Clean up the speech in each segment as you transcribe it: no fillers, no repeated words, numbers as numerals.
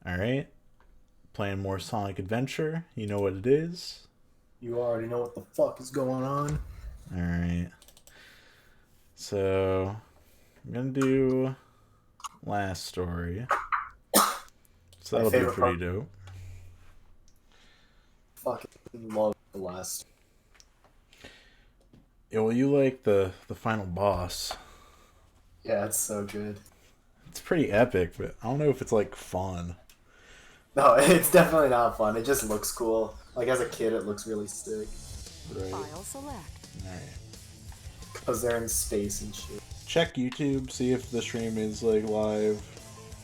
Alright, playing more Sonic Adventure. You know what it is. You already know what the fuck is going on. Alright. So, I'm gonna do last story. So My that'll be favorite pretty part. dope. Fucking love the last. Yeah, well, you like the final boss. Yeah, it's so good. It's pretty epic, but I don't know if it's like fun. No, it's definitely not fun. It just looks cool. Like as a kid, it looks really sick. Right. File select. Alright. Cause they're in space and shit. Check YouTube, see if the stream is like live.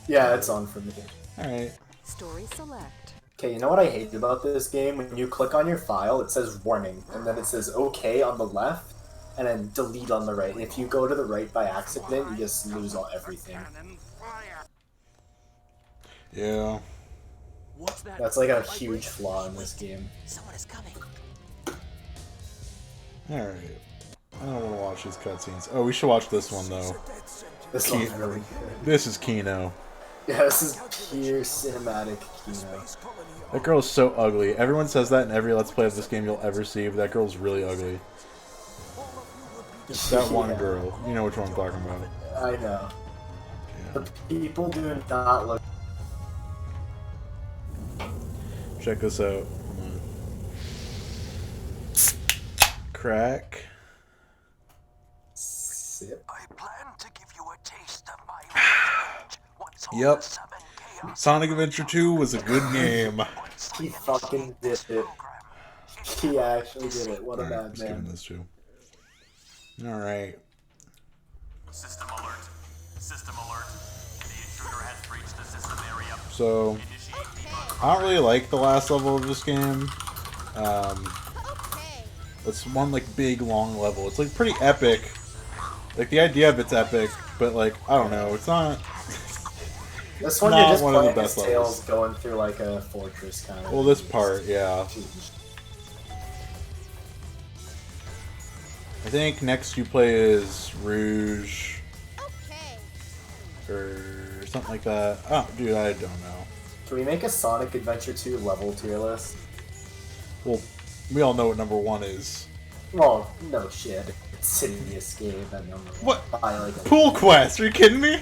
Yeah, it's on for me. Alright. Story select. Okay, you know what I hate about this game? When you click on your file, it says warning, and then it says OK on the left, and then delete on the right. If you go to the right by accident, you just lose all everything. Yeah. That's like a huge flaw in this game. Someone is coming. Alright. I don't want to watch these cutscenes. Oh, we should watch this one though. This one's really good. This is Kino. Yeah, this is pure cinematic Kino. That girl is so ugly. Everyone says that in every Let's Play of this game you'll ever see, but that girl's really ugly. That one girl. You know which one I'm talking about. I know. Yeah. The people do not look. Check this out. Crack. Sip. I plan to give you a taste of my revenge once all Yep. the seven chaos Sonic Adventure 2 was a good game. He fucking did it. He actually did it. What a Alright, bad let's give him man. this too. Alright. System alert. System alert. The intruder has breached the system area. So, Initiate debug. I don't really like the last level of this game. It's one like big long level. It's like pretty epic. Like the idea of it's epic, but like I don't know, it's not. This one not you're just one of the playing best as Tails levels. going through like a fortress kind of. Well, this part, yeah. I think next you play as Rouge or something like that. Oh, dude, I don't know. Can we make a Sonic Adventure 2 level tier list? Well, we all know what number 1 is. Well, no shit. City Escape at number one. What? By, like, a- Pool Quest? Are you kidding me?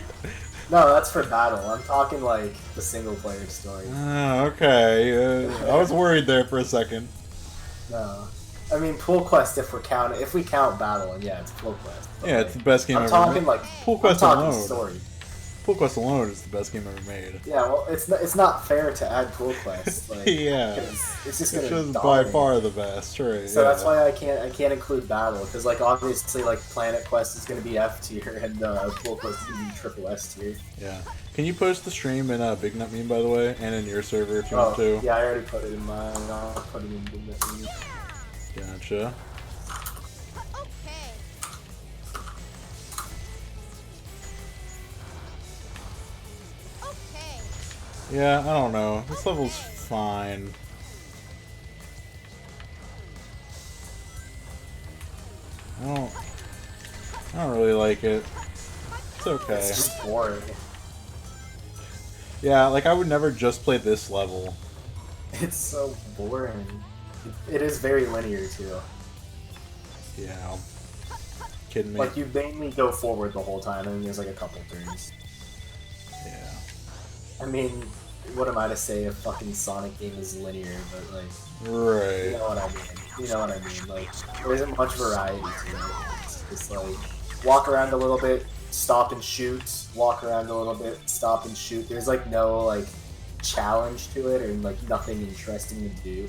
No, that's for battle. I'm talking like the single player story. Oh, okay. I was worried there for a second. No. I mean, Pool Quest if we count battle, and yeah, it's Pool Quest. But, Yeah, like, it's the best game I'm ever talking made. like Pool I'm Quest talking alone. story. Pool Quest alone is the best game ever made. Yeah, well, it's not fair to add Pool Quest. Like, Yeah. 'cause it's just It's gonna just by dominate. far the best, right? So yeah. that's why I can't include battle, because like obviously like Planet Quest is gonna be F tier and Pool Quest is gonna be triple S tier. Yeah. Can you post the stream in Big Nut Meme, by the way, and in your server if you want to? Yeah, I already put it in mine. I'll put it in the Gotcha. Yeah, I don't know. This level's fine. I don't really like it. It's okay. It's just boring. Yeah, like I would never just play this level. It's so boring. It is very linear too. Yeah. Kidding me? Like you mainly go forward the whole time, and then there's like a couple turns. Yeah. I mean, what am I to say? A fucking Sonic game is linear, but like, you Right. know what I mean. You know what I mean. Like, there isn't much variety to it. It's just like walk around a little bit, stop and shoot. Walk around a little bit, stop and shoot. There's like no like challenge to it, or like nothing interesting to do.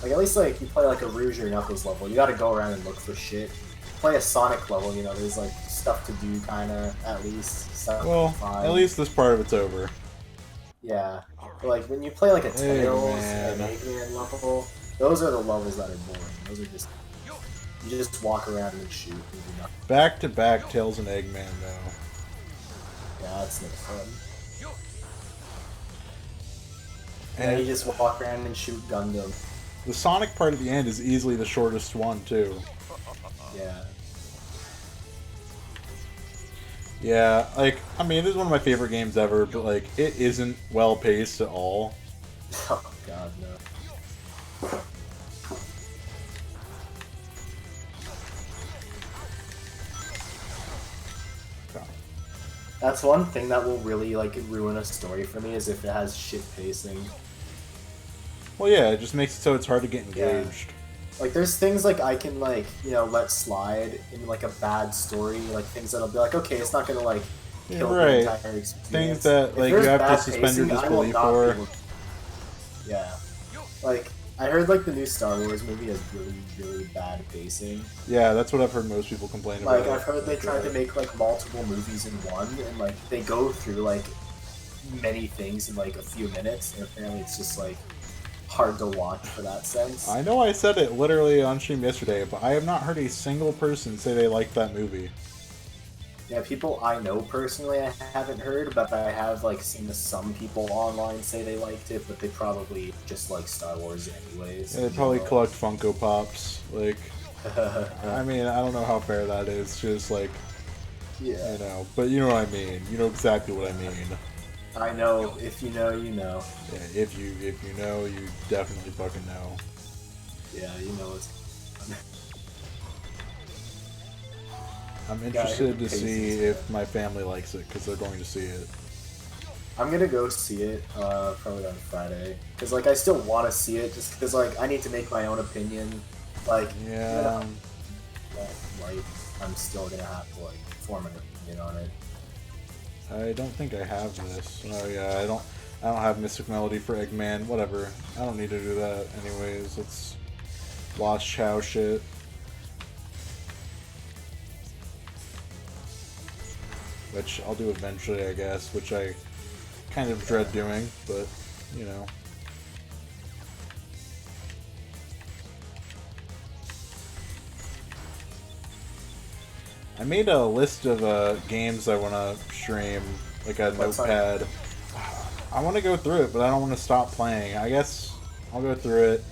Like at least like you play like a Rouge or Knuckles level, you gotta go around and look for shit. Play a Sonic level, you know, there's like stuff to do kinda, at least. Stuff Well, to find. at least this part of it's over. Yeah. But like when you play like a Tails man. and Eggman level, those are the levels that are boring. Those are just you just walk around and shoot and do nothing. Back to back Tails and Eggman though. Yeah, that's no fun. And Yeah, you just walk around and shoot Gundam. the Sonic part at the end is easily the shortest one too. Yeah. Yeah, like, I mean, this is one of my favorite games ever, but, like, it isn't well-paced at all. Oh god, no. That's one thing that will really, like, ruin a story for me, is if it has shit pacing. Well, yeah, it just makes it so it's hard to get engaged. Like, there's things, like, I can, like, you know, let slide in, like, a bad story, like, things that'll be like, okay, it's not gonna, like, kill the entire experience. Things that, If like, there's you have to bad suspend your pacing, I will disbelief not be for. able to- Yeah. Like, I heard, like, the new Star Wars movie has really, really bad pacing. Yeah, that's what I've heard most people complain about. Like, I've heard they tried to make, like, multiple movies in one, and, like, they go through, like, many things in, like, a few minutes, and apparently it's just, like, hard to watch for that sense. I know I said it literally on stream yesterday, but I have not heard a single person say they liked that movie. Yeah, people I know personally I haven't heard, but I have, like, seen some people online say they liked it, but they probably just like Star Wars anyways. Yeah, they probably collect Funko Pops. Like, I mean, I don't know how fair that is. Just like, Yeah. you know, but you know what I mean. You know exactly what I mean. I know. If you know, you know. Yeah, if you know, you definitely fucking know. Yeah, you know it's. I'm interested to see if my family likes it because they're going to see it. I'm gonna go see it probably on Friday because like I still want to see it just because like I need to make my own opinion. Like Yeah. Like I'm still gonna have to like form an opinion on it. I don't think I have this. Oh yeah, I don't have Mystic Melody for Eggman. Whatever. I don't need to do that anyways. Let's watch Chao shit. Which I'll do eventually, I guess, which I kind of dread doing, but, you know. I made a list of games I want to stream, like a notepad. I want to go through it, but I don't want to stop playing. I guess I'll go through it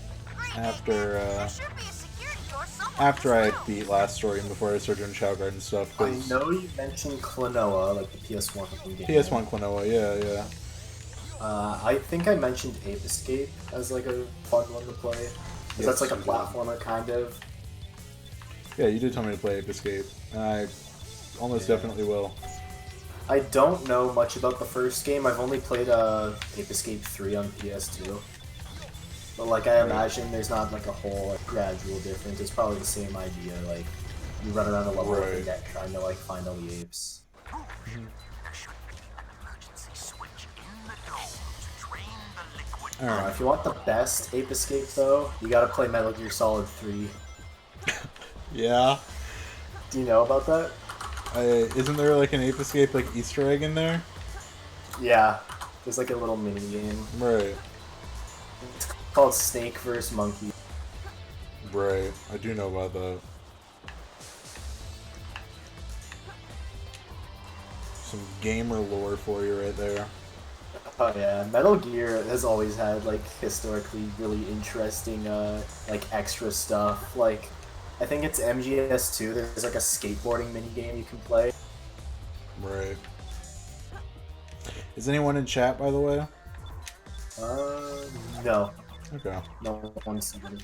after I beat last story and before I start doing Chao Garden stuff. I know you mentioned Klonoa, like the PS1 game. PS1 Klonoa, yeah. I think I mentioned Ape Escape as like a fun one to play. Yes, that's like a platformer kind of. Yeah, you did tell me to play Ape Escape, and I almost definitely will. I don't know much about the first game. I've only played Ape Escape 3 on PS2. But like I imagine there's not like a whole like, gradual difference. It's probably the same idea. Like you run around a level and get trying to like find all the apes. If you want the best Ape Escape though, you gotta play Metal Gear Solid 3. Yeah. Do you know about that? Isn't there like an Ape Escape like Easter egg in there? Yeah, there's like a little mini game. Right. It's called Snake vs. Monkey. Right, I do know about that. Some gamer lore for you right there. Oh yeah, Metal Gear has always had like historically really interesting like extra stuff. Like I think it's MGS2. There's like a skateboarding mini game you can play. Right. Is anyone in chat, by the way? No. Okay. No one's seen it.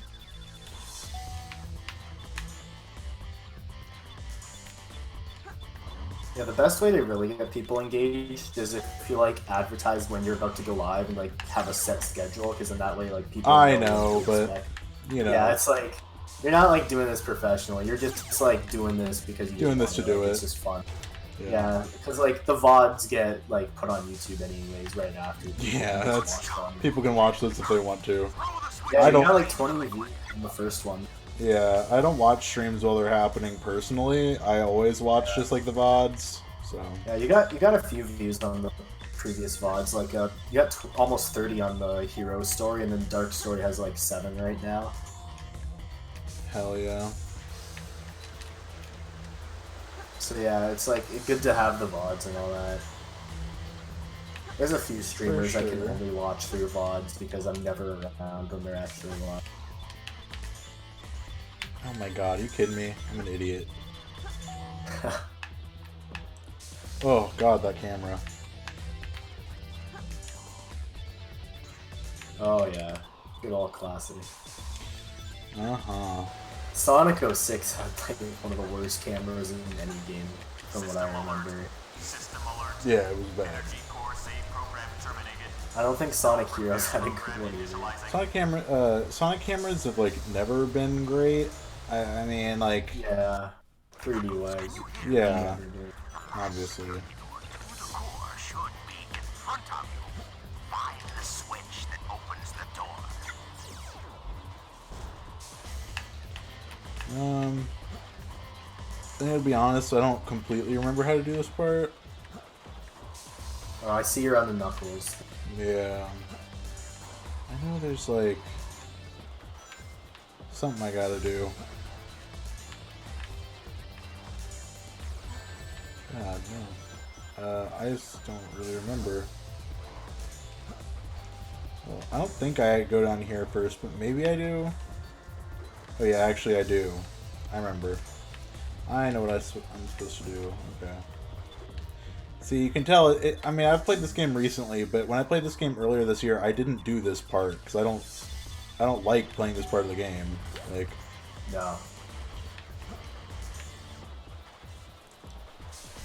Yeah, the best way to really get people engaged is if you like advertise when you're about to go live and like have a set schedule, because then that way like people. I know, but you know. Yeah, it's like you're not like doing this professionally. You're just like doing this because you doing this to do it. It's just fun. Yeah, because like the VODs get like put on YouTube anyways right after. Yeah, that's people can watch this if they want to. Yeah, I don't got like 20 views on the first one. Yeah, I don't watch streams while they're happening personally. I always watch just like the VODs. So yeah, you got a few views on the previous VODs. Like you got almost 30 on the Hero story, and then Dark Story has like 7 right now. Hell yeah. So yeah, it's like good to have the VODs and all that. There's a few streamers I can only watch through VODs because I'm never around when they're actually live. Oh my god, are you kidding me? I'm an idiot. Oh god, that camera. Oh yeah, good old classic. Uh-huh. Sonic 06 had like one of the worst cameras in any game, from what I remember. System alert. Yeah, it was bad. Energy core save program terminated. I don't think Sonic Heroes had a good one either. Sonic cameras have like never been great. I mean, like, Yeah, 3D wise. yeah, obviously. The core should be in front of you. Find the switch that opens the door. To be honest, I don't completely remember how to do this part. Oh, I see you're on the Knuckles. Yeah. I know there's like something I gotta do. God, no. I just don't really remember. Well, I don't think I go down here first, but maybe I do. Oh yeah, actually I do. I remember. I know what I'm supposed to do. Okay. See, you can tell I mean, I've played this game recently, but when I played this game earlier this year, I didn't do this part because I don't like playing this part of the game. Like, No.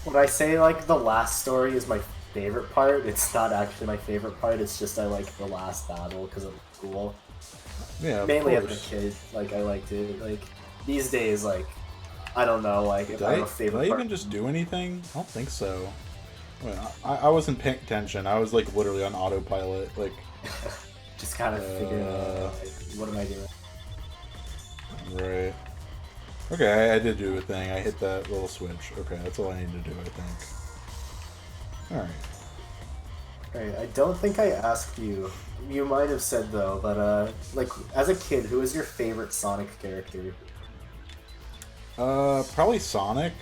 When I say like the last story is my favorite part, it's not actually my favorite part. It's just I like the last battle because it's cool. yeah, of Mainly as a course. kid, like I liked it. Like these days, like I don't know, like if Did I have I, a favorite did I part. even just do anything? I don't think so. Wait, I wasn't paying attention. I was like literally on autopilot. Like, Just kind of figuring out like, what am I doing. right. Okay, I did do a thing. I hit that little switch. Okay, that's all I need to do, I think. Alright. Alright, I don't think I asked you. You might have said though, but like as a kid, who was your favorite Sonic character? Probably Sonic.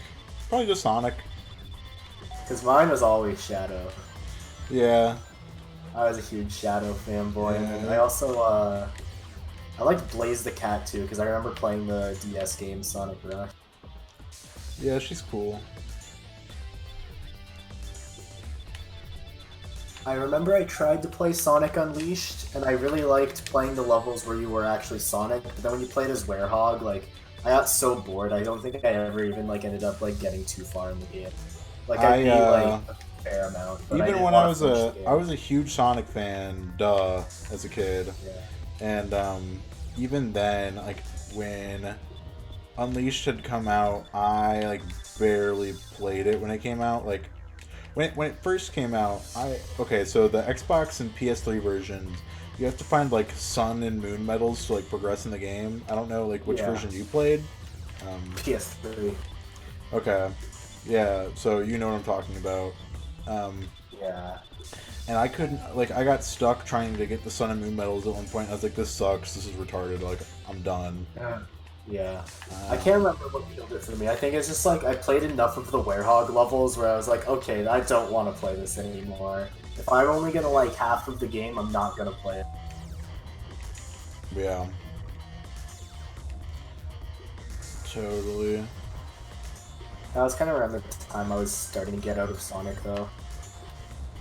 Probably just Sonic. Because mine was always Shadow. Yeah. I was a huge Shadow fanboy. And Yeah. I also I liked Blaze the Cat too, because I remember playing the DS game Sonic Rush. Yeah, she's cool. I remember I tried to play Sonic Unleashed, and I really liked playing the levels where you were actually Sonic, but then when you played as Werehog, like, I got so bored, I don't think I ever even, like, ended up, like, getting too far in the game. Like, I beat, like, a fair amount, but I Even didn't when wanna I was finish the game. I was a huge Sonic fan, as a kid. Yeah. And even then, like when Unleashed had come out, I like barely played it when it came out. Like when it first came out, okay, so the Xbox and PS3 versions, you have to find like sun and moon medals to like progress in the game. I don't know like which Yeah. version you played. PS3. Okay, yeah, so you know what I'm talking about. Yeah. And I couldn't, like, I got stuck trying to get the Sun and Moon medals at one point. I was like, this sucks, this is retarded, like, I'm done. Yeah. I can't remember what killed it for me. I think it's just like I played enough of the Werehog levels where I was like, okay, I don't want to play this anymore. If I'm only gonna like half of the game, I'm not gonna play it. Yeah. Totally. That was kind of around the time I was starting to get out of Sonic though.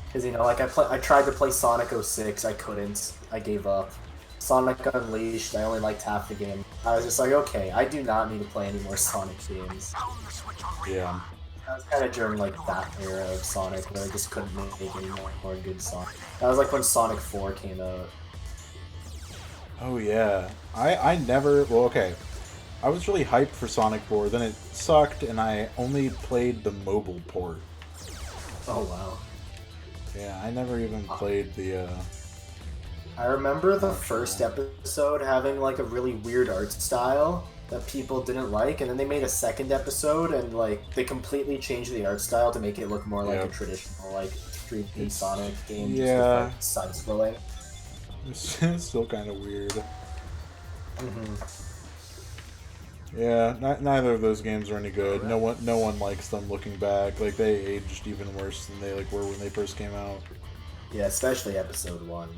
Because, you know, like I tried to play Sonic 06, I couldn't. I gave up. Sonic Unleashed, I only liked half the game. I was just like, okay, I do not need to play any more Sonic games. Found the switch on Yeah. That was kind of during, like, that era of Sonic where I just couldn't make any more good Sonic. That was like when Sonic 4 came out. Oh, yeah. I never, well, okay. I was really hyped for Sonic 4, then it sucked, and I only played the mobile port. Oh, wow. Yeah, I never even played the, I remember the first episode having, like, a really weird art style that people didn't like, and then they made a second episode, and, like, they completely changed the art style to make it look more like a Yep. traditional, like, 3D It's- Sonic game, yeah. just with, like, side-scrolling. it's still kind of weird. Mm-hmm. Yeah, neither of those games are any good. No one likes them looking back. Like, they aged even worse than they, like, were when they first came out. Yeah, especially episode 1.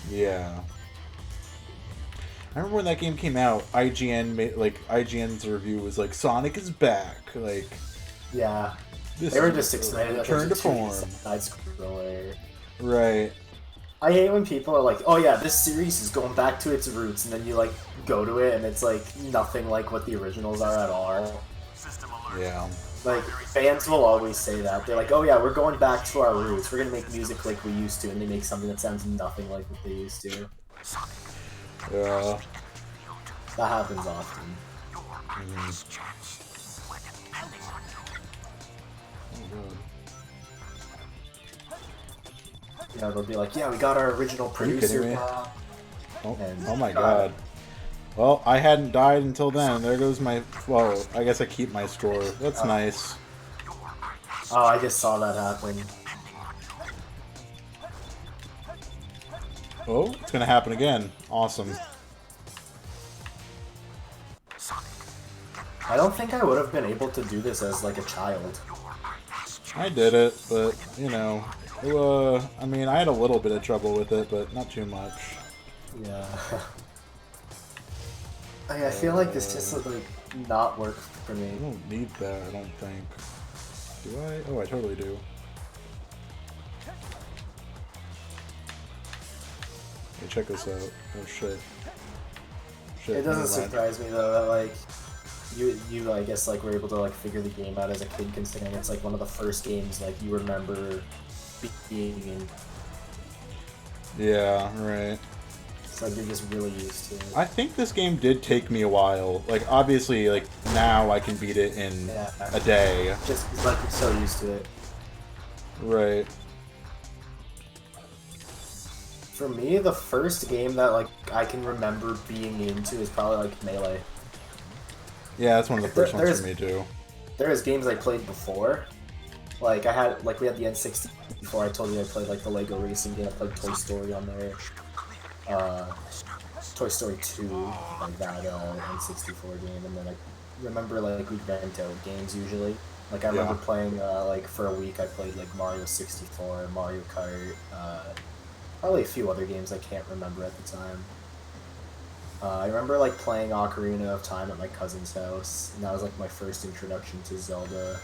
Yeah. I remember when that game came out, IGN's review was like, Sonic is back. Like, Yeah. This They were is just a excited that return to there's a 2D form. side scroller. Right. I hate when people are like, "Oh yeah, this series is going back to its roots," and then you like go to it and it's like nothing like what the originals are at all. System alert. Yeah. Like fans will always say that. They're like, "Oh yeah, we're going back to our roots. We're gonna make music like we used to," and they make something that sounds nothing like what they used to. Yeah. That happens often. Oh, You know, they'll be like, "Yeah, we got our original Are you producer kidding me? back." Oh my god. Well, I hadn't died until then. There goes my... Well, I guess I keep my score. That's nice. Oh, I just saw that happen. Oh, it's gonna happen again. Awesome. I don't think I would have been able to do this as like a child. I did it, but, you know... I mean, I had a little bit of trouble with it, but not too much. Yeah. I feel like this just would like not work for me. I don't need that, I don't think. Do I? Oh, I totally do. Hey, check this out. Oh, shit. Shit. It doesn't never mind. surprise me though that like you I guess like were able to like figure the game out as a kid, considering it's like one of the first games like you remember being in. Yeah, right. So you're just really used to it. I think this game did take me a while. Like, obviously, like, now I can beat it in Yeah. a day. Just 'cause, like you're so used to it. Right. For me, the first game that like I can remember being into is probably like Melee. Yeah, that's one of the first ones There's- for me, too. There's games I played before. Like we had the N64. I told you I played like the Lego racing game. I played Toy Story on there. Toy Story 2, like that N64 game, and then I remember like we'd rent out games usually. Like I remember Yeah. playing like for a week I played like Mario 64, Mario Kart, probably a few other games I can't remember at the time. I remember like playing Ocarina of Time at my cousin's house, and that was like my first introduction to Zelda.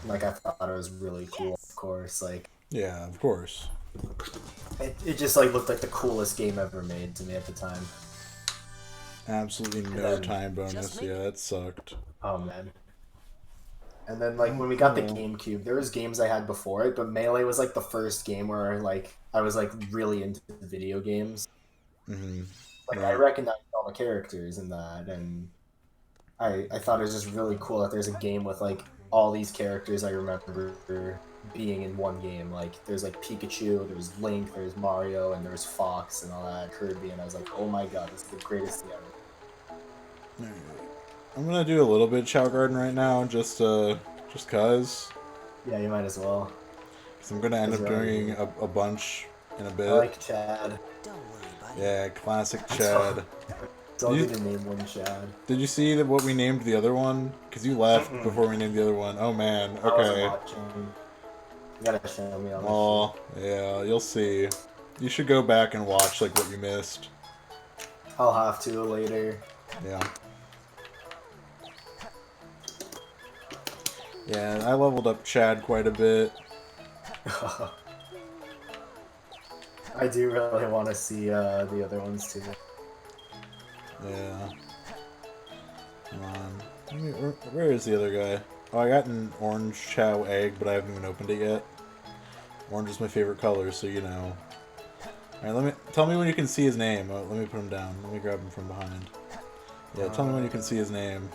Like I thought it was really cool, of course. Like Yeah, of course. it just like looked like the coolest game ever made to me at the time. Absolutely no then time bonus. just me. Yeah, that sucked. Oh man. And then like when we got the GameCube, there was games I had before it, but Melee was like the first game where like I was like really into video games. Mm-hmm. Like I recognized all the characters in that, and I thought it was just really cool that there's a game with like all these characters I remember being in one game. Like there's like Pikachu, there's Link, there's Mario, and there's Fox and all that, Kirby, and I was like, oh my god, this is the greatest thing ever. I'm gonna do a little bit of Chao Garden right now, just cause. Yeah, you might as well. Cause I'm gonna end up That's right. doing a bunch in a bit. I like Chad. Don't worry, buddy. Yeah, classic Chad. Don't You- need to name one Chad. Did you see what we named the other one? Cause you left before we named the other one. Oh man. I wasn't Okay. watching. You gotta show me all this Oh yeah, you'll see. You should go back and watch like what you missed. shit. I'll have to later. Yeah. Yeah, I leveled up Chad quite a bit. I do really want to see the other ones too. Yeah. Come on. Where is the other guy? Oh, I got an orange Chao egg, but I haven't even opened it yet. Orange is my favorite color, so you know. Alright, tell me when you can see his name. Oh, let me put him down. Let me grab him from behind. Yeah, tell me when you can see his name.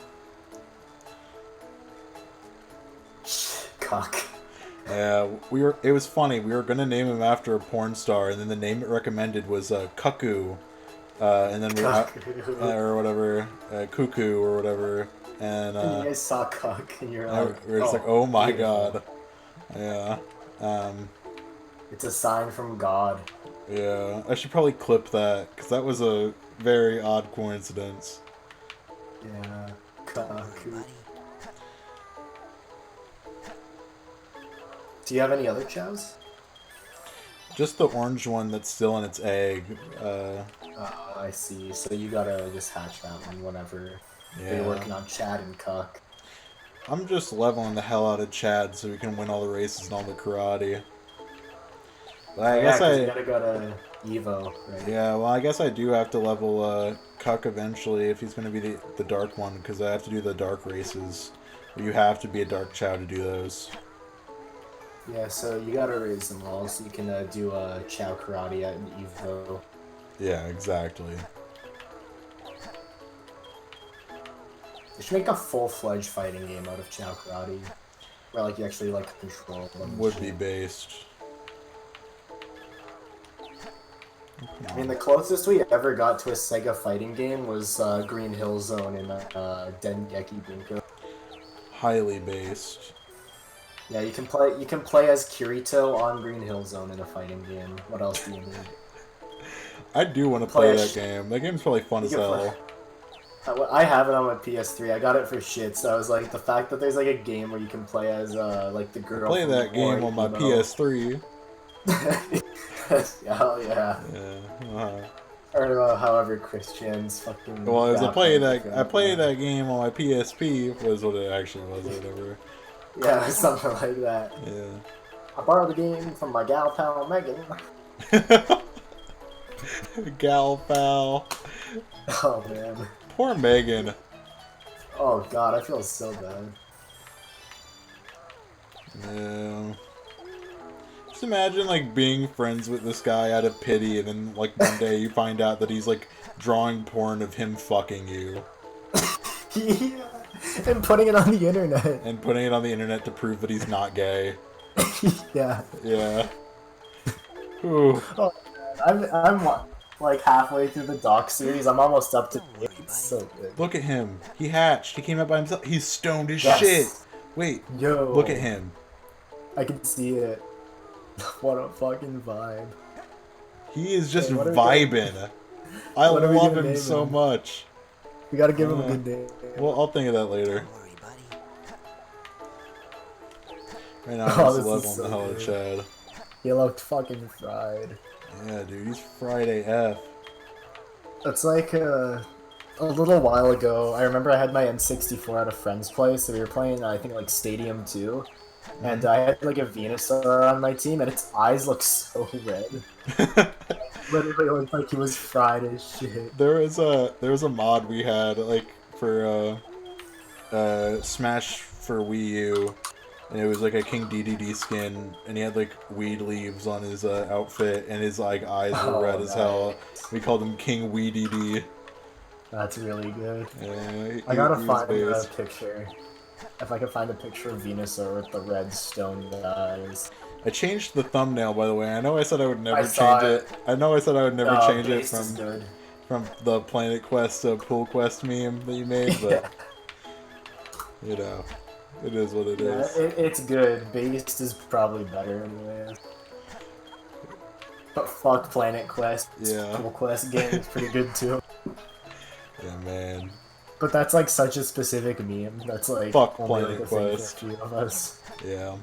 Cock. Yeah, it was funny. We were gonna name him after a porn star, and then the name it recommended was Cuckoo. And then or whatever, Cuckoo or whatever. And you guys saw cock and you're we're just like, oh my god. Yeah. It's a sign from God. Yeah, I should probably clip that, because that was a very odd coincidence. Yeah. Cock. Do you have any other chows? Just the orange one that's still in its egg. I see. So you gotta just hatch that one whenever Yeah. you're working on Chad and Cuck. I'm just leveling the hell out of Chad so we can win all the races and all the karate. But I guess because you gotta go to Evo, right? Yeah, well, I guess I do have to level Cuck eventually if he's going to be the dark one, because I have to do the dark races. You have to be a dark Chao to do those. Yeah, so you gotta raise them all so you can do Chao Karate at an Evo. Yeah, exactly. They should make a full-fledged fighting game out of Chao Karate, where like you actually like control them. Would be based. I mean, the closest we ever got to a Sega fighting game was Green Hill Zone in Dengeki Bunko. Highly based. Yeah, you can play as Kirito on Green Hill Zone in a fighting game. What else do you need? I do want to play that game. That game's probably fun as hell. I have it on my PS3. I got it for shit, so I was like, the fact that there's like a game where you can play as like the girl. Play that game on my PS3. Hell yeah. Yeah. Or however Christians fucking. Well, I played that game on my PSP. Was what it actually was, or whatever. Yeah, something like that. Yeah. I borrowed the game from my gal pal Megan. Gal pal. Oh man. Poor Megan. Oh god, I feel so bad. Yeah. Just imagine like being friends with this guy out of pity, and then like one day you find out that he's like drawing porn of him fucking you. Yeah. And putting it on the internet. And putting it on the internet to prove that he's not gay. Yeah. Yeah. Ooh. Oh, I'm like halfway through the doc series. I'm almost up to it. It's so good. Look at him. He hatched. He came out by himself. He's stoned as Yes. shit. Wait. Yo. Look at him. I can see it. What a fucking vibe. He is just Hey, what are we vibing. I what are we love gonna him name so him? much. We gotta give him a good name. Well, I'll think of that later. Don't worry, buddy. Right now, I'm Oh, just this is leveling so the hell out of good. Chad. He looked fucking fried. Yeah, dude, he's Friday F. It's like a little while ago, I remember I had my N64 at a friend's place, so we were playing, I think, like Stadium 2, and I had, like, a Venusaur on my team, and its eyes looked so red. Literally looked like he was fried as shit. There was a mod we had, like, for, Smash for Wii U, and it was, like, a King DDD skin, and he had, like, weed leaves on his, outfit, and his, like, eyes were red as hell. We called him King Weeddd. That's really good. Yeah, I gotta he was find a based. picture. If I can find a picture of Venusaur with the red stone eyes. I changed the thumbnail, by the way. I know I said I would never I saw change it. I know I said I would never change it Beast is good. from the Planet Quest Pool Quest meme that you made, but you know, it is what it is. It's good. Beast is probably better anyways. But fuck Planet Quest. Yeah. Pool Quest game is pretty good too. Yeah, man. But that's like such a specific meme. That's like Fuck only Planet like a thing for a Quest. few of us. Yeah.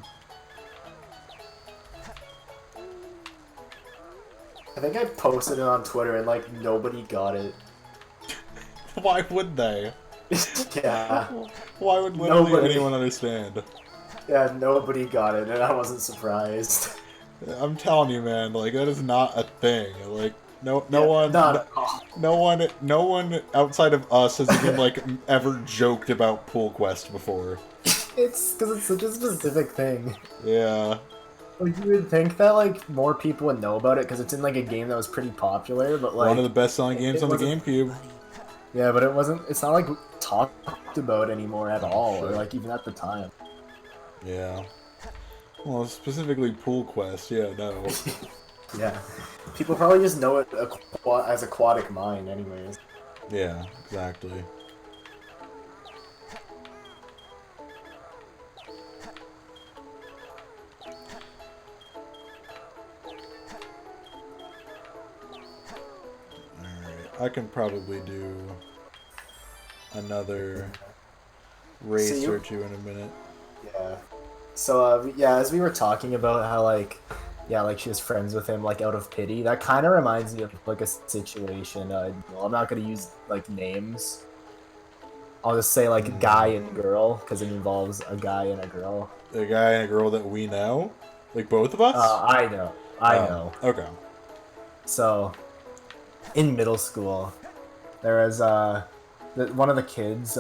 I think I posted it on Twitter and like nobody got it. Why would they? Yeah. Why would literally Nobody. anyone understand? Yeah, nobody got it, and I wasn't surprised. I'm telling you, man. Like that is not a thing. Like no Yeah, one. Not at all. No one outside of us has even like ever joked about Pool Quest before. It's because it's such a specific thing. Yeah. Like, you would think that like more people would know about it because it's in like a game that was pretty popular, but like One of the best-selling games it on the wasn't- GameCube. yeah, but it wasn't. It's not like talked about anymore at all, or like even at the time. Yeah. Well, specifically Pool Quest. Yeah, no. Yeah, people probably just know it as Aquatic Mine, anyways. Yeah, exactly. Alright, I can probably do another race you- or two in a minute. Yeah. So yeah, as we were talking about how like, yeah, like she was friends with him like out of pity. That kind of reminds me of like a situation. Well, I'm not gonna use like names, I'll just say like guy and girl because it involves a guy and a girl. A guy and a girl that we know? Like both of us? I know. I know. Okay. So, in middle school, there was one of the kids.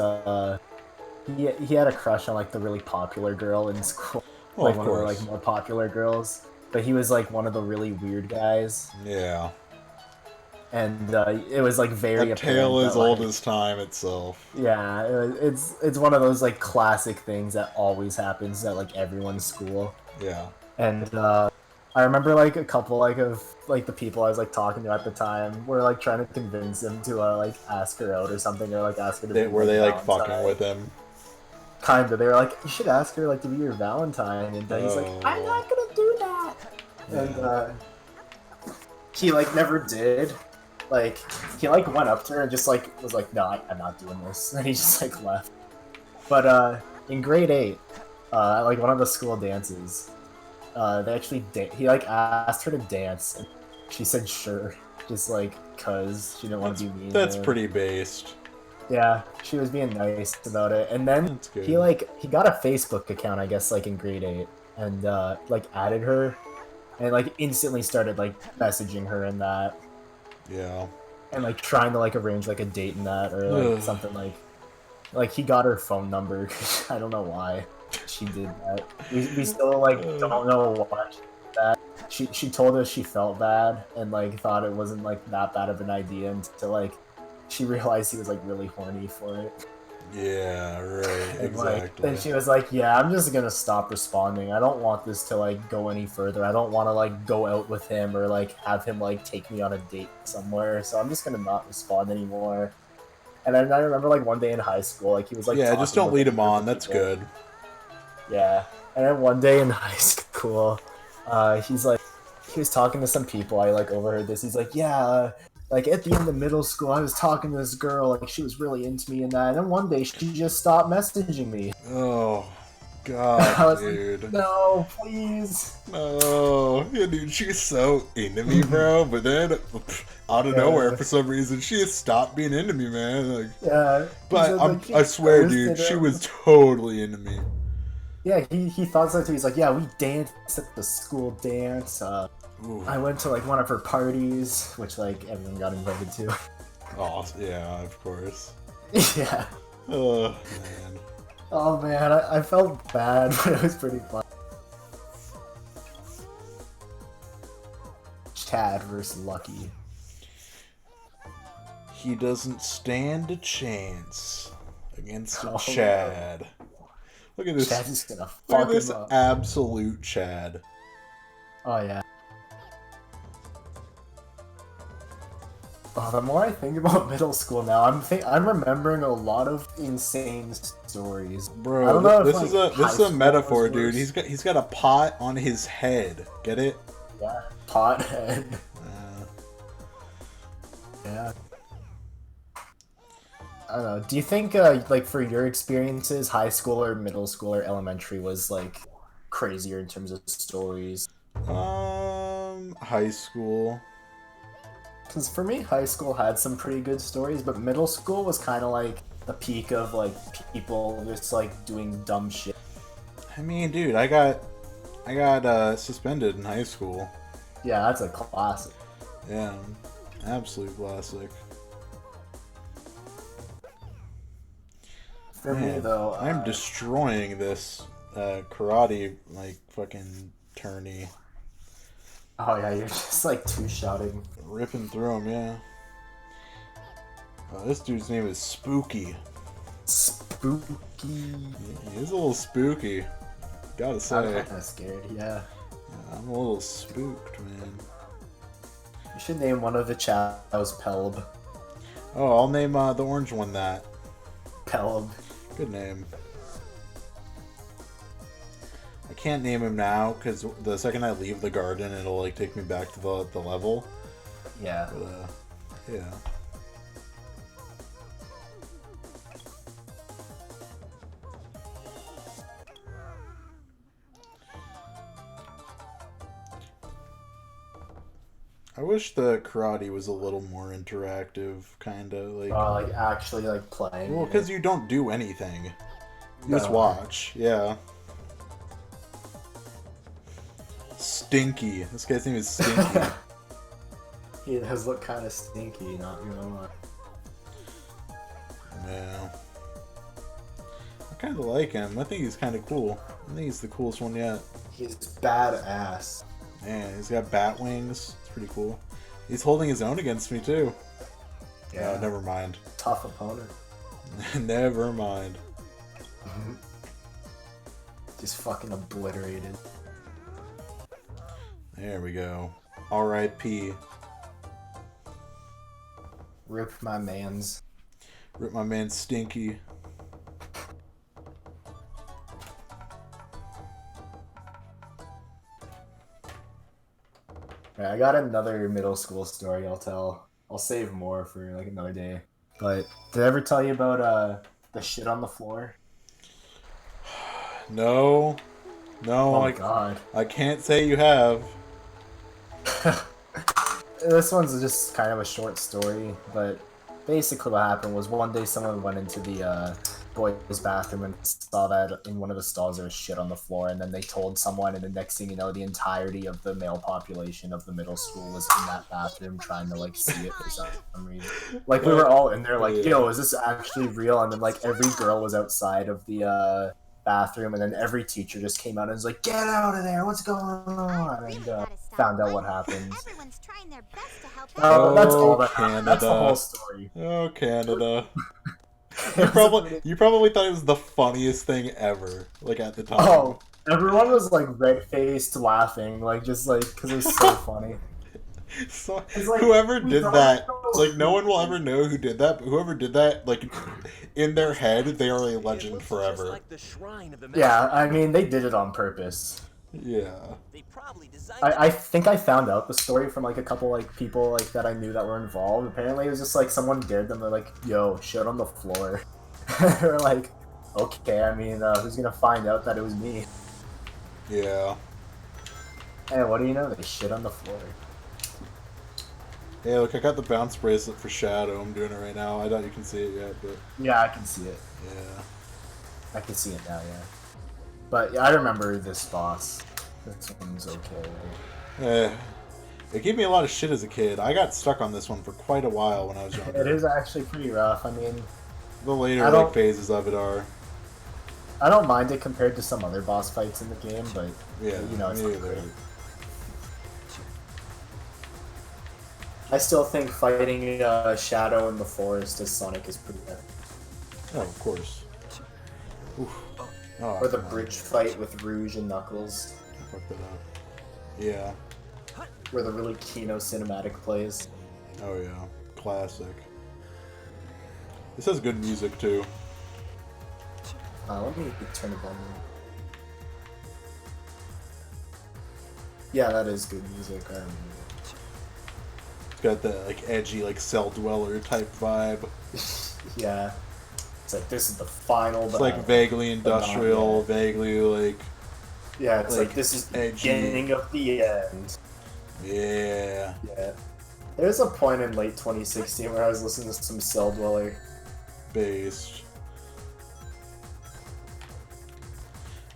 He had a crush on like the really popular girl in school, Well, like of one of the course. like more popular girls. But he was like one of the really weird guys, Yeah. and it was like very A apparent tale as that, old like, as time itself. yeah, it's one of those like classic things that always happens at like everyone's school. Yeah. And I remember like a couple like of like the people I was like talking to at the time were like trying to convince him to like ask her out or something, or like ask her to be Were they like Valentine. fucking with him? Kinda. They were like, you should ask her like to be your Valentine, and he's like, I'm not gonna do that. And he like never did. Like he like went up to her and just like was like, no, I'm not doing this, and he just like left. But in grade 8, at like one of the school dances, they actually he like asked her to dance, and she said sure, just like cause she didn't want to be mean. That's to him. pretty based. Yeah, she was being nice about it, and then That's good. he got a Facebook account, I guess, like in grade 8, and like added her, and like instantly started like messaging her in that, Yeah. and like trying to like arrange like a date in that or like Ugh. something like he got her phone number. I don't know why she did that. We still like don't know why she did that. She told us she felt bad and like thought it wasn't like that bad of an idea until like she realized he was like really horny for it. Yeah, right. And, like, Exactly. then she was like, yeah, I'm just gonna stop responding. I don't want this to like go any further. I don't want to like go out with him or like have him like take me on a date somewhere. So I'm just gonna not respond anymore. And then I remember like one day in high school, like he was like, Yeah, just talking don't with lead a him group on. of That's people. good. Yeah. And then one day in high school, he's like, he was talking to some people. I like overheard this. He's like, yeah, like at the end of middle school, I was talking to this girl. Like she was really into me and that. And then one day she just stopped messaging me. Oh, I God, was dude. like, no, please. No. Yeah, dude, she's so into me, bro. But then, out of nowhere, for some reason, she has stopped being into me, man. Like, Yeah. he but said, like, she I swear, ghosted dude, she him. was totally into me. Yeah, he thought so too. He's like, yeah, we danced at the school dance. Ooh. I went to like one of her parties, which like everyone got invited to. Oh, yeah, of course. Yeah. Oh, man. Oh man, I felt bad, but it was pretty fun. Chad versus Lucky. He doesn't stand a chance against a Oh, Chad. Look at this. Chad's just gonna Look at fuck this him up. absolute Chad. Oh yeah. Oh, the more I think about middle school now, I'm remembering a lot of insane stories. I Bro, don't know if, this like, is a high school metaphor, was dude. worse. He's got a pot on his head. Get it? Yeah, pothead. Yeah. I don't know. Do you think, like, for your experiences, high school or middle school or elementary was like crazier in terms of stories? High school. Because for me, high school had some pretty good stories, but middle school was kind of like the peak of like people just like doing dumb shit. I mean, dude, I got suspended in high school. Yeah, that's a classic. Yeah, absolute classic. For me Man, though, I'm destroying this karate like fucking tourney. oh yeah, you're just like two-shotting. Ripping through him, yeah. Oh, this dude's name is Spooky. Spooky. He's a little spooky. Gotta I'm say. kind of scared. Yeah. I'm a little spooked, man. You should name one of the Chao's Pelb. Oh, I'll name the orange one that. Pelb. Good name. I can't name him now because the second I leave the garden, it'll like take me back to the level. Yeah. But yeah. I wish the karate was a little more interactive, kind of like. Like actually like playing. Well, because you don't do anything. You just No. watch. Yeah. Stinky. This guy's name is Stinky. He does look kind of stinky, not gonna lie. Yeah. I kind of like him. I think he's kind of cool. I think he's the coolest one yet. He's badass. Man, he's got bat wings. It's pretty cool. He's holding his own against me too. Yeah. Never mind. Tough opponent. Never mind. Just fucking obliterated. There we go. R.I.P. Rip my mans. Rip my man Stinky. Right, I got another middle school story I'll tell. I'll save more for like another day. But did I ever tell you about the shit on the floor? No. No, Oh my god. I can't say you have. This one's just kind of a short story, but basically what happened was one day someone went into the boys' bathroom and saw that in one of the stalls there was shit on the floor, and then they told someone, and the next thing you know, the entirety of the male population of the middle school was in that bathroom trying to like see it for some reason. Like we were all in there like, yo, is this actually real? And then like every girl was outside of the bathroom, and then every teacher just came out and was like, get out of there, what's going on? And found out what happened. Everyone's trying their best to help That's all that Canada. That's the whole story. Oh, Canada. You probably thought it was the funniest thing ever, like at the time. Oh, everyone was like red-faced laughing, like just like because it was so funny. So, It's like, whoever we did don't that, know. like no one will ever know who did that, but whoever did that, like in their head, they are a legend forever. Like the shrine of the Yeah, I mean they did it on purpose. Yeah. They probably designed I think I found out the story from like a couple like people like that I knew that were involved. Apparently it was just like someone dared them. They're like, "Yo, shit on the floor." They were like, "Okay, I mean, who's gonna find out that it was me?" Yeah. Hey, what do you know? They shit on the floor. Hey, look, I got the bounce bracelet for Shadow. I'm doing it right now. I doubt you can see it yet, but Yeah, I can see it. yeah. I can see it now. Yeah, but yeah, I remember this boss. This one's okay. It gave me a lot of shit as a kid. I got stuck on this one for quite a while when I was younger. It is actually pretty rough. I mean, The later I don't- like phases of it are. I don't mind it compared to some other boss fights in the game, but Yeah, you know, it's me not either. great. I still think fighting Shadow in the forest as Sonic is pretty good. Oh, of course. Oof. Oh, Or the come on. bridge fight with Rouge and Knuckles, I fucked that up. Yeah. where the really Kino cinematic plays. Oh yeah. Classic. This has good music too. Let me turn it on. Yeah, that is good music. I remember. It's got that like edgy like Cell Dweller type vibe. Yeah. It's like, this is the final It's like vaguely industrial, vaguely like Yeah, it's like, like, this is the edgy. beginning of the end. yeah. Yeah. There's a point in late 2016 where I was listening to some Cell Dweller. Based.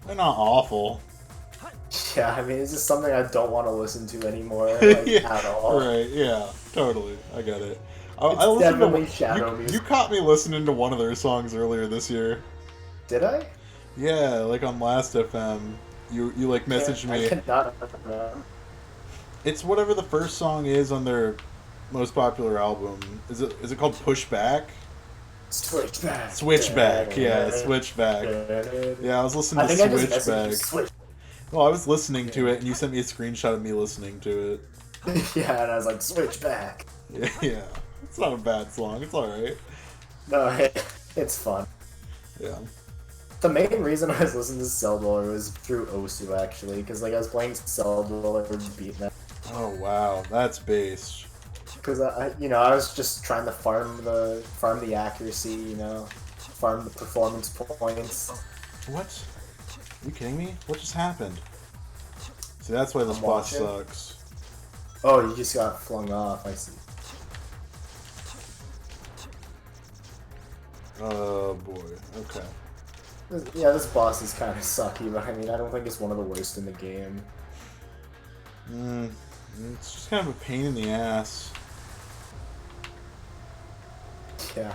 They're not awful. Yeah, I mean, it's just something I don't want to listen to anymore, like, Yeah, at all. Right, yeah, totally. I get it. It's I listened definitely to Shadow you music. caught me listening to one of their songs earlier this year. Did I? Yeah, like on Last FM. You like messaged I me. cannot remember. It's whatever the first song is on their most popular album. Is it called Pushback? Switchback. Switchback, yeah, Switchback. Yeah, I was listening I to think I just messaged you Switchback. Switch. Well, I was listening to it, and you sent me a screenshot of me listening to it. Yeah, and I was like, Switchback. Yeah. It's not a bad song. It's alright. No, it's fun. Yeah. The main reason I was listening to Cell Dweller was through Osu, actually, because like I was playing Cell Dweller beatmap. Oh, wow. That's based. Because I was just trying to farm the accuracy, farm the performance points. What? Are you kidding me? What just happened? See, that's why this I'm boss watching. sucks. Oh, you just got flung off. I see. Oh boy. Okay. Yeah, this boss is kind of sucky, but I mean, I don't think it's one of the worst in the game. It's just kind of a pain in the ass. Yeah.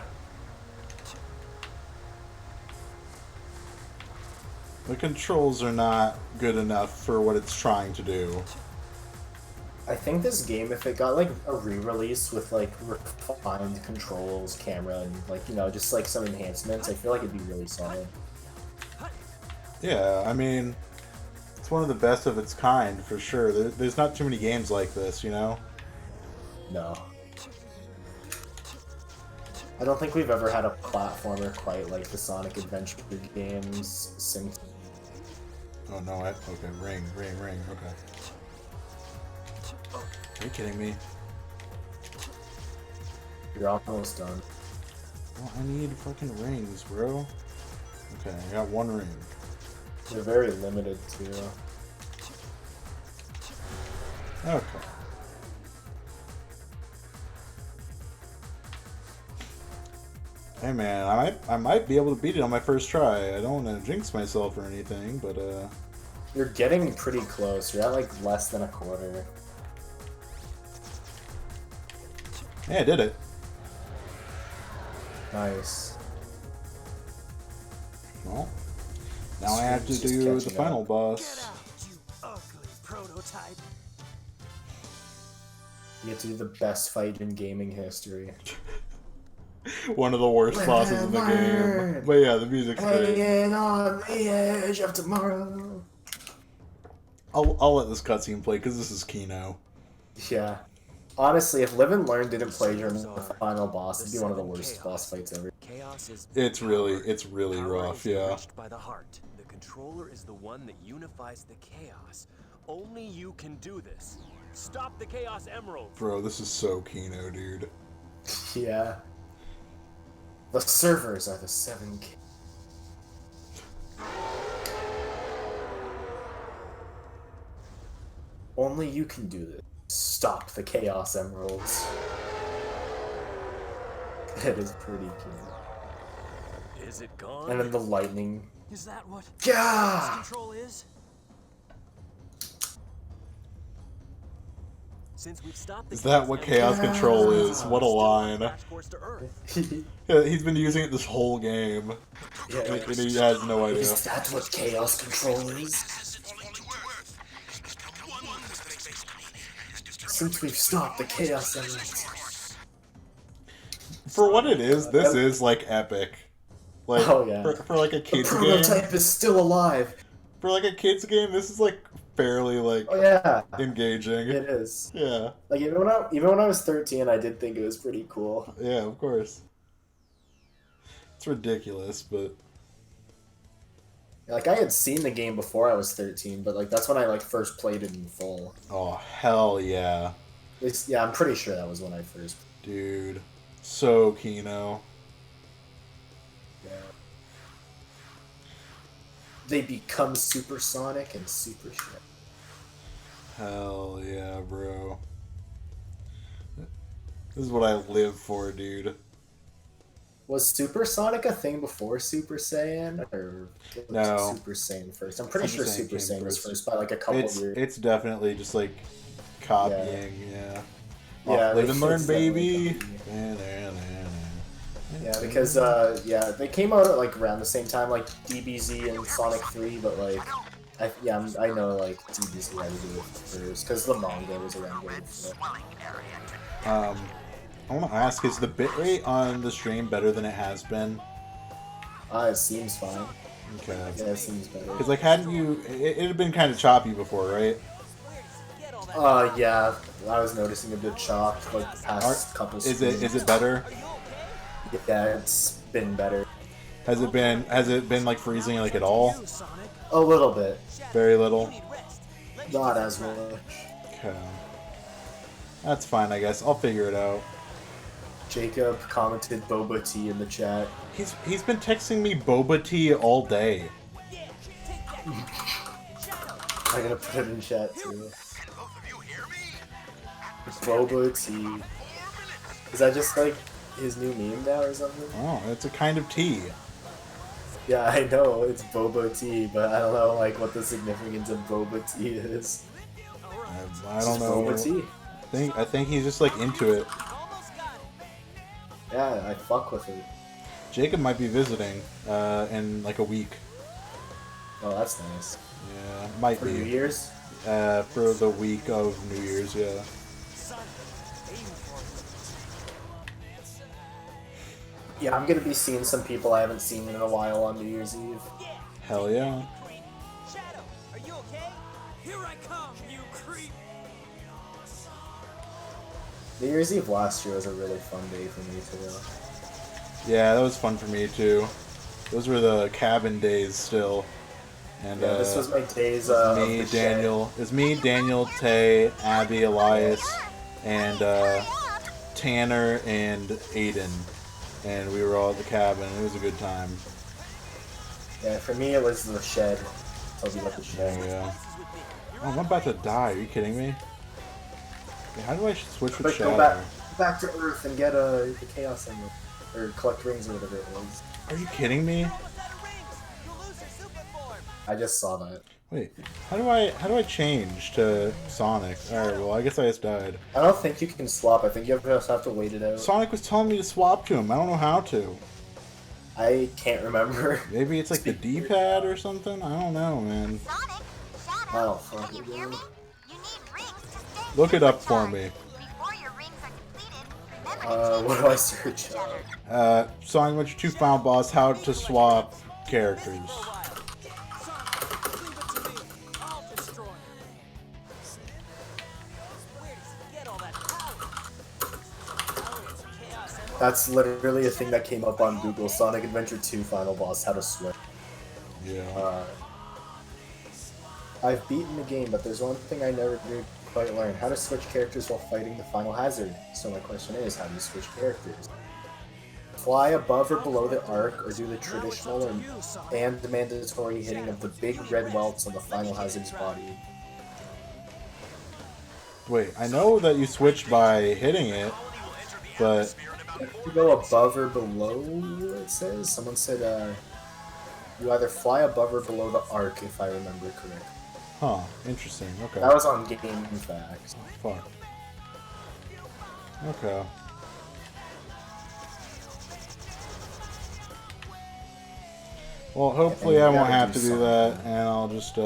The controls are not good enough for what it's trying to do. I think this game, if it got like a re-release with like refined controls, camera, and like, you know, just like some enhancements, I feel like it'd be really solid. Yeah, I mean, it's one of the best of its kind for sure. There's not too many games like this, you know? No. I don't think we've ever had a platformer quite like the Sonic Adventure games since. Oh no, okay, ring, okay. Are you kidding me? You're almost done. Well, I need fucking rings, bro. Okay, I got one ring. They're very limited too. Okay. Hey man, I might be able to beat it on my first try. I don't want to jinx myself or anything, but You're getting pretty close. You're at like less than a quarter. hey, I did it. Nice. Well, now I have to Just do the catching final up. boss. You ugly prototype. You get to do the best fight in gaming history. One of the worst bosses in the game. But yeah, the music's great. Hanging on the edge of tomorrow. I'll let this cutscene play because this is Kino. Yeah. Honestly, if Live and Learn didn't play during the final boss, it'd be one of the worst boss fights ever. Chaos is It's really power rough, is yeah. reached by the heart. The controller is the one that unifies the chaos. Only you can do this. Stop the Chaos Emeralds. Bro, this is so Kino, dude. Yeah. The servers are the 7K. Only you can do this. Stop the Chaos Emeralds. It is pretty cool. Is it gone? And then the lightning. Is that what Yeah! control is? Since we've stopped the Is that what Chaos Control is? What a line. Crash course to Earth. Yeah, he's been using it this whole game. Yeah. And he has no idea. Is that what Chaos Control is? Since we've stopped the Chaos Emeralds. For what it is, this is like epic. Like Oh, yeah. for like a The kids game. prototype is still alive. For like a kids game, this is like fairly like Oh yeah, engaging. it is. Yeah. Like even when I was 13, I did think it was pretty cool. Yeah, of course. It's ridiculous, but Like I had seen the game before I was 13, but like that's when I like first played it in full. oh hell yeah. Yeah, I'm pretty sure that was when I first. Dude. So Kino. Yeah. They become supersonic and super shit. Hell yeah, bro. This is what I live for, dude. Was Supersonic a thing before Super Saiyan, or was No. Super Saiyan first? I'm pretty sure Super Super Saiyan Saiyan was came first by like a couple years. It's definitely just like copying, yeah. Yeah, Live and learn, it's definitely baby. copying. Yeah, because they came out at like around the same time, like DBZ and Sonic 3, but like, I know like DBZ had to do it first because the manga was around way before. I want to ask, is the bitrate on the stream better than it has been? It seems fine. Okay. Yeah, it seems better. Because like, hadn't you? It had been kind of choppy before, right? Yeah, I was noticing a bit chopped like the past couple. Is it better? Yeah, it's been better. Has it been like freezing like at all? A little bit, Very little. not as much. Okay. That's fine, I guess. I'll figure it out. Jacob commented Boba Tea in the chat. He's been texting me boba tea all day. I'm gonna put it in chat too. Can both of you hear me? Boba tea. Is that just like his new meme now or something? Oh, it's a kind of tea. Yeah, I know it's boba tea, but I don't know like what the significance of boba tea is. I don't know. Boba tea. I think he's just like into it. Yeah, I fuck with it. Jacob might be visiting in like a week. Oh, that's nice. Yeah, might For be. New Year's? For the week of New Year's, yeah. Yeah, I'm gonna be seeing some people I haven't seen in a while on New Year's Eve. Hell yeah. Shadow, are you okay? Here I come, you creep. New Year's Eve last year was a really fun day for me too. Yeah, that was fun for me too. Those were the cabin days still. And Yeah, this was my days me, of the Daniel. It was me, Daniel, Tay, Abby, Elias, and Tanner and Aiden. And we were all at the cabin. It was a good time. shed. Yeah, for me it was the shed. Told you about the shed. Yeah. Oh, I'm about to die. Are you kidding me? Okay, how do I switch with But Shadow? go back to Earth and get the Chaos Emerald. Or collect rings or whatever it was. Are you kidding me? I just saw that. Wait, how do I change to Sonic? Alright, well I guess I just died. I don't think you can swap. I think you just have to wait it out. Sonic was telling me to swap to him. I don't know how to. I can't remember. Maybe it's like the D-pad or something? I don't know, man. Sonic, Shadow, Oh, fuck. can you hear me? You need rings to stay. Look it up for me. Before your rings are completed, remember to What do I search? Sonic Adventure 2 Final Boss, how to swap characters. That's literally a thing that came up on Google. Sonic Adventure 2 Final Boss, how to switch. Yeah. I've beaten the game, but there's one thing I never did quite learn. How to switch characters while fighting the final hazard. So my question is, how do you switch characters? Fly above or below the arc, or do the traditional and mandatory hitting of the big red welts on the final hazard's body. Wait, I know that you switch by hitting it, but... You go above or below, it says? Someone said, you either fly above or below the arc, if I remember correctly. Huh, interesting, okay. That was on Game Facts. Oh, fuck. Okay. Well, hopefully I won't have to do that, and I'll just,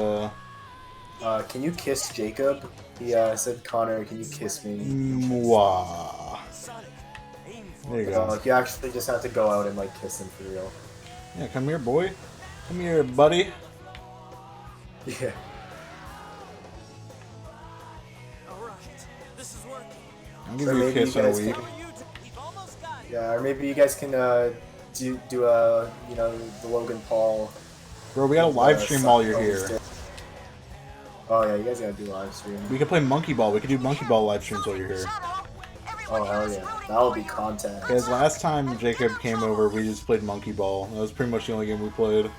Can you kiss Jacob? He said, Connor, can you kiss me? Mwah. There you go. You actually just have to go out and, like, kiss him for real. Yeah, come here, boy. Come here, buddy. Yeah. I'll give you a kiss in a week. Yeah, or maybe you guys can do a the Logan Paul. Bro, we gotta live stream while you're here. Oh yeah, you guys gotta do live stream. We could play Monkey Ball. We could do Monkey Ball live streams while you're here. Oh hell yeah, that'll be content. Because last time Jacob came over, we just played Monkey Ball. That was pretty much the only game we played.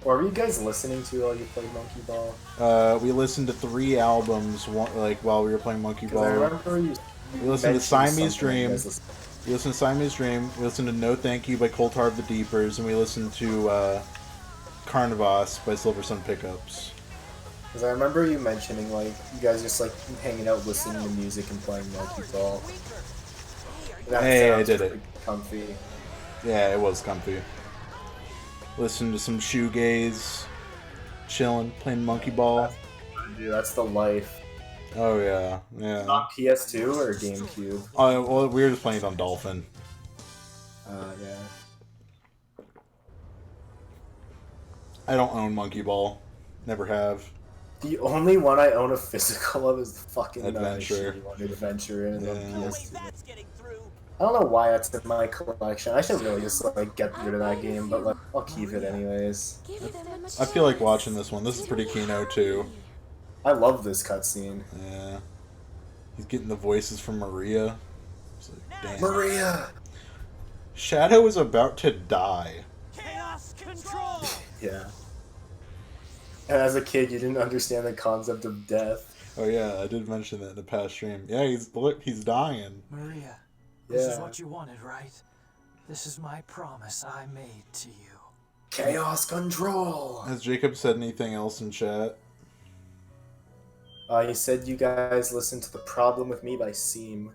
What were you guys listening to while you played Monkey Ball? We listened to 3 albums while we were playing Monkey Ball. I remember you. We listened to Siamese Dream. You We listened to Siamese Dream. We listened to No Thank You by Cold Heart of the Deepers, and we listened to Carnivas by Silver Sun Pickups. Because I remember you mentioning like you guys just like hanging out, listening to music and playing Monkey Ball. That Hey, I sounds did it. pretty comfy. Yeah, it was comfy. Listen to some shoegaze, chilling, playing Monkey Ball. Dude, that's the life. Oh yeah, yeah. On PS2 or GameCube? Well, we were just playing it on Dolphin. Yeah. I don't own Monkey Ball. Never have. The only one I own a physical of is the fucking Adventure. shitty one, Adventure, and on Yeah. PS2. I don't know why that's in my collection. I should really just like get rid of that game, but like, I'll keep it anyways. I feel like watching this one. This is pretty keynote too. I love this cutscene. Yeah. He's getting the voices from Maria. It's like, damn. Maria! Shadow is about to die. Chaos control. Yeah. And as a kid, you didn't understand the concept of death. Oh yeah, I did mention that in the past stream. Yeah, he's dying. Maria, this is Yeah. what you wanted, right? This is my promise I made to you. Chaos control. Has Jacob said anything else in chat? He said you guys listened to The Problem With Me by Seam.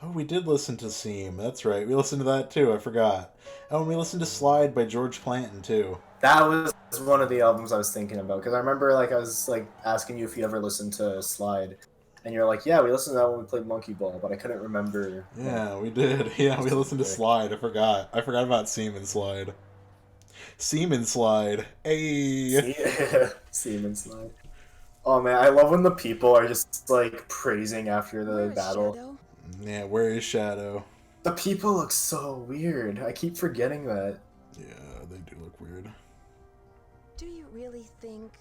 Oh, we did listen to Seam. That's right. We listened to that too. I forgot. Oh, and we listened to Slide by George Planton too. That was one of the albums I was thinking about, because I remember I was asking you if you ever listened to Slide, and you're like, yeah, we listened to that when we played Monkey Ball, but I couldn't remember. Yeah, we did. Yeah, we listened to Slide. I forgot. I forgot about Seam and Slide. Seam and Slide. Hey. Seam and Slide. Oh man, I love when the people are just praising after the Where is battle. Shadow? Yeah, where is Shadow? The people look so weird. I keep forgetting that. Yeah, they do look weird. Do you really think?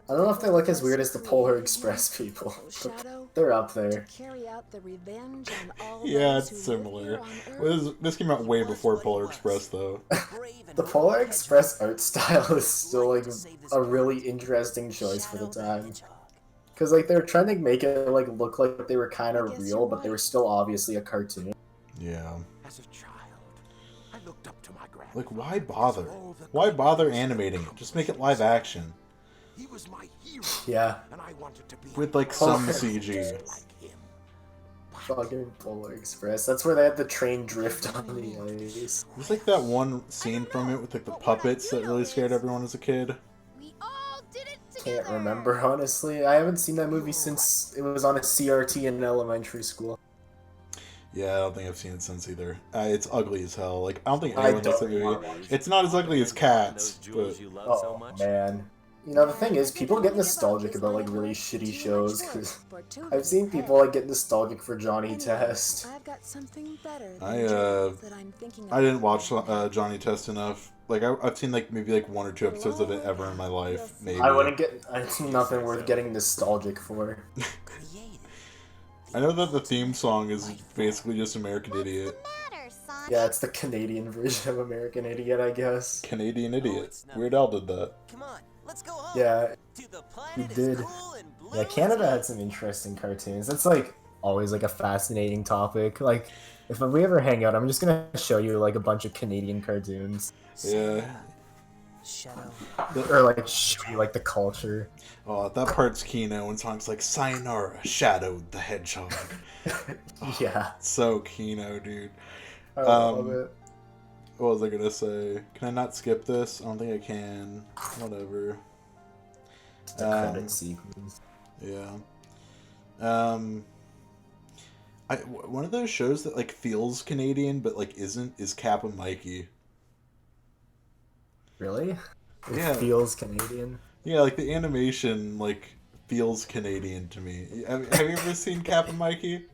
I don't know if they look as was weird as the Polar created Express people. Shadow They're up to there. carry out the revenge on all Yeah, those it's who live similar. here on Earth? Well, this came out way before Polar Express, though. The Polar Express art style is still a really interesting choice for the time. Because they're trying to make it look like they were kind I of guess real, you're but they right. were still obviously a cartoon. Yeah. As a child, I looked up to my grandfather. Like, why bother? Why bother animating it? Just make it live action. He was my hero, Yeah, and I wanted to be With, like, some Polar CG. like him. fucking Polar Express. That's where they had the train drift on the ice. There's, like, that one scene from it with, like, the puppets that really scared everyone as a kid. We all did it together. Can't remember, honestly. I haven't seen that movie since it was on a CRT in elementary school. Yeah, I don't think I've seen it since either. It's ugly as hell. Like, I don't think I anyone likes that don't wanna movie. watch it. It's not as ugly as Cats, Those jewels but... you love so Oh, much. man. You know, the thing is, people get nostalgic about, really shitty shows, because I've seen people, get nostalgic for Johnny Test. I've got something better than I, jewels that I'm thinking I didn't of. watch Johnny Test enough. Like, I've seen, like, maybe, like, 1 or 2 episodes of it ever in my life. Maybe. It's nothing worth getting nostalgic for. I know that the theme song is basically just American Idiot. Matter, son. Yeah, it's the Canadian version of American Idiot, I guess. Canadian Idiot. Weird Al did that. Come on, let's go home. Yeah, To the he planet did. is cool and blue. Yeah, Canada had some interesting cartoons. That's, always, a fascinating topic. If we ever hang out, I'm just gonna show you, a bunch of Canadian cartoons. Yeah. Shadow. Or, show you, the culture. Oh, that part's Kino when songs like Sayonara, Shadow the Hedgehog. Yeah, So Kino, dude. I love it. What was I gonna say? Can I not skip this? I don't think I can. Whatever. The credit sequence. Yeah. One of those shows that feels Canadian but isn't is Kappa Mikey. Really? It Yeah. feels Canadian. Yeah, the animation feels Canadian to me. Have you ever seen Kappa Mikey?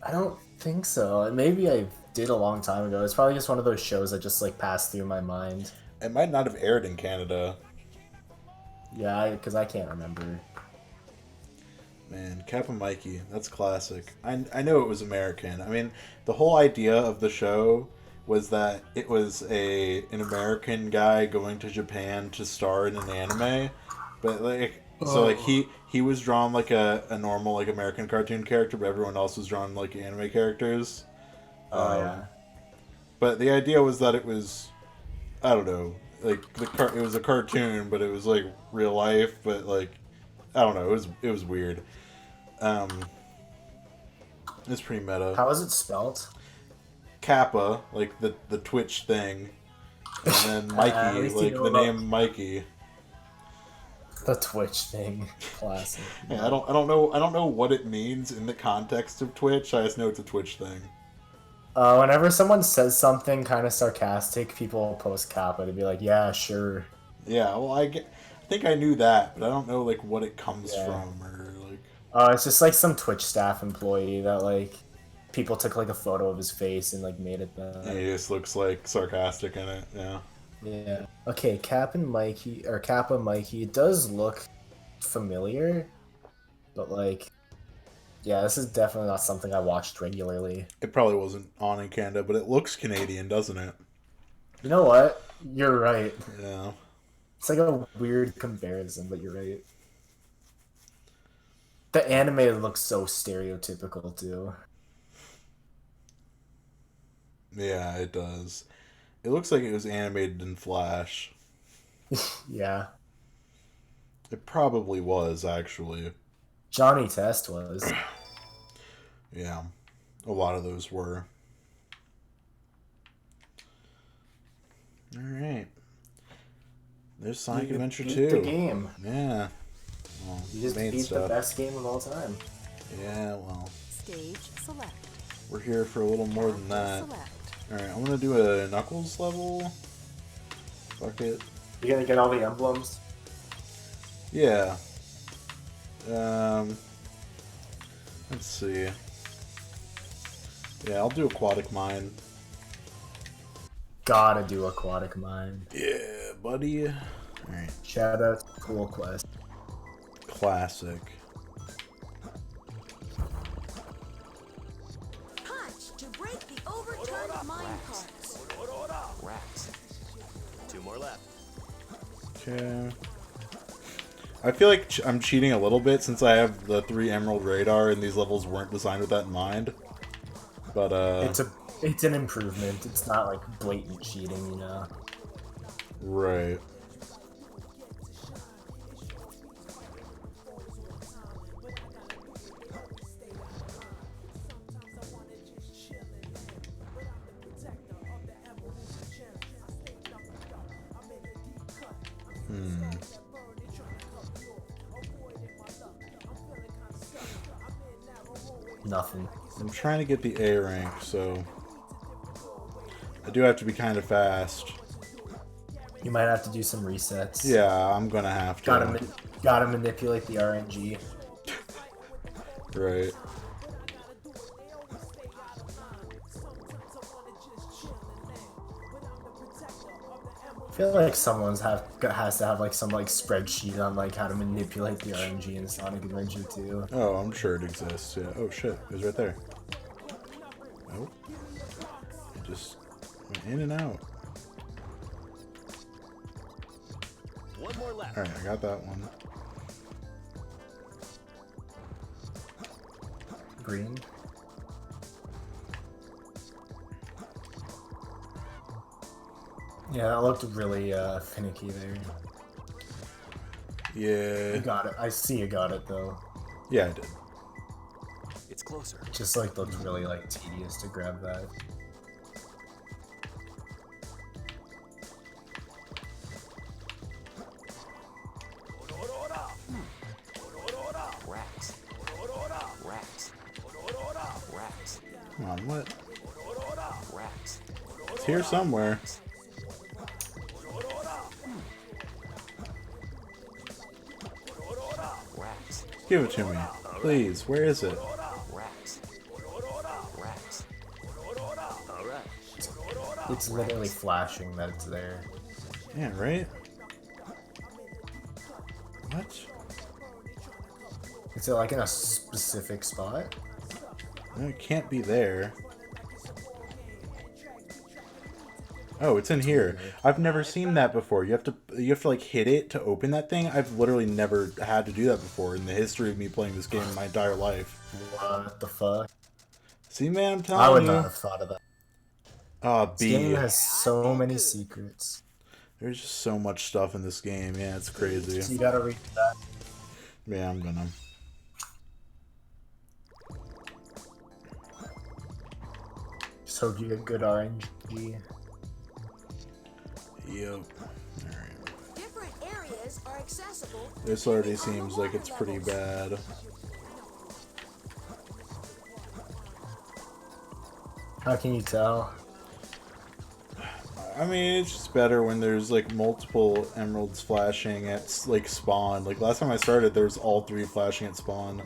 I don't think so. Maybe I did a long time ago. It's probably just one of those shows that just passed through my mind. It might not have aired in Canada. Yeah, because I can't remember. Man, Kappa Mikey, that's classic. I know it was American. I mean, the whole idea of the show was that it was an American guy going to Japan to star in an anime, but he was drawn like a normal American cartoon character, but everyone else was drawn like anime characters. Yeah. But the idea was that it was, I don't know, it was a cartoon, but it was real life, but I don't know, it was weird. It's pretty meta. How is it spelled? Kappa, the Twitch thing, and then Mikey, At least you know the about- name Mikey. The Twitch thing. Classic. Yeah, I don't know what it means in the context of Twitch. I just know it's a Twitch thing. Whenever someone says something kind of sarcastic, people post Kappa to be like, yeah, sure. Yeah, well, I think I knew that, but I don't know what it comes Yeah. from or It's just some Twitch staff employee that people took a photo of his face and made it that. He just looks sarcastic in it. Yeah. Yeah. Okay, Kappa Mikey, it does look familiar, but yeah, this is definitely not something I watched regularly. It probably wasn't on in Canada, but it looks Canadian, doesn't it? You know what? You're right. Yeah. It's a weird comparison, but you're right. The anime looks so stereotypical too. Yeah, it does. It looks like it was animated in Flash. Yeah. It probably was, actually. Johnny Test was. Yeah. A lot of those were. Alright. There's Sonic Adventure beat 2. the game. Yeah. Well, You just main beat stuff. the best game of all time. Yeah, well. Stage select. We're here for a little more than that. Select. Alright, I'm gonna do a Knuckles level. Fuck it. You gonna get all the emblems? Yeah. Let's see. Yeah, I'll do Aquatic Mine. Gotta do Aquatic Mine. Yeah, buddy. Alright. Shout out to Cool Quest. Classic. Punch to break the overturned mine carts. Rats. 2 more left. Okay. I feel like I'm cheating a little bit since I have the 3 Emerald Radar and these levels weren't designed with that in mind. But, It's an improvement. It's not like blatant cheating, you know. Right. Nothing. I'm trying to get the A rank, so I do have to be kind of fast. You might have to do some resets. Yeah, I'm gonna have to. Gotta manipulate the RNG. Right. I feel like someone's has to have like some like spreadsheet on like how to manipulate the RNG in Sonic Adventure 2. Oh, I'm sure it exists. Yeah. Oh shit, it was right there. Oh. It just went in and out. One more left. Alright, I got that one. Green. Yeah, that looked really finicky there. Yeah. You got it. I see you got it though. Yeah, I did. It's closer. Just like looked really like tedious to grab that. Rats. Rats. Rats. Come on, what? Rats. It's here somewhere. Rats. Give it to me. Please, where is it? Rats. Rats. All right. It's literally flashing that it's there. Yeah, right? What? Is it like in a specific spot? No, it can't be there. Oh, it's in here. I've never seen that before. You have to like hit it to open that thing. I've literally never had to do that before in the history of me playing this game my entire life. What the fuck? See, man, I'm telling I would you. not have thought of that. This B. game has so many secrets. There's just so much stuff in this game. Yeah, it's crazy. So you gotta read that. Yeah, I'm gonna. Just hope you get good RNG. Yep. Alright. Different areas are accessible. This already seems like it's pretty bad. How can you tell? I mean, it's just better when there's like multiple emeralds flashing at like spawn. Like last time I started, there was all 3 flashing at spawn.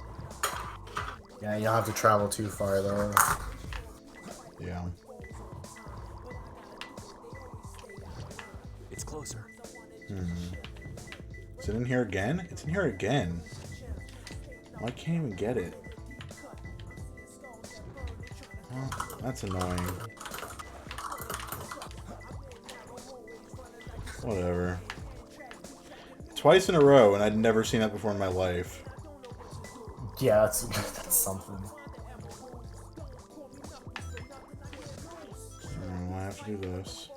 Yeah, you don't have to travel too far though. Yeah. It's closer. Is it in here again? It's in here again. Well, I can't even get it. Oh, that's annoying. Whatever. Twice in a row, and I'd never seen that before in my life. Yeah, that's something. I have to do this.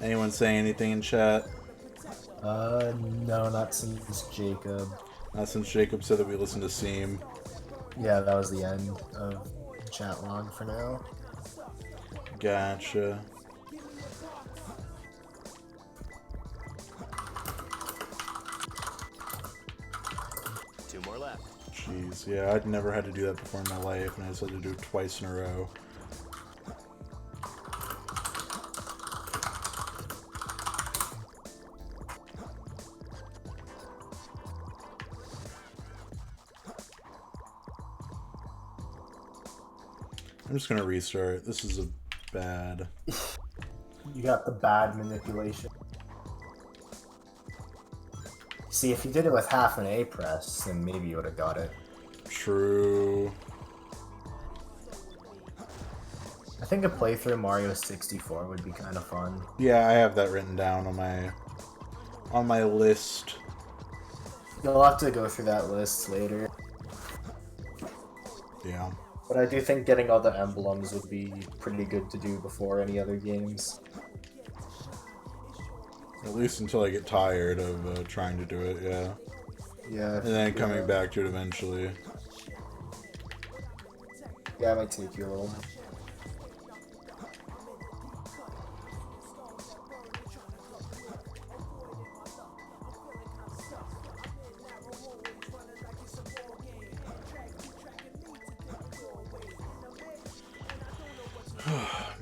Anyone say anything in chat? No, not since Jacob. Not since Jacob said that we listened to Seam. Yeah, that was the end of chat log for now. Gotcha. Two more left. Jeez, yeah, I'd never had to do that before in my life, and I just had to do it twice in a row. I'm just gonna restart. This is a bad. You got the bad manipulation. See, if you did it with half an A press, then maybe you would have got it. True. I think a playthrough Mario 64 would be kind of fun. Yeah, I have that written down on my list. You'll have to go through that list later. Yeah. But I do think getting all the emblems would be pretty good to do before any other games. At least until I get tired of trying to do it, yeah. Yeah. And then coming back to it eventually. Yeah, it might take you a little.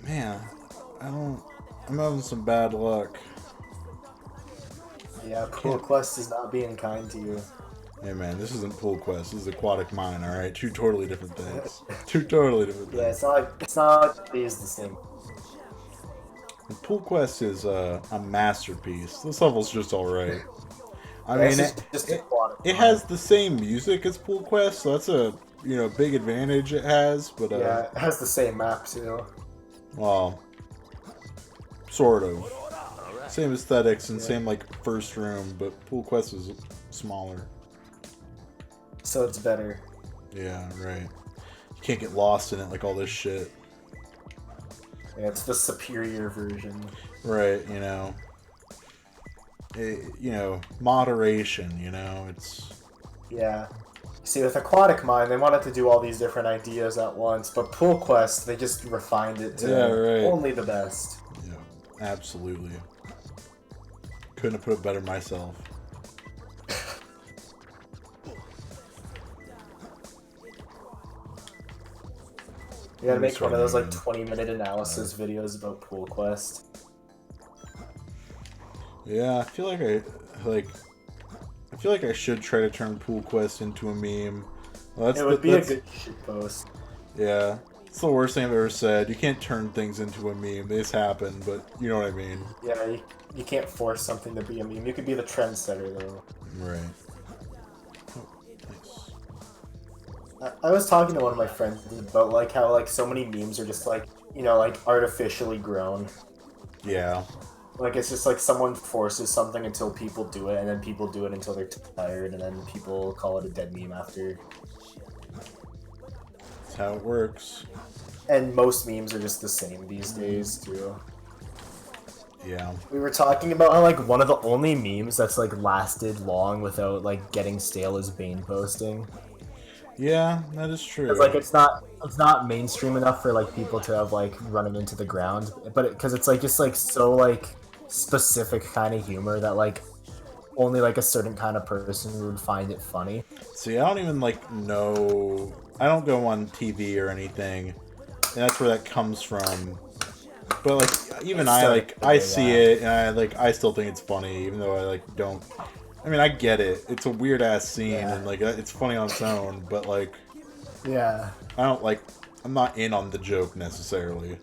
Man, I'm having some bad luck. Yeah, Pool Quest is not being kind to you. Hey man, this isn't Pool Quest, this is Aquatic Mine, alright? Two totally different things. Two totally different things. Yeah, it's not like these the same. And Pool Quest is a masterpiece. This level's just alright. I Yeah, mean, it's just Aquatic it Mine. has the same music as Pool Quest, so that's a big advantage it has, but Yeah, it has the same map too. well, sort of. Same aesthetics and same like first room, but Pool Quest is smaller. So it's better. Yeah, right. You can't get lost in it like all this shit. Yeah, it's the superior version. Right, moderation, it's... Yeah. See, with Aquatic Mine, they wanted to do all these different ideas at once, but Pool Quest, they just refined it to only the best. Yeah, absolutely. Couldn't have put it better myself. You gotta make one of those like 20-minute analysis videos about Pool Quest. Yeah, I feel like I should try to turn Pool Quest into a meme. Well, It would be a good shitpost. Yeah, it's the worst thing I've ever said. You can't turn things into a meme. This happened, but you know what I mean. Yeah, you can't force something to be a meme. You could be the trendsetter, though. Right. Oh, I was talking to one of my friends about like how like so many memes are just like artificially grown. yeah. Like it's just like someone forces something until people do it, and then people do it until they're tired, and then people call it a dead meme after. That's how it works. And most memes are just the same these days too. Yeah. We were talking about how like one of the only memes that's like lasted long without like getting stale is Bane posting. Yeah, that is true. 'Cause, like it's not mainstream enough for like people to have like running into the ground, but because it's like just like so like specific kind of humor that like only like a certain kind of person would find it funny. See, I don't even like know. I don't go on TV or anything, and that's where that comes from. But like, even I see it, and I still think it's funny, even though I like don't. I mean, I get it. It's a weird ass scene, and like it's funny on its own. But like, Yeah. I don't like. I'm not in on the joke necessarily.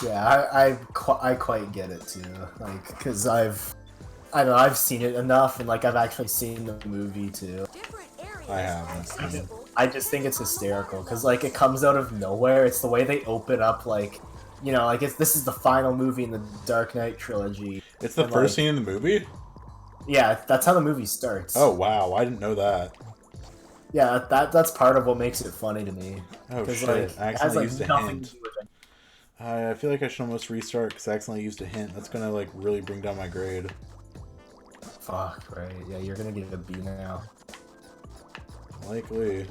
Yeah, I quite get it too. Like, cause I've seen it enough, and like I've actually seen the movie too. Different areas I are haven't. accessible. I just think it's hysterical, cause like it comes out of nowhere. It's the way they open up, like, like this is the final movie in the Dark Knight trilogy. It's the And, first like, scene in the movie. Yeah, that's how the movie starts. Oh wow, I didn't know that. Yeah, that's part of what makes it funny to me. Oh Because shit, like I it has accidentally like used a nothing hint. to do with it. I feel like I should almost restart because I accidentally used a hint. That's gonna like really bring down my grade. Fuck, right? Yeah, you're gonna get a B now. Likely.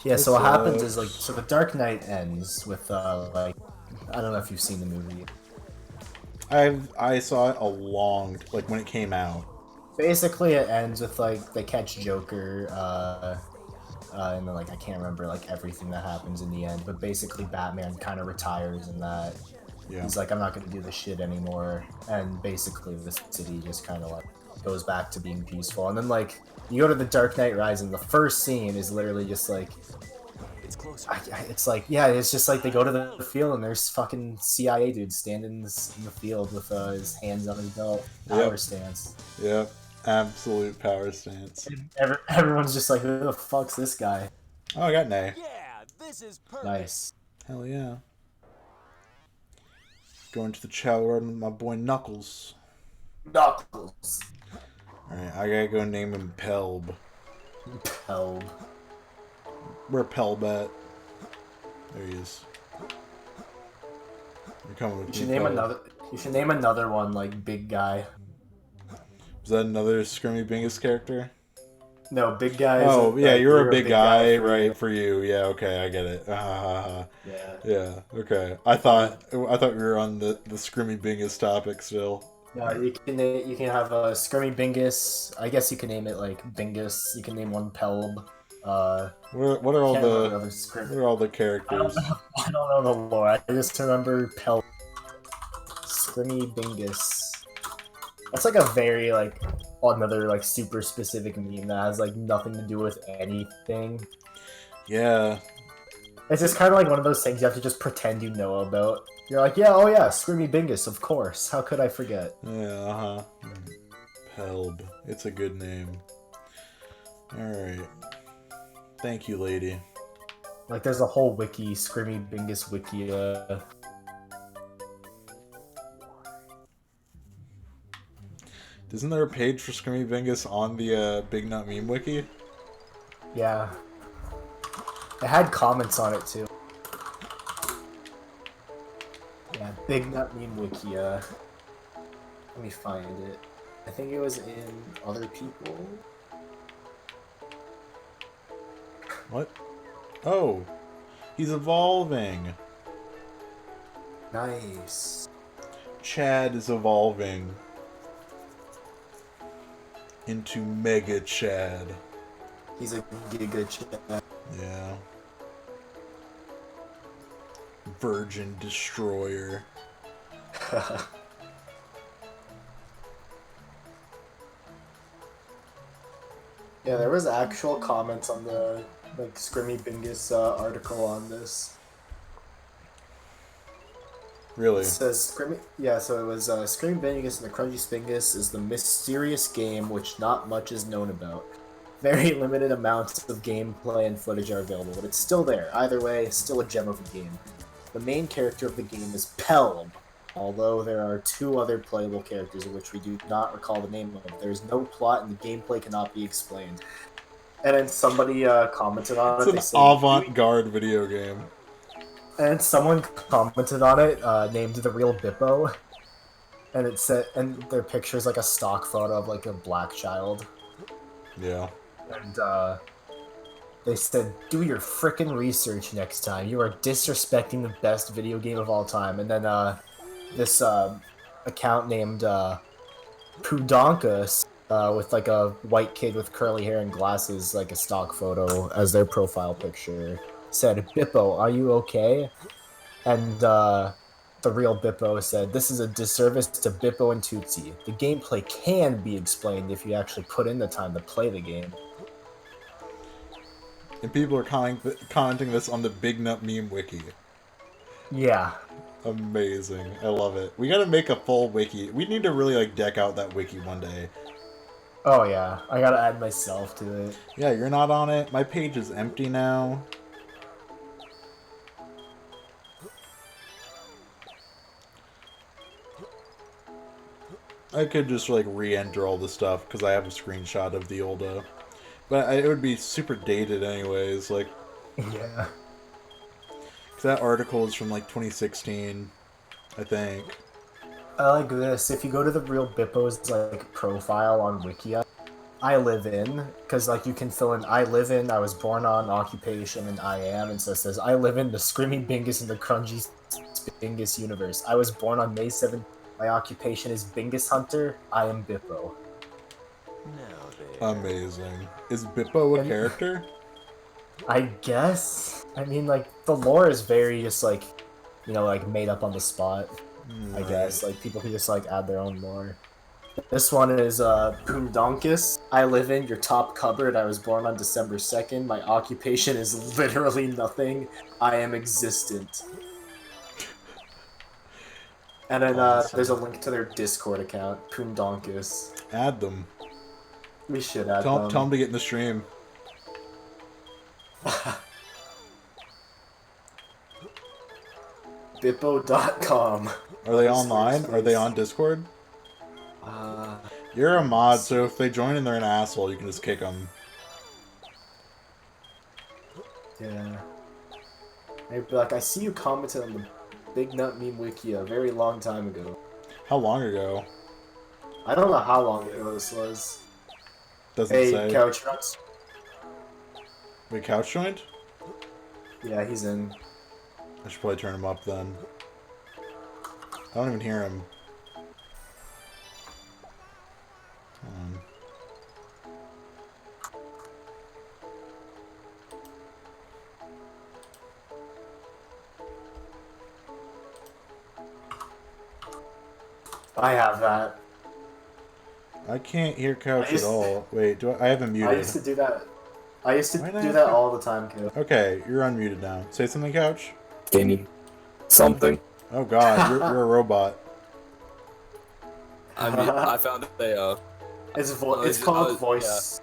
Yeah, so what This happens is like, sucks. so the Dark Knight ends with like, I don't know if you've seen the movie. I saw it a long like when it came out. Basically, it ends with like they catch Joker, and then like I can't remember like everything that happens in the end, but basically Batman kind of retires in that. Yeah. He's like, I'm not gonna do this shit anymore, and basically the city just kind of like goes back to being peaceful. And then like you go to the Dark Knight Rising, the first scene is literally just like. It's closer. It's like, yeah, it's just like they go to the field and there's fucking CIA dude standing in the field with his hands on his belt, power stance. Yep. Absolute power stance. Everyone's just like, who the fuck's this guy? Oh, I got an A. Yeah, this is perfect. Nice. Hell yeah. Going to the Chao Garden with my boy Knuckles. Knuckles. Alright, I gotta go name him Pelb. Pelb. Where Pelb at? There he is. You're coming with You me, should name Pelb. another. You should name another one like Big Guy. Is that another Scrimmy Bingus character? No, Big Guy. Oh, yeah, you're a big guy, for right? you. For you, yeah. Okay, I get it. Yeah. Yeah. Okay. I thought we were on the Scrimmy Bingus topic still. No, you can have a Scrimmy Bingus. I guess you can name it like Bingus. You can name one Pelb. What are all Can't remember the other Scrim- what are all the I characters? don't know the lore. I just remember Pelb. Scrimmy Bingus. That's like a very like another like super specific meme that has like nothing to do with anything. Yeah. It's just kind of like one of those things you have to just pretend you know about. You're like, yeah, oh yeah, Scrimmy Bingus, of course. How could I forget? Yeah. Pelb. It's a good name. All right. Thank you, lady. Like, there's a whole wiki, Scrimmy Bingus wiki. Isn't there a page for Scrimmy Bingus on the Big Nut Meme Wiki? Yeah. It had comments on it too. Yeah, Big Nut Meme Wiki. Let me find it. I think it was in Other People. What? Oh, he's evolving. Nice. Chad is evolving into Mega Chad. He's a Giga Chad. Yeah. Virgin Destroyer. Yeah, there was actual comments on the like Scrimmy Bingus article on this. Really? It says Scrimmy. Yeah, so it was Scrimmy Bingus and the Crunchy Spingus is the mysterious game which not much is known about. Very limited amounts of gameplay and footage are available, but it's still there. Either way, it's still a gem of a game. The main character of the game is Pelb, although there are two other playable characters of which we do not recall the name of. There is no plot and the gameplay cannot be explained. And then somebody commented on it. It's an avant-garde video game. And someone commented on it, named the real Bippo, and it said, and their picture is like a stock photo of like a black child. Yeah. And they said, "Do your frickin' research next time. You are disrespecting the best video game of all time." And then this account named Pudonkus, with like a white kid with curly hair and glasses, like a stock photo as their profile picture, said, "Bippo, are you okay?" And the real Bippo said, "This is a disservice to Bippo and Tootsie. The gameplay can be explained if you actually put in the time to play the game." And people are commenting this on the Big Nut Meme Wiki. Yeah. Amazing. I love it. We gotta make a full wiki. We need to really like deck out that wiki one day. Oh yeah, I gotta add myself to it. Yeah, you're not on it. My page is empty now. I could just like re-enter all the stuff because I have a screenshot of the old. But it would be super dated anyways. Like Yeah. 'cause that article is from like 2016, I think. I like this. If you go to the real Bippo's like profile on Wikia, I live in, because like you can fill in I live in, I was born on, occupation, and I am, and so it says I live in the Screaming Bingus and the Crungy Bingus universe. I was born on May 7th. My occupation is Bingus Hunter. I am Bippo. Now there. Amazing. Is Bippo a And- character? I guess. I mean, like the lore is very just like, you know, like made up on the spot. I guess like people can just like add their own lore. This one is Poondonkus. I live in your top cupboard. I was born on December 2nd. My occupation is literally nothing. I am existent. And then Awesome. there's a link to their Discord account, Poondonkus. Add them. We should add Tell them. them to get in the stream. Bippo.com. Are they online? Are they on Discord? You're a mod, so if they join and they're an asshole, you can just kick them. Yeah. Maybe be like, I see you commented on the Big Nut Meme Wiki a very long time ago. How long ago? I don't know how long ago this was. Doesn't Hey, say. Couch Runs. Wait, Couch joined? Yeah, he's in. I should probably turn him up then. I don't even hear him. Hold on. I have that. I can't hear Couch I used- at all. Wait, do I have him muted? I used to do that. I used to Why not? do that all the time, kid. Okay, you're unmuted now. Say something, Couch. Any something. Oh god, you're a robot. I mean, I found a. It's I- called I- voice.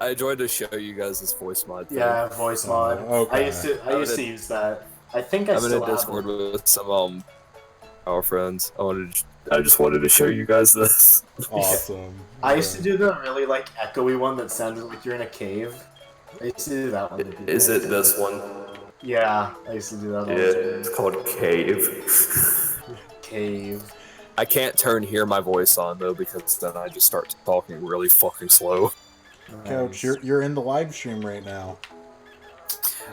I enjoyed to show you guys this voice mod. Thing. Yeah, voice mod. okay. I used to use that. I think I I'm in still a have Discord it. with some our friends. I just wanted to show you guys this. Awesome. I used to do the really like echoey one that sounded like you're in a cave. I used to do that one. to people. Is it this one? Yeah, I used to do that all Yeah, the time. it's called Cave. Cave. I can't hear my voice on though because then I just start talking really fucking slow. Couch, Nice. you're in the live stream right now.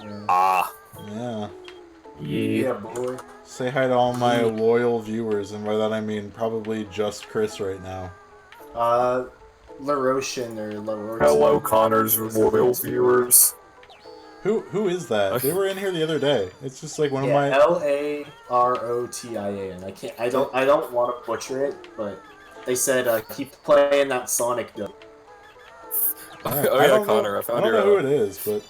Yeah. Ah, Yeah. Yeah, boy. Say hi to all my loyal viewers, and by that I mean probably just Chris right now. LaRotian or LaRotian. hello, Connor's loyal viewers. Who is that? They were in here the other day. It's just like one of Yeah, my. LaRotian. I don't want to butcher it, but they said keep playing that Sonic dub. Alright, Oh I yeah, don't know- Connor, I I found don't your. know who it is, but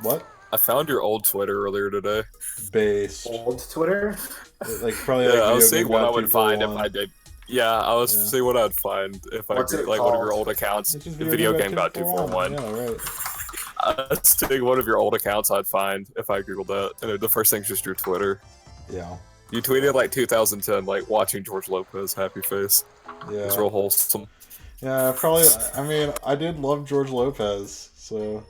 what? I found your old Twitter earlier today. Based. Old Twitter. Like probably Yeah, like I was Video seeing Game what God I would find if 241. I did. Yeah, I was Yeah. seeing what I'd find if I What's did, it like one of your called? old accounts. It's just Video Game God 241. 241. Yeah, right. I was seeing one of your old accounts I'd find if I googled that, and the first thing's just your Twitter. Yeah. You tweeted like 2010, like watching George Lopez, happy face. It's Yeah. real wholesome. Yeah, probably. I mean, I did love George Lopez, so.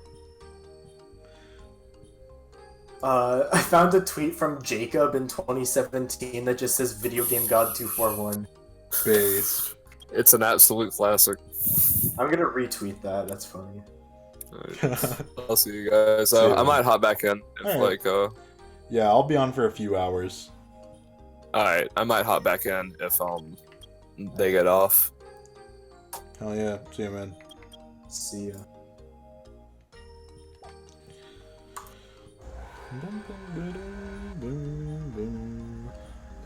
I found a tweet from Jacob in 2017 that just says Video Game God 241. Based. It's an absolute classic. I'm gonna retweet that. That's funny. Alright, I'll see you guys. See you, I might man. hop back in if Alright. Yeah, I'll be on for a few hours. Alright, I might hop back in if they get off. Hell yeah. See you, man. See ya.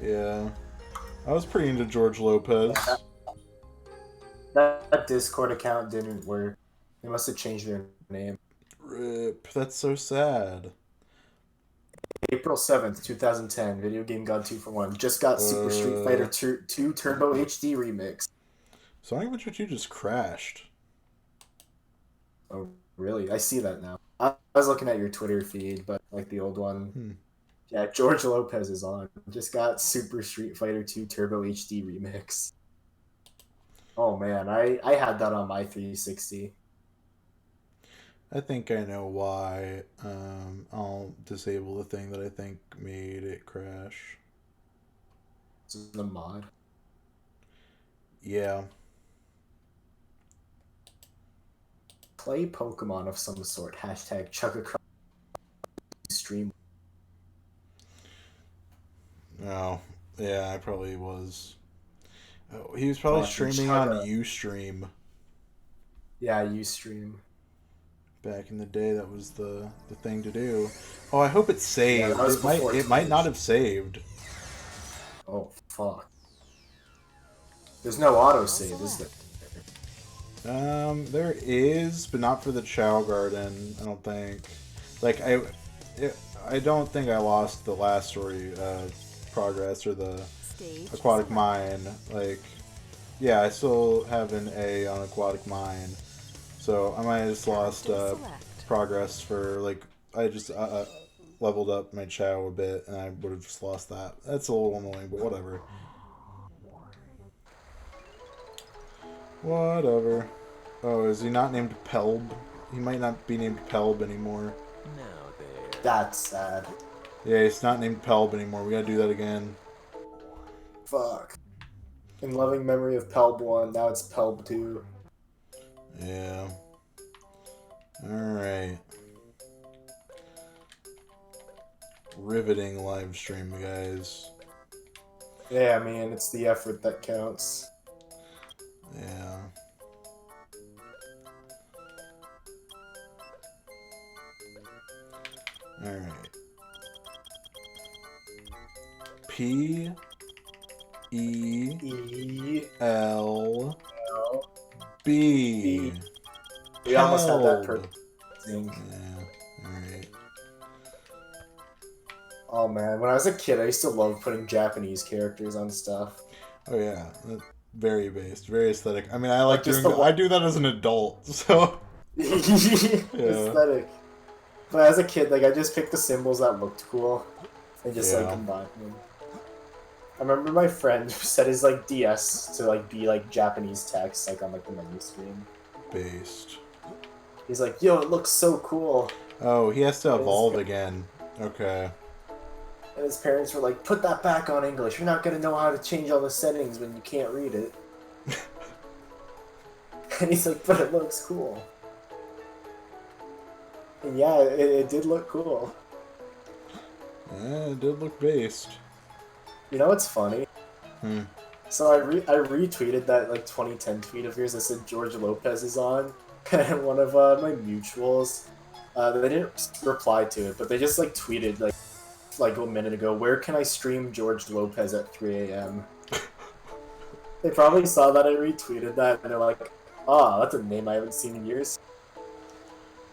Yeah. I was pretty into George Lopez. That Discord account didn't work. They must have changed their name. Rip. That's so sad. April 7th, 2010, Video Game God 241. Just got Super Street Fighter 2 Turbo HD Remix. Sonic Adventure 2 just crashed. Oh, really? I see that now. I was looking at your Twitter feed, but like the old one. Yeah, George Lopez is on. Just got Super Street Fighter 2 Turbo HD Remix. Oh man, I had that on my 360. I think I know why. I'll disable the thing that I think made it crash. It's the mod. Yeah. Play Pokemon of some sort. Hashtag Chuck across stream. Oh, yeah, I probably was. Oh, he was probably streaming on Ustream. Yeah, Ustream. Back in the day, that was the thing to do. Oh, I hope it's saved. Yeah, it might not have saved. Oh fuck. There's no autosave, is there? There is, but not for the Chao Garden. I don't think. Like I don't think I lost the last story progress or the aquatic mine. Like, yeah, I still have an A on aquatic mine, so I might have just lost progress for like I just leveled up my Chao a bit, and I would have just lost that. That's a little annoying, but whatever. Whatever. Oh, is he not named Pelb? He might not be named Pelb anymore. Now there. That's sad. Yeah, he's not named Pelb anymore. We gotta do that again. Fuck. In loving memory of Pelb 1, now it's Pelb 2. Yeah. Alright. Riveting live stream, guys. Yeah, man, it's the effort that counts. Yeah. Alright. P E L B. We almost had that Pelb. perfect thing. Yeah. Alright. Oh man, when I was a kid, I used to love putting Japanese characters on stuff. Oh yeah. Very based, very aesthetic. I mean, I like just doing that. I do that as an adult, so. Aesthetic. But as a kid, like I just picked the symbols that looked cool and just like combined them. I remember my friend set his like DS to like be like Japanese text like on like the menu screen. Based. He's like, yo, it looks so cool. Oh, he has to evolve again. Okay. And his parents were like, put that back on English. You're not gonna know how to change all the settings when you can't read it. And he's like, but it looks cool. And yeah, it did look cool. Yeah, it did look based. You know what's funny? Hmm. So I retweeted that like 2010 tweet of yours that said George Lopez is on, and one of my mutuals, they didn't reply to it, but they just like tweeted like a minute ago, where can I stream George Lopez at 3 a.m.? They probably saw that I retweeted that, and they're like, ah, that's a name I haven't seen in years.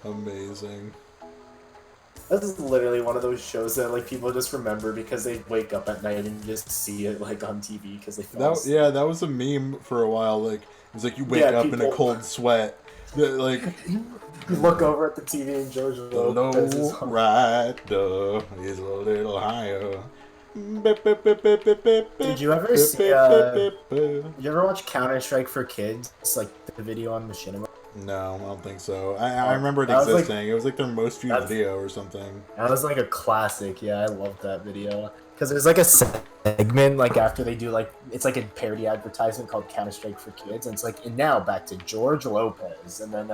Amazing. This is literally one of those shows that like people just remember because they wake up at night and just see it like on TV because they fell asleep. Yeah, that was a meme for a while. Like it was like you wake up in a cold sweat. Like you look over at the TV and George Lopez is on. Rider is a little higher. Did you ever see? You ever watch Counter-Strike for Kids? It's like the video on Machinima. No, I don't think so. I remember it existing. It was like their most viewed video or something. That was like a classic. Yeah, I loved that video. Because there's like a segment like after they do like it's like a parody advertisement called Counter-Strike for Kids, and it's like and now back to George Lopez, and then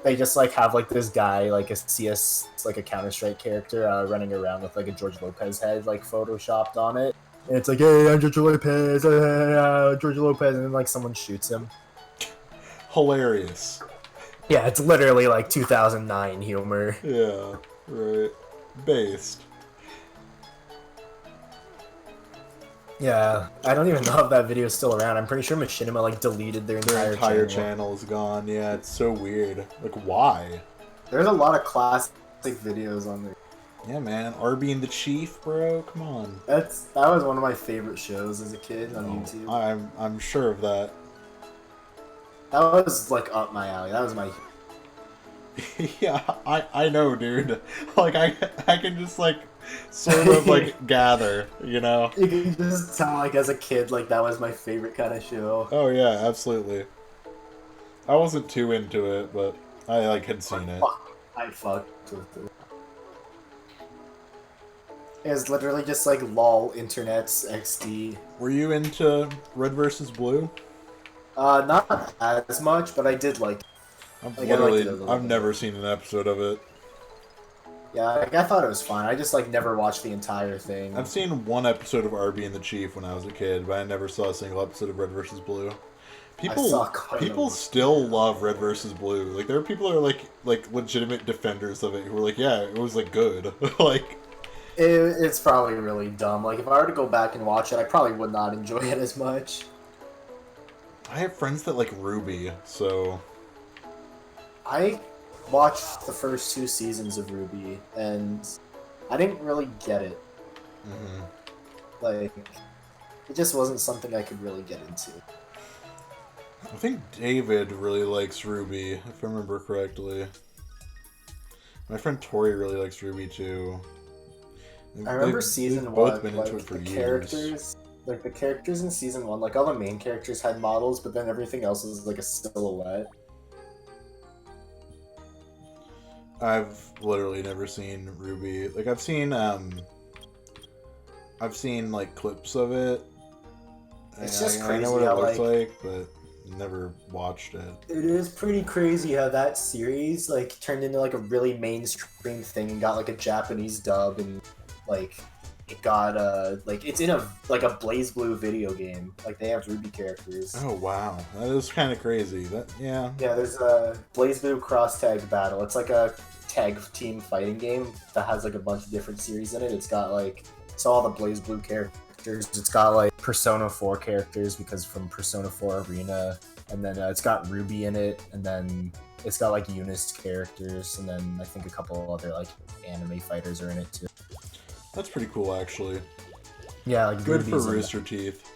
they just like have like this guy like a CS like a Counter-Strike character running around with like a George Lopez head like photoshopped on it, and it's like hey I'm George Lopez, George Lopez, and then like someone shoots him. Hilarious. Yeah, it's literally like 2009 humor. Yeah, right. Based. Yeah, I don't even know if that video is still around. I'm pretty sure Machinima like deleted their entire channel is gone. Yeah, it's so weird. Like, why? There's a lot of classic videos on there. Yeah, man. Arby and the Chief, bro. Come on. That was one of my favorite shows as a kid on YouTube. I'm sure of that. That was like up my alley. That was my. Yeah, I know, dude. Like I can just like sort of like gather, you know? You can just tell, like, as a kid, like, that was my favorite kind of show. Oh yeah, absolutely. I wasn't too into it, but I like had seen it. I fucked with it. It's literally just like lol internets XD. Were you into Red versus Blue? Not as much, but I did like it. I've Like, I liked literally, it a little I've bit. never seen an episode of it. Yeah, like, I thought it was fun. I just like never watched the entire thing. I've seen one episode of Arby and the Chief when I was a kid, but I never saw a single episode of Red versus Blue. saw quite a People lot. still love Red versus Blue. Like there are people who are like legitimate defenders of it who are like, yeah, it was like good. Like It's probably really dumb. Like if I were to go back and watch it, I probably would not enjoy it as much. I have friends that like Ruby, so I watched the first 2 seasons of Ruby, and I didn't really get it. mhm. Like, it just wasn't something I could really get into. I think David really likes Ruby, if I remember correctly. My friend Tori really likes Ruby too. I remember They've season both 1, been like, into it for the years. characters... Like, the characters in season 1, like, all the main characters had models, but then everything else was, like, a silhouette. I've literally never seen Ruby. Like I've seen like clips of it. It's And just I crazy know what it how, looks like- like, but never watched it. It is pretty crazy how that series, like, turned into, like, a really mainstream thing and got, like, a Japanese dub, and, like, it got, like, it's in a Blaze Blue video game. Like, they have Ruby characters. Oh wow, that is kind of crazy. That yeah. Yeah, there's a Blaze Blue cross tag battle. It's like a tag team fighting game that has like a bunch of different series in it. It's got like all the Blaze Blue characters. It's got like Persona 4 characters because from Persona 4 Arena, and then it's got Ruby in it, and then it's got like Eunice characters, and then I think a couple other like anime fighters are in it too. That's pretty cool, actually. Yeah, like Good for Ruby's in it. Rooster Teeth.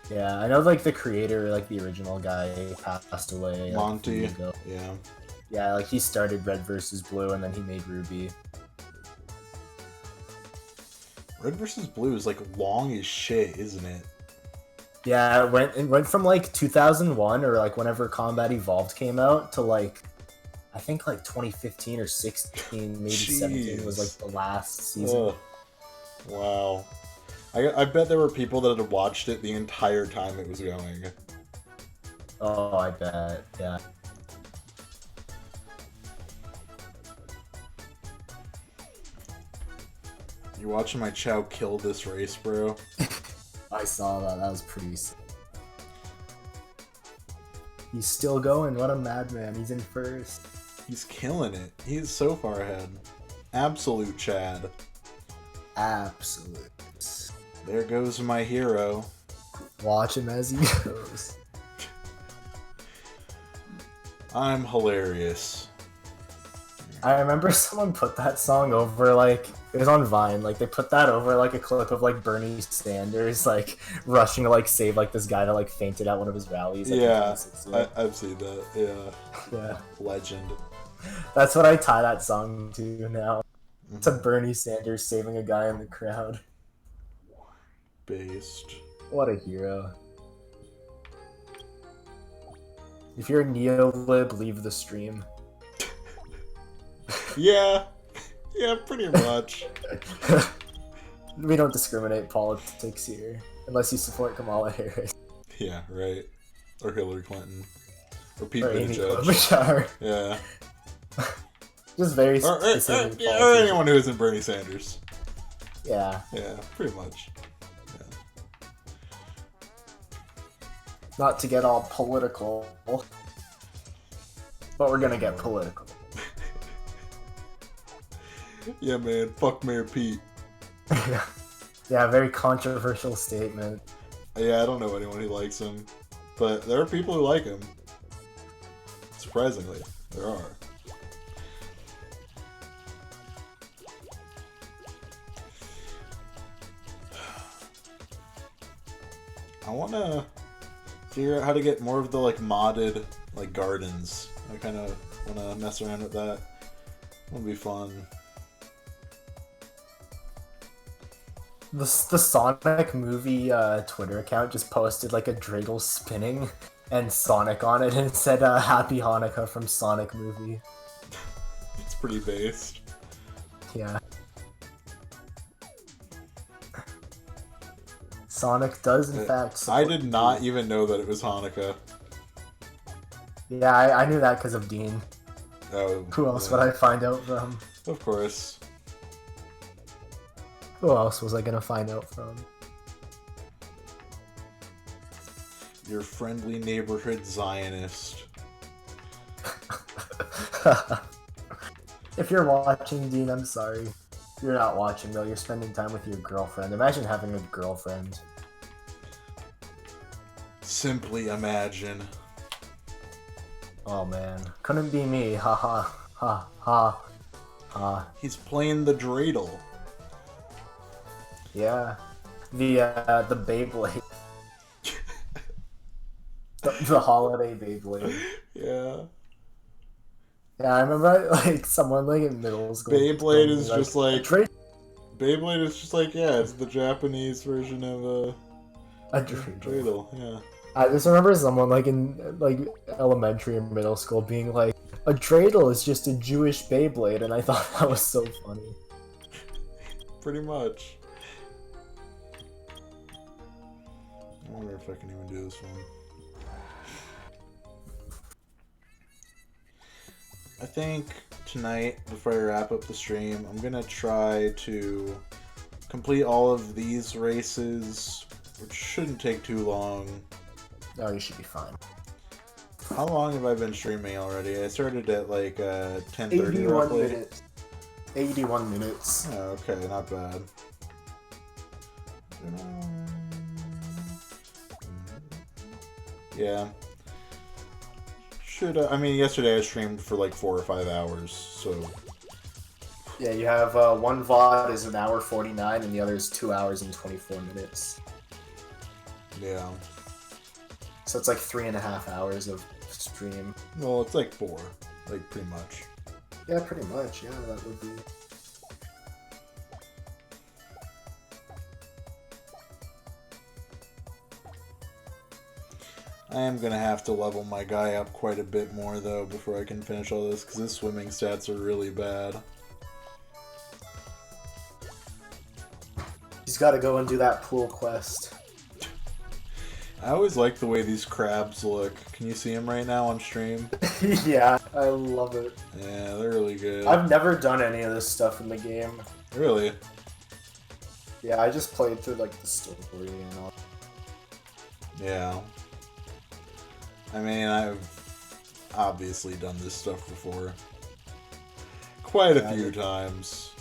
Yeah, I know like the creator, like the original guy, passed away. Like, a Monty. few years ago. Yeah. Yeah, like he started Red versus Blue, and then he made Ruby. Red versus Blue is like long as shit, isn't it? Yeah, it went from like 2001 or like whenever Combat Evolved came out to like I think like 2015 or 16, maybe 17 was like the last season. Ugh. Wow. I bet there were people that had watched it the entire time it was going. Oh, I bet. Yeah. You watching my Chao kill this race, bro? I saw that. That was pretty sick. He's still going. What a madman. He's in first. He's killing it. He's so far ahead. Absolute Chad. Absolute. There goes my hero. Watch him as he goes. I'm hilarious. I remember someone put that song over, like, it was on Vine, like, they put that over, like, a clip of, like, Bernie Sanders, like, rushing to, like, save, like, this guy that, like, fainted at one of his rallies. Like, in Yeah, 2016. I've seen that. Yeah. Yeah. Legend. That's what I tie that song to now. To Bernie Sanders saving a guy in the crowd. Based. What a hero. If you're a neolib, leave the stream. Yeah. Yeah, pretty much. We don't discriminate politics here. Unless you support Kamala Harris. Yeah, right. Or Hillary Clinton. Or Pete Or Amy Buttigieg. Klobuchar. Yeah. Just very Or specific yeah, or politics. anyone who isn't Bernie Sanders. Yeah. Yeah, pretty much. Not to get all political. But we're gonna get political. Yeah, man. Fuck Mayor Pete. Yeah, very controversial statement. Yeah, I don't know anyone who likes him. But there are people who like him. Surprisingly, there are. I want to figure out how to get more of the, like, modded, like, gardens. I kind of want to mess around with that. It'll be fun. the Sonic movie Twitter account just posted like a dreidel spinning and Sonic on it, and it said Happy Hanukkah from Sonic movie. It's pretty based. Yeah. Sonic does in fact I support did not even know that it was Hanukkah. Yeah, I knew that because of Dean. Oh, Who else yeah. would I find out from? Of course. Who else was I gonna find out from? Your friendly neighborhood Zionist. If you're watching, Dean, I'm sorry. You're not watching though, you're spending time with your girlfriend. Imagine having a girlfriend. Simply imagine. Oh man. Couldn't be me. Ha ha. Ha ha. Ha. He's playing the dreidel. Yeah. The Beyblade. the holiday Beyblade. Yeah. Yeah, I remember like someone like in middle school. Beyblade is just like Dreidel. Beyblade is just like, yeah, it's the Japanese version of A dreidel. dreidel. Yeah. I just remember someone like in like elementary and middle school being like, a dreidel is just a Jewish Beyblade, and I thought that was so funny. Pretty much. I wonder if I can even do this one. I think tonight, before I wrap up the stream, I'm gonna try to complete all of these races, which shouldn't take too long. Oh, you should be fine. How long have I been streaming already? I started at like 10:30 81 roughly. minutes. 81 minutes. Oh, okay, not bad. Yeah. Should I mean, yesterday I streamed for like 4 or 5 hours, so Yeah, you have one VOD is 1:49 and the other is 2 hours and 24 minutes. yeah. So it's like 3.5 hours of stream. Well, it's like 4, like pretty much. Yeah, pretty much. Yeah, that would be. I am gonna have to level my guy up quite a bit more though before I can finish all this, because his swimming stats are really bad. He's got to go and do that pool quest. I always like the way these crabs look. Can you see them right now on stream? Yeah, I love it. Yeah, they're really good. I've never done any of this stuff in the game. Really? Yeah, I just played through like the story and all. Yeah. I mean, I've obviously done this stuff before. Quite a few times.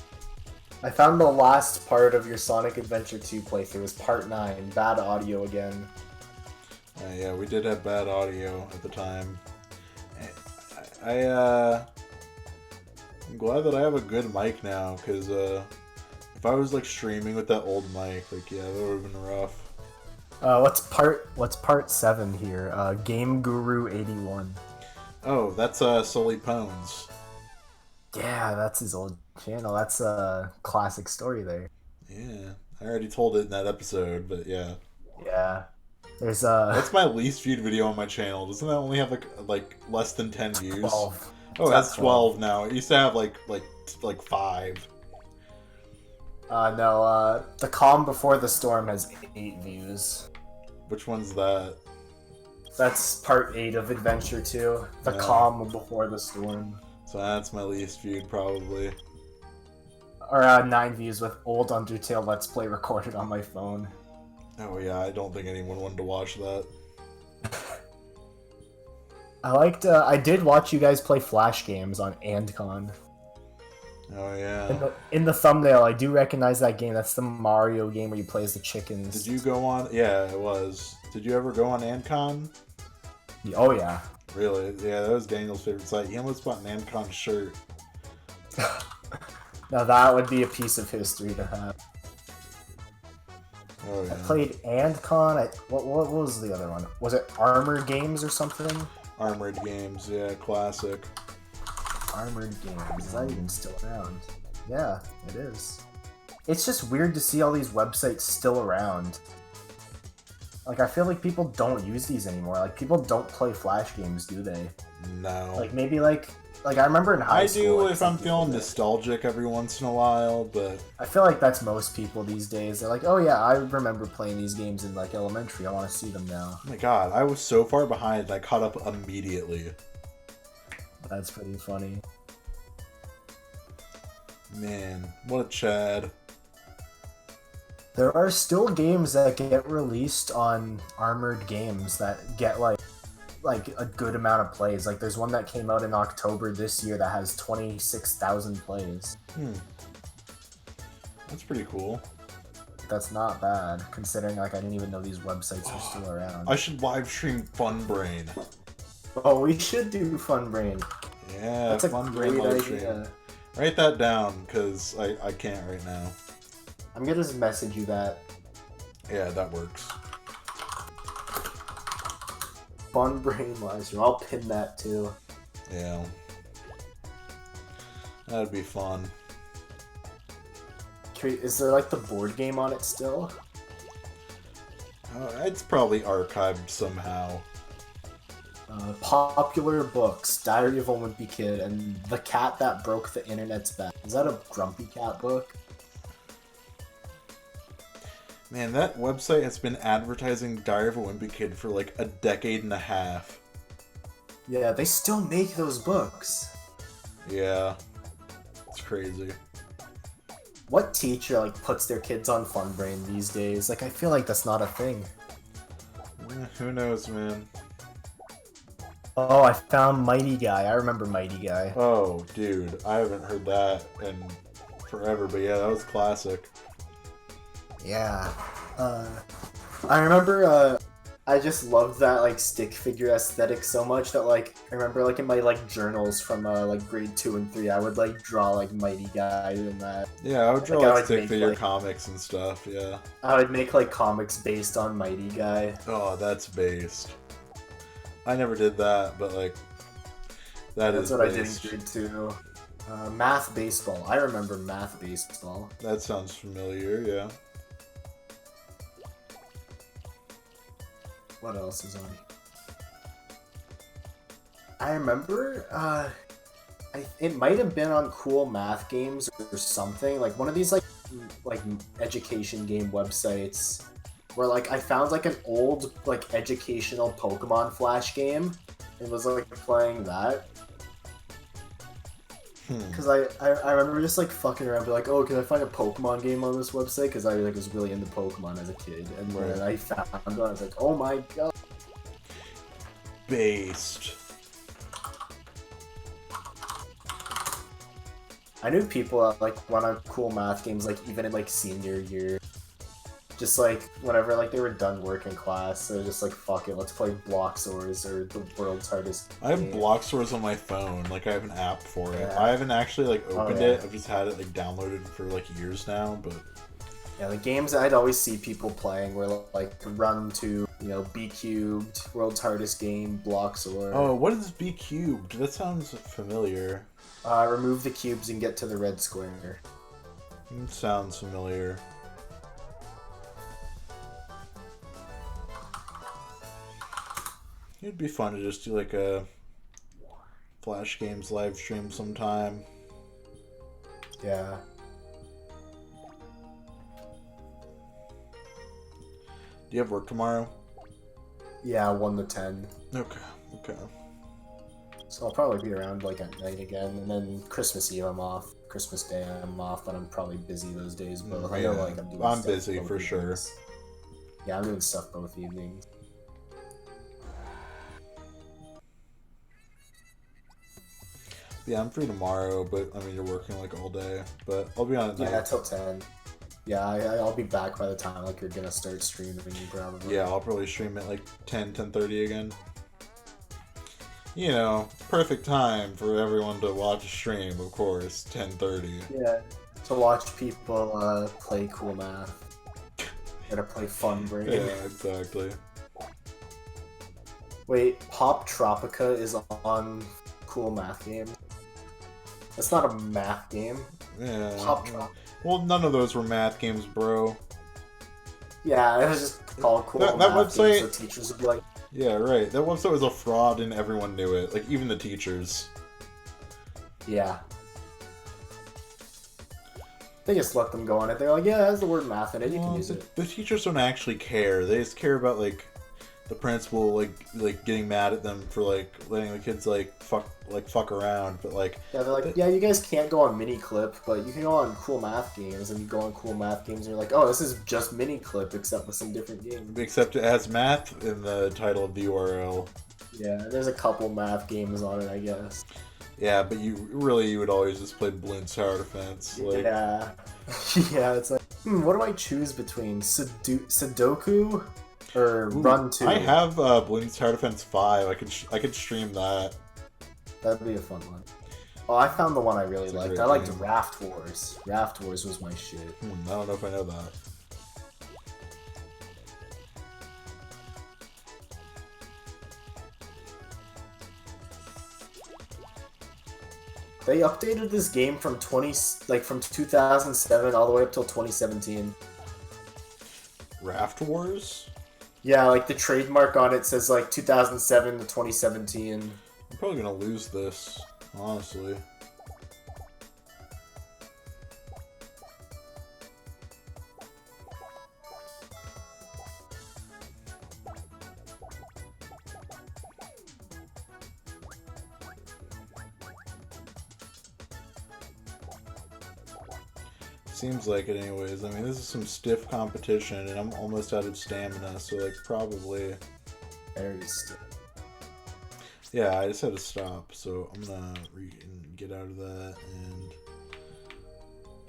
I found the last part of your Sonic Adventure 2 playthrough was part 9, bad audio again. Yeah, we did have bad audio at the time. I'm glad that I have a good mic now, because if I was like streaming with that old mic, like yeah, that would have been rough. What's part 7 here? Game Guru 81. Oh, that's Sully Pones. Yeah, that's his old channel. That's a classic story there. Yeah, I already told it in that episode, but yeah. Yeah. There's That's my least viewed video on my channel. Doesn't that only have like less than 10 views? 12. Oh, that's 12 now. It used to have like 5. No, The Calm Before the Storm has 8 views. Which one's that? That's part 8 of Adventure 2. The Yeah. Calm Before the Storm. So that's my least viewed, probably. Or 9 views with old Undertale Let's Play recorded on my phone. Oh yeah, I don't think anyone wanted to watch that. I did watch you guys play Flash games on AndCon. Oh yeah. In the thumbnail, I do recognize that game. That's the Mario game where you play as the chickens. Did you go on? Yeah, it was. Did you ever go on Ancon? Oh yeah. Really? Yeah, that was Daniel's favorite site. He almost bought an Ancon shirt. Now that would be a piece of history to have. Oh yeah. I played AndCon. What was the other one? Was it Armor Games or something? Armored Games, yeah, classic. Armored Games. Is that even still around? Yeah, it is. it's just weird to see all these websites still around. Like, I feel like people don't use these anymore. Like, people don't play Flash games, do they? No. Like, maybe, like I remember in high school... I do like, if I'm feeling nostalgic every once in a while, but... I feel like that's most people these days. They're like, oh yeah, I remember playing these games in, like, elementary. I want to see them now. Oh my god, I was so far behind, I caught up immediately. That's pretty funny. Man, what a Chad. There are still games that get released on Armored Games that get like a good amount of plays. Like there's one that came out in October this year that has 26,000 plays. That's pretty cool. That's not bad, considering like I didn't even know these websites were still around. I should live stream Fun Brain. Oh, we should do Fun Brain. Yeah, that's a Fun great Brain live idea. stream. Write that down, because I can't right now. I'm gonna just message you that. Yeah, that works. Fun Brain live stream. I'll pin that too. Yeah. That'd be fun. Is there like the board game on it still? It's probably archived somehow. Popular books, Diary of a Wimpy Kid, and The Cat That Broke the Internet's Back. Is that a Grumpy Cat book? Man, that website has been advertising Diary of a Wimpy Kid for like a decade and a half. Yeah, they still make those books. Yeah. It's crazy. What teacher like puts their kids on Fun Brain these days? Like, I feel like that's not a thing. Who knows, man? Oh, I found Mighty Guy. I remember Mighty Guy. Oh, dude, I haven't heard that in forever, but yeah, that was classic. Yeah. I remember, I just loved that, like, stick figure aesthetic so much that, like, I remember, like, in my, like, journals from, like, grade 2 and 3, I would, like, draw, like, Mighty Guy and that. Yeah, I would draw, like, like, stick figure comics and stuff, yeah. I would make, like, comics based on Mighty Guy. Oh, that's based. I never did that, but, like, That's what based. I did in grade 2. Math Baseball. I remember Math Baseball. That sounds familiar, yeah. What else is on? I remember, it might have been on Cool Math Games or something, like one of these like education game websites where like I found like an old like educational Pokemon Flash game and was like playing that. Because I remember just like fucking around, be like, oh, can I find a Pokemon game on this website? Because I like was really into Pokemon as a kid, and when I found it, I was like, oh my god. Based. I knew people that like run on Cool Math Games, like even in like senior year. Just like whenever like they were done work in class, so just like fuck it, let's play Bloxors or the world's hardest. I have Bloxors on my phone, like I have an app for it. Yeah. I haven't actually like opened yeah. it. I've just had it like downloaded for like years now, but yeah, the games I'd always see people playing were like Run to, you know, B Cubed, World's Hardest Game, Bloxor. Oh, what is B Cubed? That sounds familiar. Remove the cubes and get to the red square. It sounds familiar. It'd be fun to just do like a Flash Games live stream sometime. Yeah. Do you have work tomorrow? Yeah, 1 to 10. Okay. So I'll probably be around like at night again, and then Christmas Eve I'm off. Christmas Day I'm off, but I'm probably busy those days. But I know like I'm doing. I'm busy for sure. Yeah, I'm doing stuff both evenings. Yeah, I'm free tomorrow, but I mean you're working like all day. But I'll be on it. Yeah, till 10. Yeah, I'll be back by the time like you're gonna start streaming probably. Yeah, I'll probably stream at like 10:30 again. You know, perfect time for everyone to watch a stream, of course, 10:30. Yeah, to watch people play Cool Math. Gotta play Fun Brain. Yeah, exactly. Wait, Pop Tropica is on Cool Math Games? That's not a math game. Yeah. Pop Tropica. Well, none of those were math games, bro. Yeah, it was just called cool. That math website- games, so teachers would be like, Yeah, right. That website was a fraud and everyone knew it. Like, even the teachers. yeah. They just let them go on it. They're like, yeah, it has the word math in it. You can Well, use it. the teachers don't actually care. They just care about, like, the principal, like getting mad at them for, like, letting the kids, fuck around. But, like... Yeah, they're like, yeah, you guys can't go on mini clip, but you can go on cool math games. And you go on cool math games, and you're like, oh, this is just mini clip, except with some different games. Except it has math in the title of the URL. Yeah, there's a couple math games on it, I guess. Yeah, but you would always just play Bloons Tower Defense. Like, Yeah. Yeah, it's like, what do I choose between? Sudoku or Run 2? I have Bloons Tower Defense 5. I could stream that. That'd be a fun one. Oh, I found the one I really It's a liked. great I liked game. Raft Wars. Raft Wars was my shit. I don't know if I know that. They updated this game from 2007 all the way up till 2017. Raft Wars? Yeah, like the trademark on it says like 2007 to 2017. I'm probably gonna lose this, honestly. Seems like it anyways. I mean, this is some stiff competition, and I'm almost out of stamina, so, like, probably... Very stiff. Yeah, I just had to stop, so I'm gonna get out of that and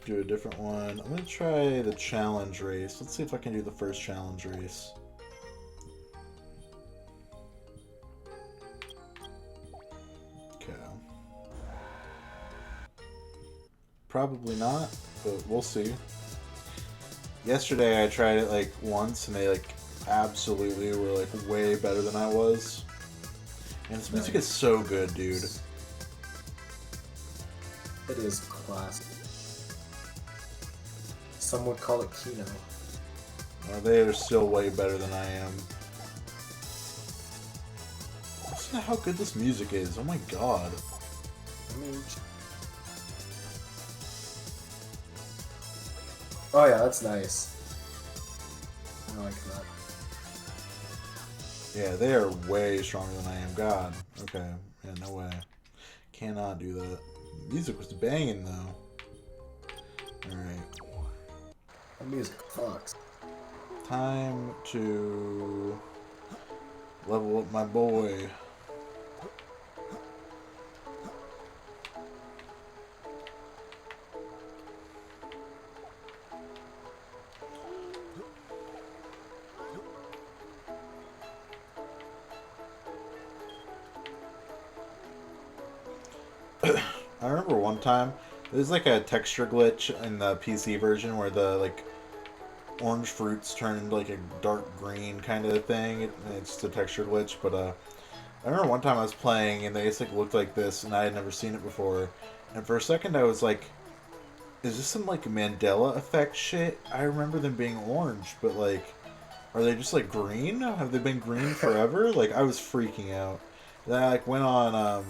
do a different one. I'm gonna try the challenge race. Let's see if I can do the first challenge race. Okay. Probably not, but we'll see. Yesterday I tried it like once and they like absolutely were like way better than I was. And this music is so good, dude. It is classic. Some would call it Kino. They are still way better than I am. Listen to how good this music is. Oh my god. I mean... Oh yeah, that's nice. I like that. Yeah, they are way stronger than I am. God. Okay. Yeah, no way. Cannot do that. Music was banging though. Alright. The music fucks. Time to level up my boy. I remember one time there's like a texture glitch in the PC version where the like orange fruits turn into like a dark green kind of thing. It's just a texture glitch, but I remember one time I was playing and they just like looked like this and I had never seen it before. And for a second I was like, is this some like Mandela effect shit? I remember them being orange, but like, are they just like green? Have they been green forever? Like I was freaking out. Then I like went on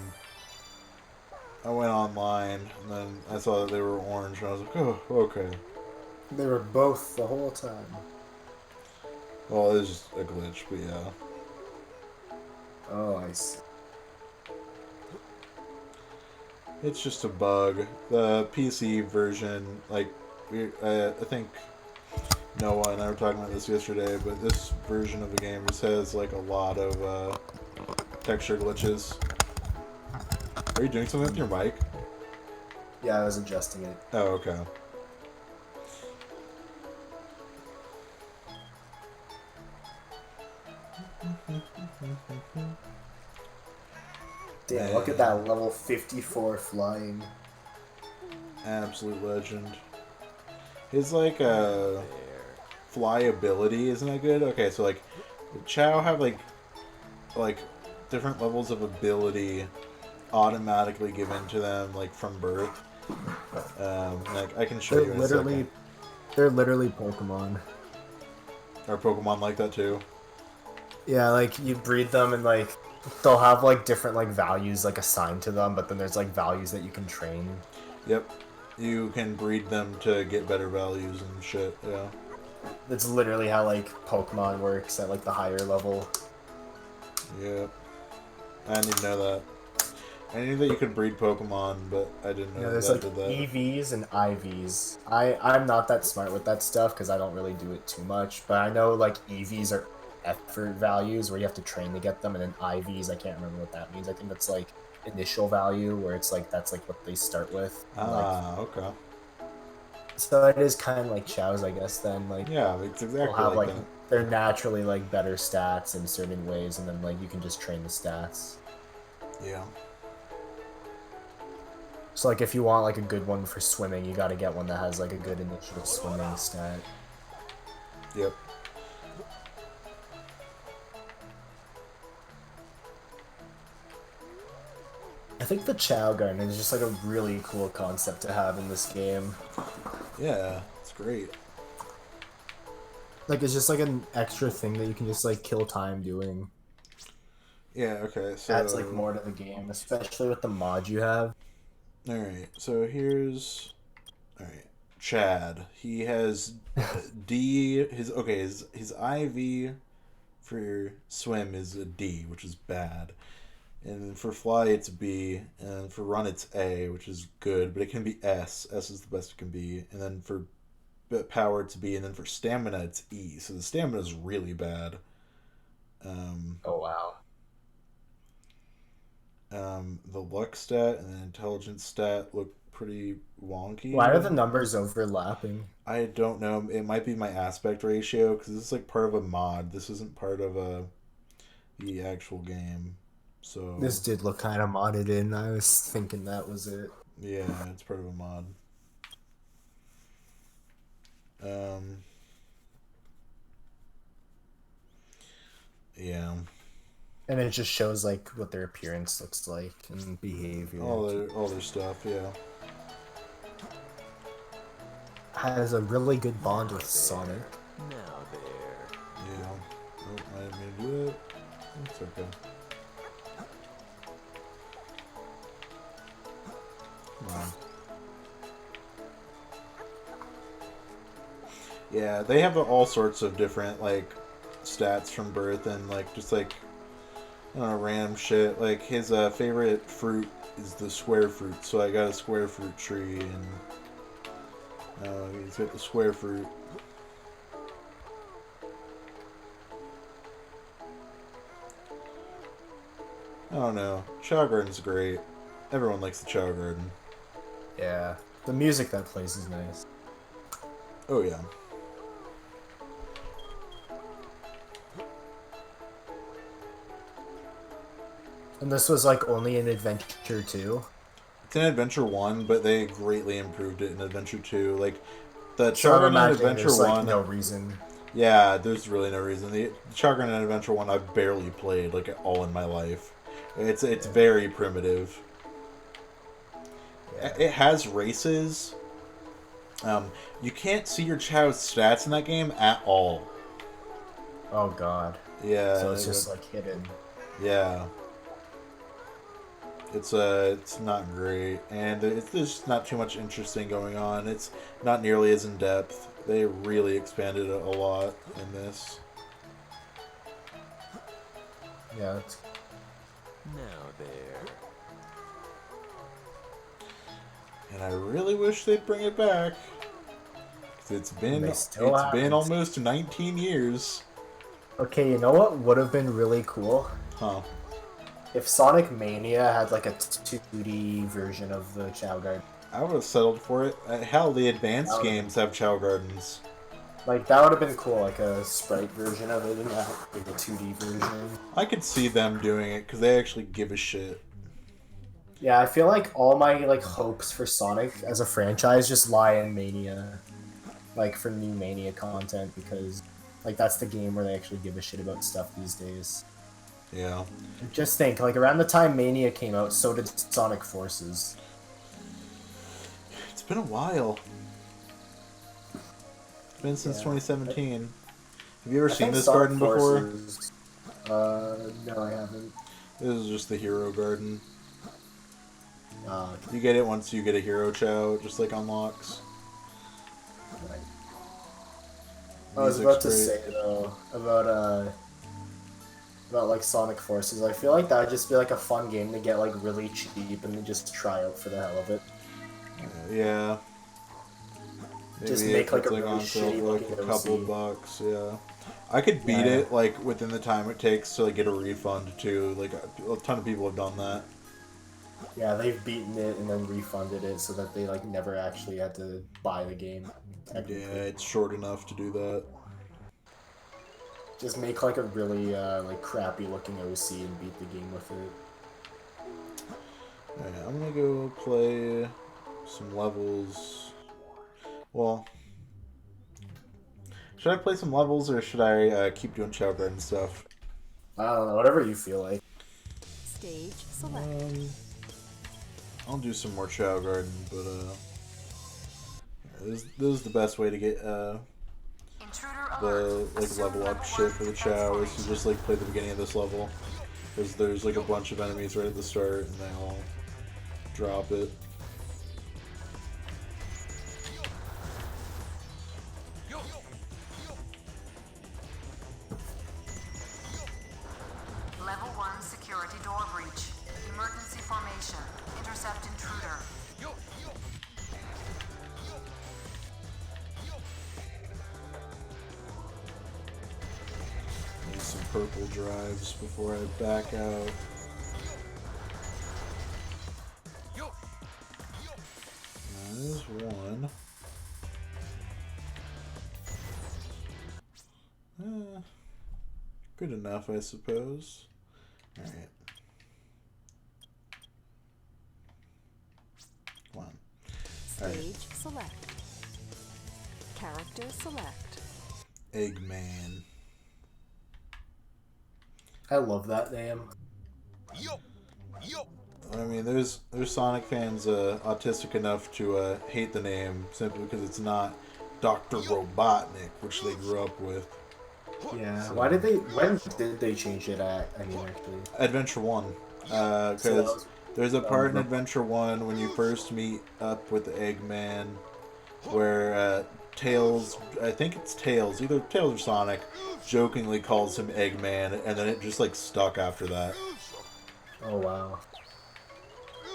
I went online and then I saw that they were orange and I was like, oh, okay. They were both the whole time. Well, it was just a glitch, but yeah. Oh, I see. It's just a bug. The PC version, like, I think Noah and I were talking about this yesterday, but this version of the game just has, like, a lot of texture glitches. Are you doing something with your mic? Yeah, I was adjusting it. Oh, okay. Damn, look at that level 54 flying. Absolute legend. His, like, flyability, isn't that good? Okay, so, like, Chao have, like, different levels of ability automatically given to them, like, from birth. Like I can show They're you in a literally, second. they're literally Pokemon. Are Pokemon like that too? Yeah, like you breed them and like they'll have like different like values like assigned to them, but then there's like values that you can train. Yep. You can breed them to get better values and shit. Yeah. That's literally how like Pokemon works at like the higher level. Yep. I didn't know that. I knew that you could breed Pokemon, but I didn't know Yeah, there's that like did that. EVs and IVs. I'm not that smart with that stuff because I don't really do it too much. But I know like EVs are effort values where you have to train to get them, and then IVs I can't remember what that means. I think that's like initial value where it's like that's like what they start with. Ah, okay. So it is kind of like Chao's, I guess. Then like Yeah, it's exactly they'll have like like that. they're naturally like better stats in certain ways, and then like you can just train the stats. Yeah. So like if you want like a good one for swimming, you got to get one that has like a good initial swimming stat. Yep. I think the Chao Garden is just like a really cool concept to have in this game. Yeah, it's great. Like it's just like an extra thing that you can just like kill time doing. Yeah, okay, so... Adds like more to the game, especially with the mod you have. Alright, so here's... Alright, Chad. He has D... His IV for swim is a D, which is bad. And for fly, it's B. And for run, it's A, which is good, but it can be S. S is the best it can be. And then for power, it's B. And then for stamina, it's E. So the stamina is really bad. Oh, wow. The luck stat and the intelligence stat look pretty wonky. Why are the numbers overlapping? I don't know. It might be my aspect ratio, because this is like part of a mod. This isn't part of the actual game. So This did look kind of modded in. I was thinking that was it. yeah, it's part of a mod. Yeah. And it just shows like what their appearance looks like and behavior. All their stuff, yeah. Has a really good bond with Sonic. Now there. Yeah. Oh, I didn't mean to do it. It's okay. Come on. Yeah, they have all sorts of different like stats from birth and like just like I don't know, random shit. Like his favorite fruit is the square fruit, so I got a square fruit tree and he's got the square fruit. I don't know. Chao Garden's great. Everyone likes the Chao Garden. Yeah. The music that plays is nice. Oh yeah. And this was like only in Adventure 2. It's in Adventure 1, but they greatly improved it in Adventure 2. Like, the So I'm Chao Garden in imagining Adventure there's 1... like no reason. Yeah, there's really no reason. The Chao Garden in Adventure 1 I've barely played, like, all in my life. It's very primitive. Yeah. It has races. You can't see your Chao's stats in that game at all. Oh god. Yeah. So it's just like hidden. Yeah. It's not great, and there's just not too much interesting going on. It's not nearly as in depth. They really expanded it a lot in this. Yeah, it's Now there. And I really wish they'd bring it back. 'Cause it's been They still haven't. almost 19 years. Okay, you know what would have been really cool? Huh. If Sonic Mania had like a 2D version of the Chao Garden. I would have settled for it. Hell, the advanced That would've- games have Chao Gardens. Like, that would have been cool, like a sprite version of it and like a 2D version. I could see them doing it, because they actually give a shit. Yeah, I feel like all my like hopes for Sonic as a franchise just lie in Mania. Like, for new Mania content, because like that's the game where they actually give a shit about stuff these days. Yeah. Just think, like around the time Mania came out, so did Sonic Forces. been a while. It's been since 2017. Have you ever seen this garden before? No, I haven't. This is just the hero garden. You get it once you get a hero Chao, it just like unlocks. Right. I was about to say though about like Sonic Forces. I feel like that would just be like a fun game to get like really cheap and then just try out for the hell of it. Yeah. Maybe just make like a really on shitty for like looking a couple OC. bucks. Yeah. I could beat it like within the time it takes to like get a refund too. Like a ton of people have done that. Yeah, they've beaten it and then refunded it so that they like never actually had to buy the game. Yeah, it's short enough to do that. Just make like a really like crappy looking OC and beat the game with it. Alright, I'm gonna go play some levels. Well, should I play some levels or should I keep doing Chao Garden stuff? I don't know, whatever you feel like. Stage select. I'll do some more Chao Garden, but this is the best way to get the like level up shit for the Chao is to just like play the beginning of this level, because there's like a bunch of enemies right at the start and they all drop it. Level 1 security door breach. Emergency formation. Intercept intruder. Need some purple drives before I back out. There's one. Good enough, I suppose. Alright. Come on. Stage select. Character select. Eggman. I love that name. I mean, there's Sonic fans autistic enough to hate the name simply because it's not Dr. Robotnik, which they grew up with. Yeah. So, when did they change it at? I mean, actually. Adventure 1. Because there's a part in Adventure 1 when you first meet up with Eggman where Tails, I think it's Tails, either Tails or Sonic, jokingly calls him Eggman, and then it just like stuck after that. Oh wow.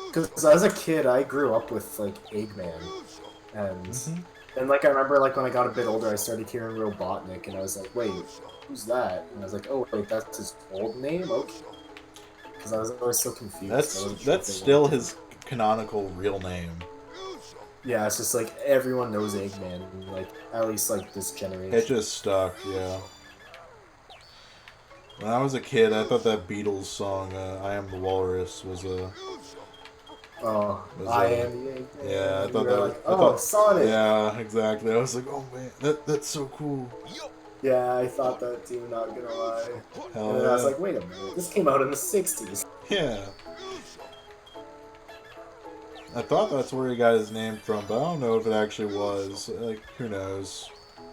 Because as a kid, I grew up with like Eggman, and like I remember like when I got a bit older, I started hearing Robotnik, and I was like, wait, who's that? And I was like, oh wait, that's his old name, okay. Because I was always so confused. That's still his canonical real name. Yeah, it's just like everyone knows Eggman, like at least like this generation. It just stuck, yeah. When I was a kid, I thought that Beatles song, I Am the Walrus, was a... I Am the Eggman. Yeah, I thought that was... Like, Sonic! Yeah, exactly. I was like, oh man, that's so cool. Yeah, I thought that too, not gonna lie. Hell and then yeah. I was like, wait a minute, this came out in the 60s. Yeah. I thought that's where he got his name from, but I don't know if it actually was. Like, who knows?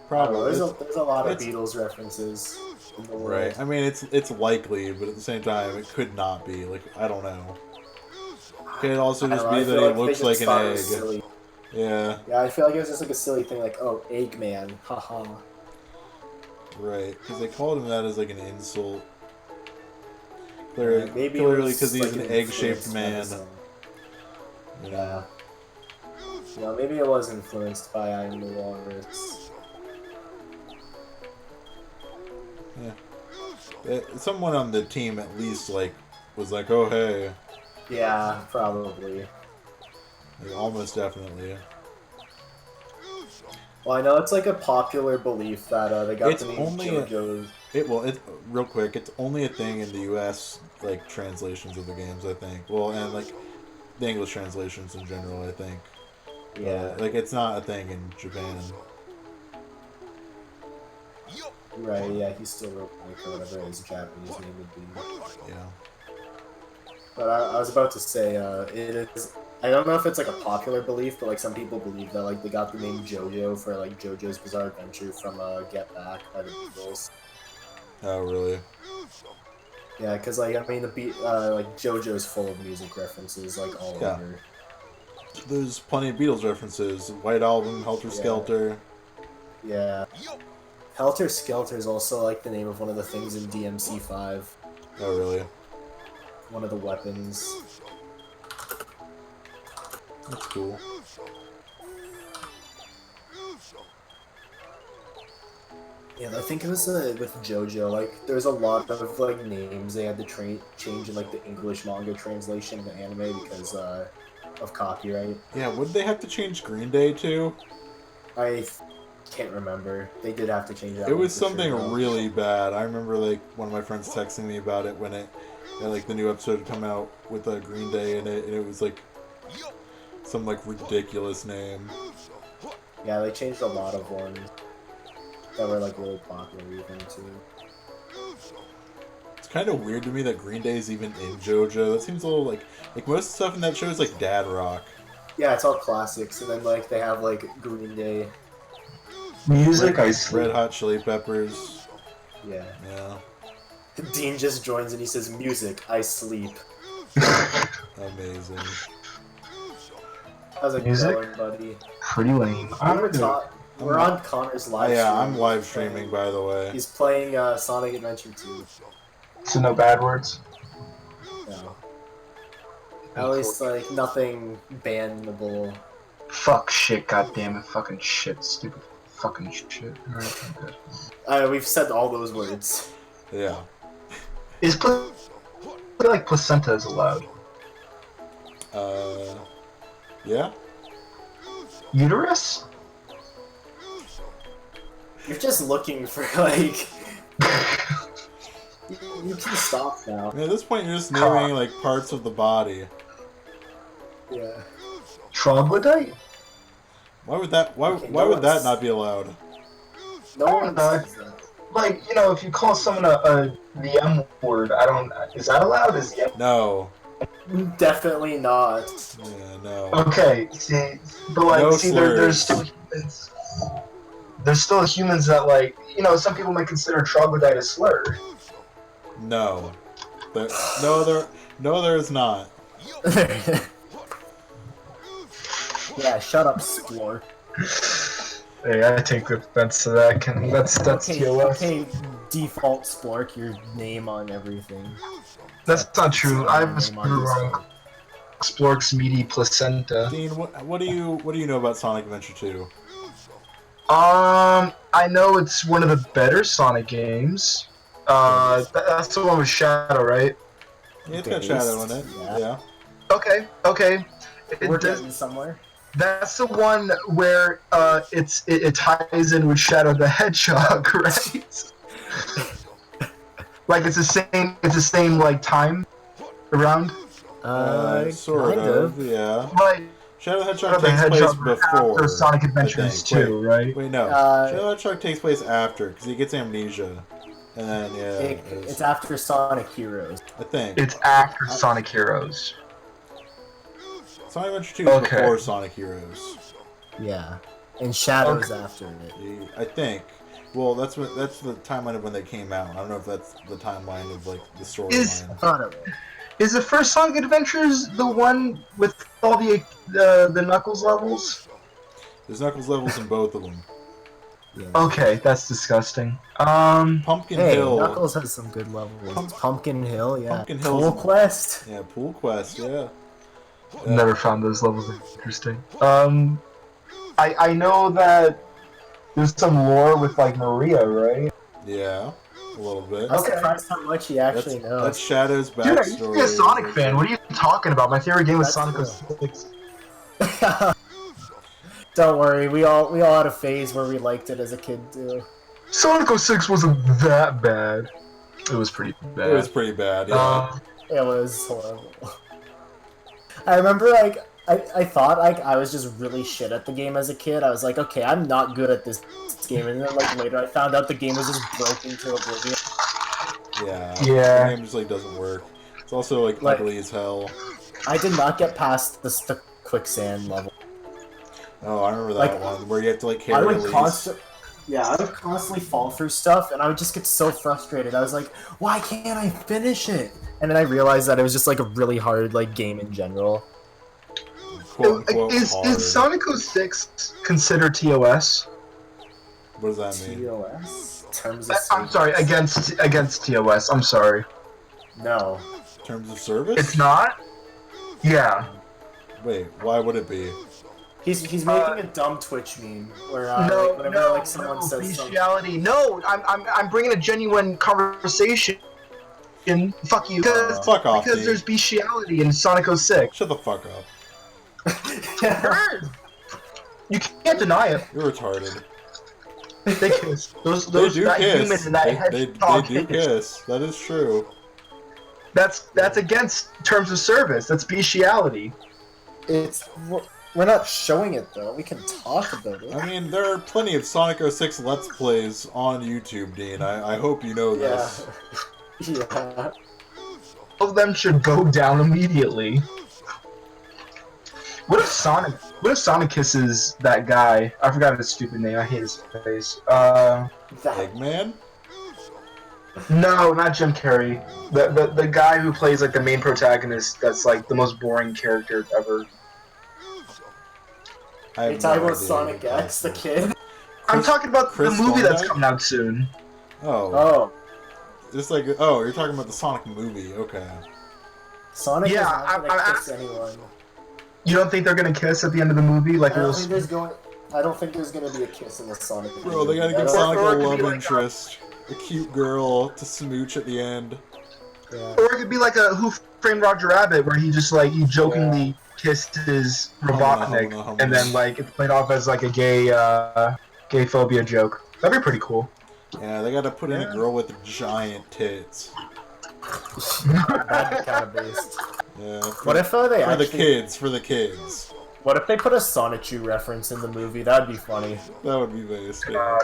Probably. There's a lot of Beatles references in the world. Right. I mean, it's likely, but at the same time, it could not be. Like, I don't know. It could also just be that he looks like an egg. Silly. Yeah. Yeah, I feel like it was just like a silly thing, like, oh, Eggman, haha. Right, because they called him that as like an insult. Maybe Clearly, because he's like an egg-shaped man. You know? Yeah, maybe it was influenced by I Am the Walrus. Yeah. Someone on the team at least like was like, "Oh hey." Yeah, probably. Like, almost definitely. Well, I know it's like a popular belief that they got the name JoJo's. Real quick, it's only a thing in the U.S. like translations of the games, I think. Well, and like the English translations in general, I think. Yeah. Like it's not a thing in Japan. Right. Yeah, he still wrote like whatever his Japanese name would be. Yeah. But I was about to say, it is. I don't know if it's like a popular belief, but like some people believe that like they got the name JoJo for like JoJo's Bizarre Adventure from Get Back by the Beatles. Oh, really? Yeah, because like I mean the beat like JoJo's full of music references like all Yeah. over. There's plenty of Beatles references. White Album, Helter Skelter. Yeah. Helter Skelter is also like the name of one of the things in DMC5. Oh, really? One of the weapons. That's cool. Yeah, I think it was with JoJo. Like, there's a lot of like names they had to change in like the English manga translation in the anime because of copyright. Yeah, would they have to change Green Day too? I can't remember. They did have to change that. It one was for something sure, though. really bad. I remember like one of my friends texting me about it when like the new episode had come out with Green Day in it, and it was like some like ridiculous name. Yeah, they changed a lot of ones that were like really popular even too. It's kind of weird to me that Green Day is even in JoJo. That seems a little like most stuff in that show is like dad rock. Yeah, it's all classics, and then like they have like Green Day. Music, I sleep. Red Hot Chili Peppers. Yeah. Yeah. Dean just joins and he says, "Music, I sleep." Amazing. How's it Music? going, buddy? Pretty lame. We're on Connor's live stream. Yeah, I'm live streaming, by the way. He's playing Sonic Adventure 2. So no bad words? No. At least, like, nothing bannable. Fuck, shit, goddammit, fucking shit, stupid fucking shit. Alright, I'm good. We've said all those words. Yeah. Is like placenta is allowed? Yeah? Uterus? You're just looking for, like... you can stop now. I mean, at this point, you're just naming, like, parts of the body. Yeah. Troglodyte? Why would that, why would that not be allowed? No one says that. Like, you know, if you call someone the M word, is that allowed? Is the M... No. Definitely not. Yeah, no. Okay, see, but like, No see, there's slurs. still humans. There's still humans that, like, you know, some people may consider troglodyte a slur. No. There is not. Yeah, shut up, Splore. Hey, I take offense to that. That's okay, TOS. okay, default Splork, your name on everything. That's not true. I was Name on wrong. Splork's meaty placenta. Dean, what do you know about Sonic Adventure 2? I know it's one of the better Sonic games. That's the one with Shadow, right? Yeah, it's got Shadow in it. Yeah. Okay. We're getting somewhere. That's the one where it ties in with Shadow the Hedgehog, right? Like it's the same like time around. Sort of, yeah. Like Shadow the Hedgehog takes place before after Sonic Adventures 2, right? Wait, no. Shadow the Hedgehog takes place after because he gets amnesia, and then it's after Sonic Heroes. I think it's after Sonic Heroes. Sonic Adventure 2 is before Sonic Heroes. Yeah, and Shadow's after it. I think. Well, that's the timeline of when they came out. I don't know if that's the timeline of like the storyline. Is the first Sonic Adventures the one with all the Knuckles levels? There's Knuckles levels in both of them. Yeah. Okay, that's disgusting. Pumpkin Hill. Knuckles has some good levels. Pumpkin Hill, yeah. Pumpkin Hill. Pool Quest. Yeah, Pool Quest. Yeah. Never found those levels interesting. I know that there's some lore with like Maria, right? Yeah, a little bit. I'm surprised how much he actually knows. That's Shadow's backstory. Dude, I used to be a Sonic fan. What are you talking about? My favorite game was Sonic 06. Don't worry, we all had a phase where we liked it as a kid too. Sonic 06 wasn't that bad. It was pretty bad. It was pretty bad, yeah. It was horrible. I remember, like, I thought, like, I was just really shit at the game as a kid. I was like, okay, I'm not good at this game. And then, like, later I found out the game was just broken to oblivion. Yeah. Yeah. The game just, like, doesn't work. It's also like Like- ugly as hell. I did not get past the quicksand level. Oh, I remember that Like, one where you have to like I carry would Elise. I would constantly fall through stuff, and I would just get so frustrated. I was like, why can't I finish it? And then I realized that it was just like a really hard like game in general. Quote, unquote, Is hard. Sonic 06 considered TOS? What does that mean? TOS? Terms of I'm sorry, against TOS. I'm sorry. No. Terms of service? It's not? Yeah. Wait, why would it be? He's making a dumb Twitch meme where like, whenever like someone says something. bestiality. No, I'm bringing a genuine conversation. Fuck you. Fuck off, Because dude. there's bestiality in Sonic 06. Shut the fuck up. You can't deny it. You're retarded. They kiss. Those They do that kiss. human and that They hedgehog do kiss. That is true. That's against terms of service. That's bestiality. We're not showing it though. We can talk about it. I mean, there are plenty of Sonic 06 Let's Plays on YouTube, Dean. I hope you know this. Yeah. All of them should go down immediately. What if Sonic kisses that guy? I forgot his stupid name. I hate his face. Eggman? No, not Jim Carrey. The guy who plays like the main protagonist. That's like the most boring character ever. You're talking about Sonic X, the kid? I'm talking about the Chris movie that's Thorndyke? coming out soon. Oh. Just like, oh, you're talking about the Sonic movie. Okay. Sonic Yeah, is not gonna I'm kiss anyone. You don't think they're gonna kiss at the end of the movie? Like I don't it think there's gonna be a kiss in the Sonic movie. Bro, they gotta I give don't- Sonic a or it could love be like interest. A cute girl to smooch at the end. Yeah. Or it could be like a Who Framed Roger Rabbit, where he just like he jokingly kissed his Robotnik, Humana. and then like it's played off as like a gay phobia joke. That'd be pretty cool. Yeah, they gotta put in a girl with giant tits. That'd be kind of based. Yeah. What if they For actually? for the kids. What if they put a Sonichu reference in the movie? That'd be funny. That would be based. Yeah.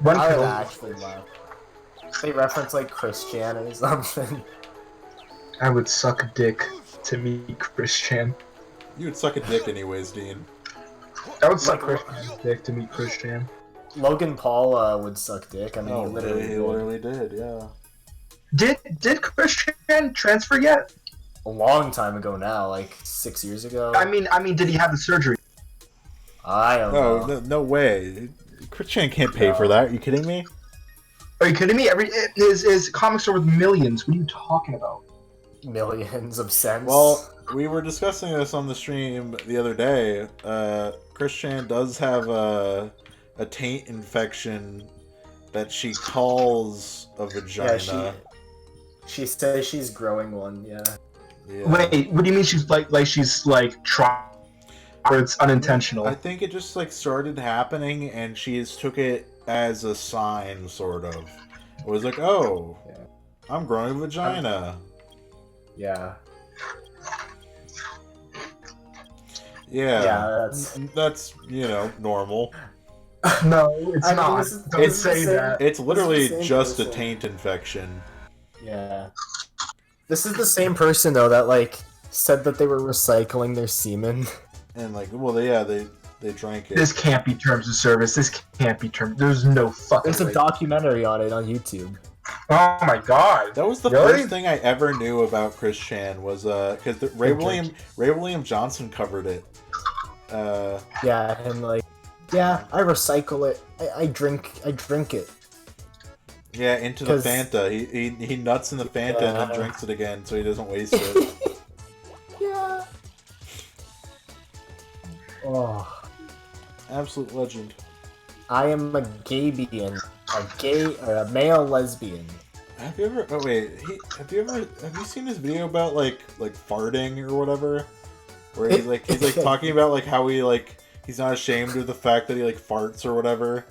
One I would kill. actually laugh. They reference like Christian or something. I would suck a dick to meet Christian. You would suck a dick anyways, Dean. I would suck Christian's dick to meet Christian. Logan Paul would suck dick. I mean, Oh, he literally. he literally did, yeah. Did Christian transfer yet? A long time ago now, like 6 years ago. I mean, did he have the surgery? I don't know. No way. Christian can't pay for that. Are you kidding me? Are you kidding me? His comics are worth millions. What are you talking about? Millions of cents. Well, we were discussing this on the stream the other day. Christian does have a taint infection that she calls a vagina. yeah, she says she's growing one. Yeah. Yeah. Wait, what do you mean she's she's trying, or it's unintentional? I think it just started happening, and she just took it as a sign, sort of. It was like, oh, Yeah. I'm growing a vagina. Yeah. Yeah, Yeah, that's normal. No, it's I mean, not. this is- Don't this is the say same- that. It's literally the same just a person. taint infection. Yeah. This is the same person though that said that they were recycling their semen. And they drank it. This can't be terms of service. This can't be terms. There's no fucking. There's a way. documentary on it on YouTube. Oh my god. That was the Really? first thing I ever knew about Chris Chan was because Ray William Johnson covered it. Yeah, and yeah, I recycle it. I drink it. Yeah, into the 'Cause- Fanta. He nuts in the Fanta and then Yeah. drinks it again so he doesn't waste it. Yeah. Oh, Absolute legend. I am a gaybian, a male lesbian. Have you ever? Oh wait, have you seen this video about like farting or whatever? Where he's talking about how he's not ashamed of the fact that he farts or whatever.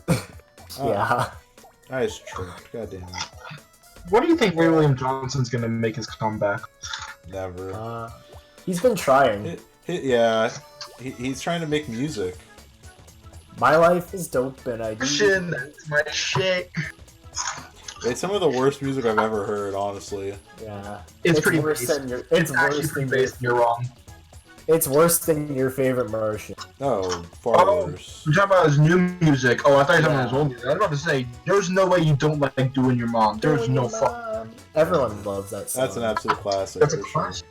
Oh, Yeah. I was tricked. God damn it. What do you think Ray William Johnson's gonna make his comeback? Never. He's been trying. He's trying to make music. My life is dope, and I do. Christian, that's my shit. It's some of the worst music I've ever heard, honestly. Yeah, It's pretty worse based. than your. It's actually pretty based. You're wrong. It's worse than your favorite Martian. No, far worse. You're talking about his new music. Oh, I thought you were talking about his Yeah. old music. I was about to say, there's no way you don't like Doing Your Mom. There's no fuck. Everyone loves that song. That's an absolute classic. That's a for sure. classic.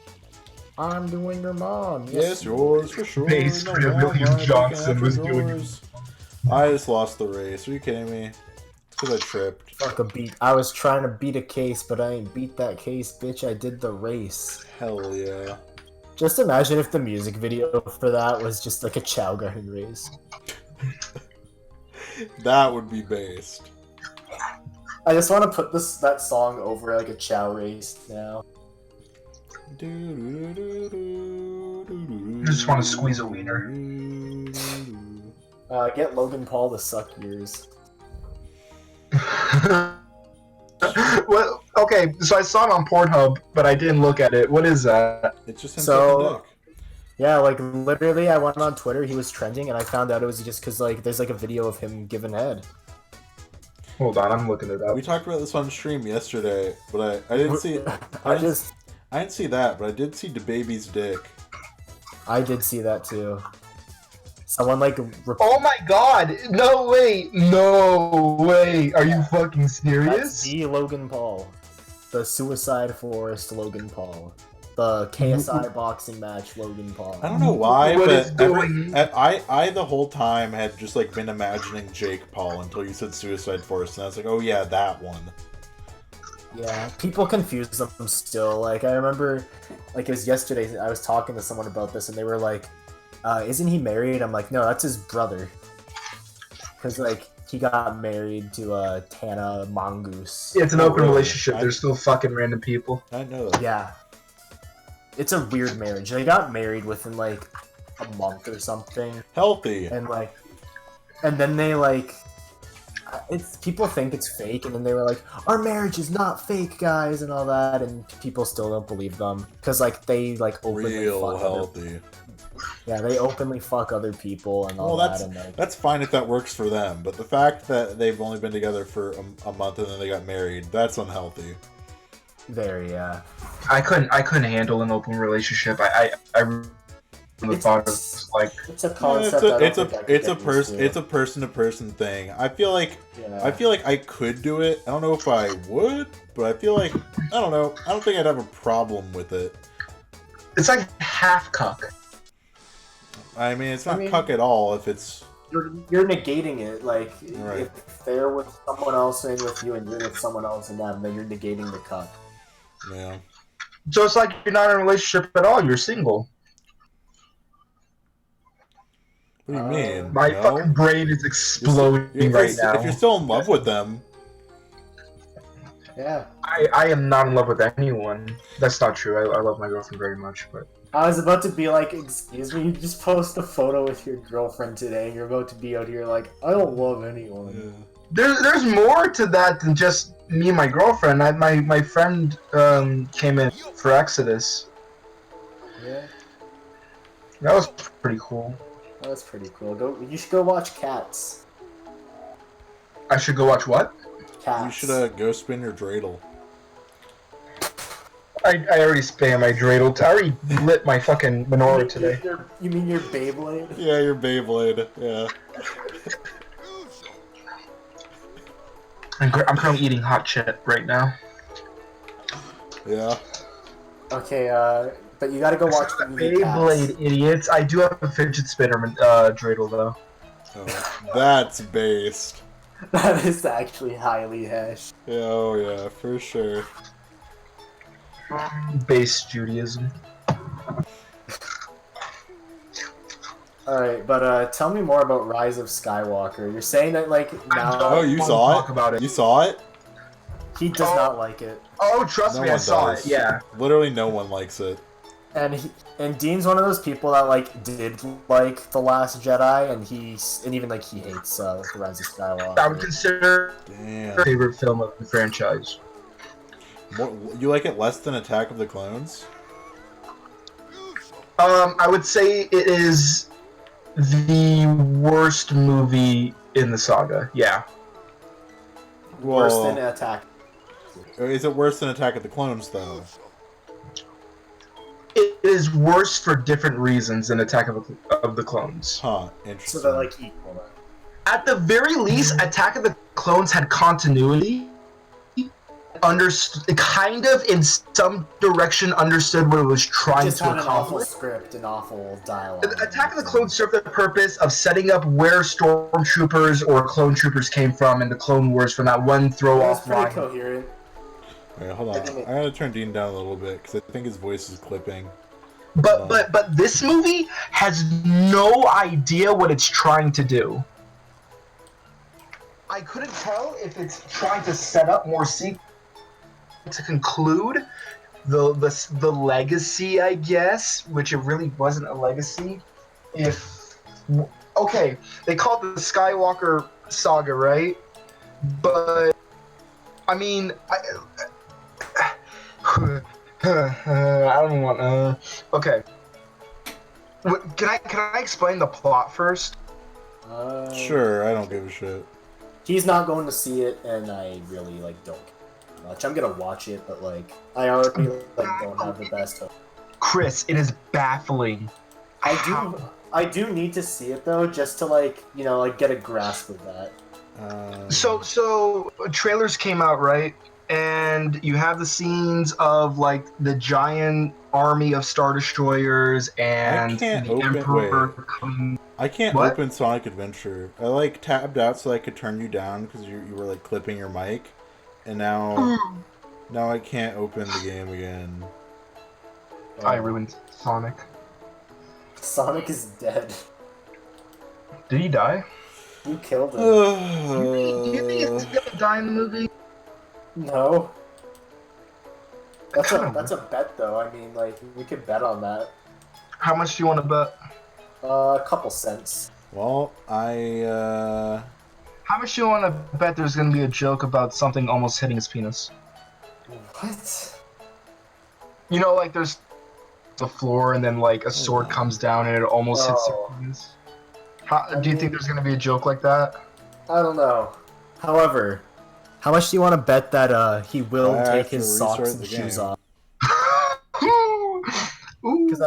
I'm doing your mom. Yes, yours for sure. Based No on more William Martin Johnson was after doing yours. I just lost the race. Are you kidding me? Because I tripped. Fuck a beat. I was trying to beat a case, but I ain't beat that case, bitch. I did the race. Hell yeah. Just imagine if the music video for that was just like a Chao Garden race. That would be based. I just want to put that song over like a Chao race now. I just want to squeeze a wiener. Get Logan Paul to suck yours. Well, okay, so I saw it on Pornhub, but I didn't look at it. What is that? It's just him So- sucking dick. Yeah, like literally, I went on Twitter. He was trending, and I found out it was just because like there's like a video of him giving head. Hold on, I'm looking it up. We talked about this on stream yesterday, but I didn't see. I didn't see that, but I did see DaBaby's dick. I did see that too. Someone like. Oh my god! No way! No way! Are you fucking That's serious? the Logan Paul, the Suicide Forest Logan Paul, the KSI boxing match Logan Paul. I don't know why, What is but going- I the whole time had just like been imagining Jake Paul until you said Suicide Forest, and I was like, oh yeah, that one. Yeah, people confuse them still. Like I remember, like it was yesterday. I was talking to someone about this, and they were like, "Isn't he married?" I'm like, "No, that's his brother." Because like he got married to Tana Mongoose. It's an Oh, open really? relationship. They're still fucking random people. I know that. Yeah, it's a weird marriage. They got married within like a month or something, Healthy. and then they like. It's people think it's fake, and then they were like, "Our marriage is not fake, guys," and all that, and people still don't believe them because like they like openly Real fuck healthy. Yeah, they openly fuck other people and all Well, that. And like, that's fine if that works for them, but the fact that they've only been together for a month and then they got married, that's unhealthy. very yeah. I couldn't handle an open relationship. I the thought of like It's a Yeah, concept. it's a person to person thing. I feel like I could do it. I don't know if I would, but I feel like I don't know. I don't think I'd have a problem with it. it's like half cuck. I mean, it's not cuck at all if it's. You're negating it. Like Right. if they're with someone else and with you, and you're with someone else and them, then you're negating the cuck. Yeah. So it's like you're not in a relationship at all. You're single. What do you mean? My No? fucking brain is exploding If right now. If you're still in love with them, Yeah. I am not in love with anyone. That's not true. I love my girlfriend very much, but I was about to be like, excuse me, you just post a photo with your girlfriend today, and you're about to be out here like, I don't love anyone. there's more to that than just me and my girlfriend. My friend came in for Exodus. Yeah, That was pretty cool. that's pretty cool. You should go watch Cats. I should go watch what? Cats. you should go spin your dreidel. I already spammed my dreidel. I already lit my fucking menorah today. You mean your Beyblade? Yeah, your Beyblade. Yeah. I'm currently eating hot shit right now. Yeah. Okay, but you gotta go watch the movie Cats. Beyblade, idiots. I do have a fidget spinner dreidel though. Oh, that's based. That is actually highly hash. Yeah, oh yeah, for sure. Base Judaism. Alright, but tell me more about Rise of Skywalker. You're saying that like now Oh, you saw talk it? about it. You saw it? he does not like it. Oh, trust No me, I one saw does. it. Yeah. Literally no one likes it. And Dean's one of those people that like did like The Last Jedi, and even like he hates The Rise of Skywalker. I would consider Damn. my favorite film of the franchise. You like it less than Attack of the Clones? I would say it is the worst movie in the saga. Yeah. Worse Well, than Attack. Is it worse than Attack of the Clones, though? It is worse for different reasons than Attack of the Clones. Huh, interesting. So they're like equal. At the very least, Attack of the Clones had continuity. Kind of in some direction understood what it was trying Just to had an awful accomplish. script and awful dialogue. Attack of the Clones served the purpose of setting up where stormtroopers or clone troopers came from in the Clone Wars from that one throw-off pretty line. coherent. Alright, hold on. I gotta turn Dean down a little bit because I think his voice is clipping. But this movie has no idea what it's trying to do. I couldn't tell if it's trying to set up more sequels to conclude the legacy, I guess, which it really wasn't a legacy. Okay, they call it the Skywalker saga, right? But I mean, I don't want. Okay. Can I explain the plot first? Sure, I don't give a shit. He's not going to see it, and I really don't care much. I'm gonna watch it, but I already don't have the best hope. Chris, it is baffling. I do need to see it though, just to get a grasp of that. So trailers came out, right? And you have the scenes of the giant army of Star Destroyers and the Emperor coming. I can't open Sonic Adventure. I tabbed out so I could turn you down because you were clipping your mic, and now I can't open the game again. I ruined Sonic. Sonic is dead. Did he die? You killed him. Do you think he's gonna die in the movie? No. That's a bet though. I mean, we could bet on that. How much do you want to bet? A couple cents. Well, How much do you want to bet there's gonna be a joke about something almost hitting his penis? What? You know, there's the floor and then a sword comes down and it almost hits your penis. Do you think there's gonna be a joke like that? I don't know. However, how much do you want to bet that he will take his socks and shoes off? Because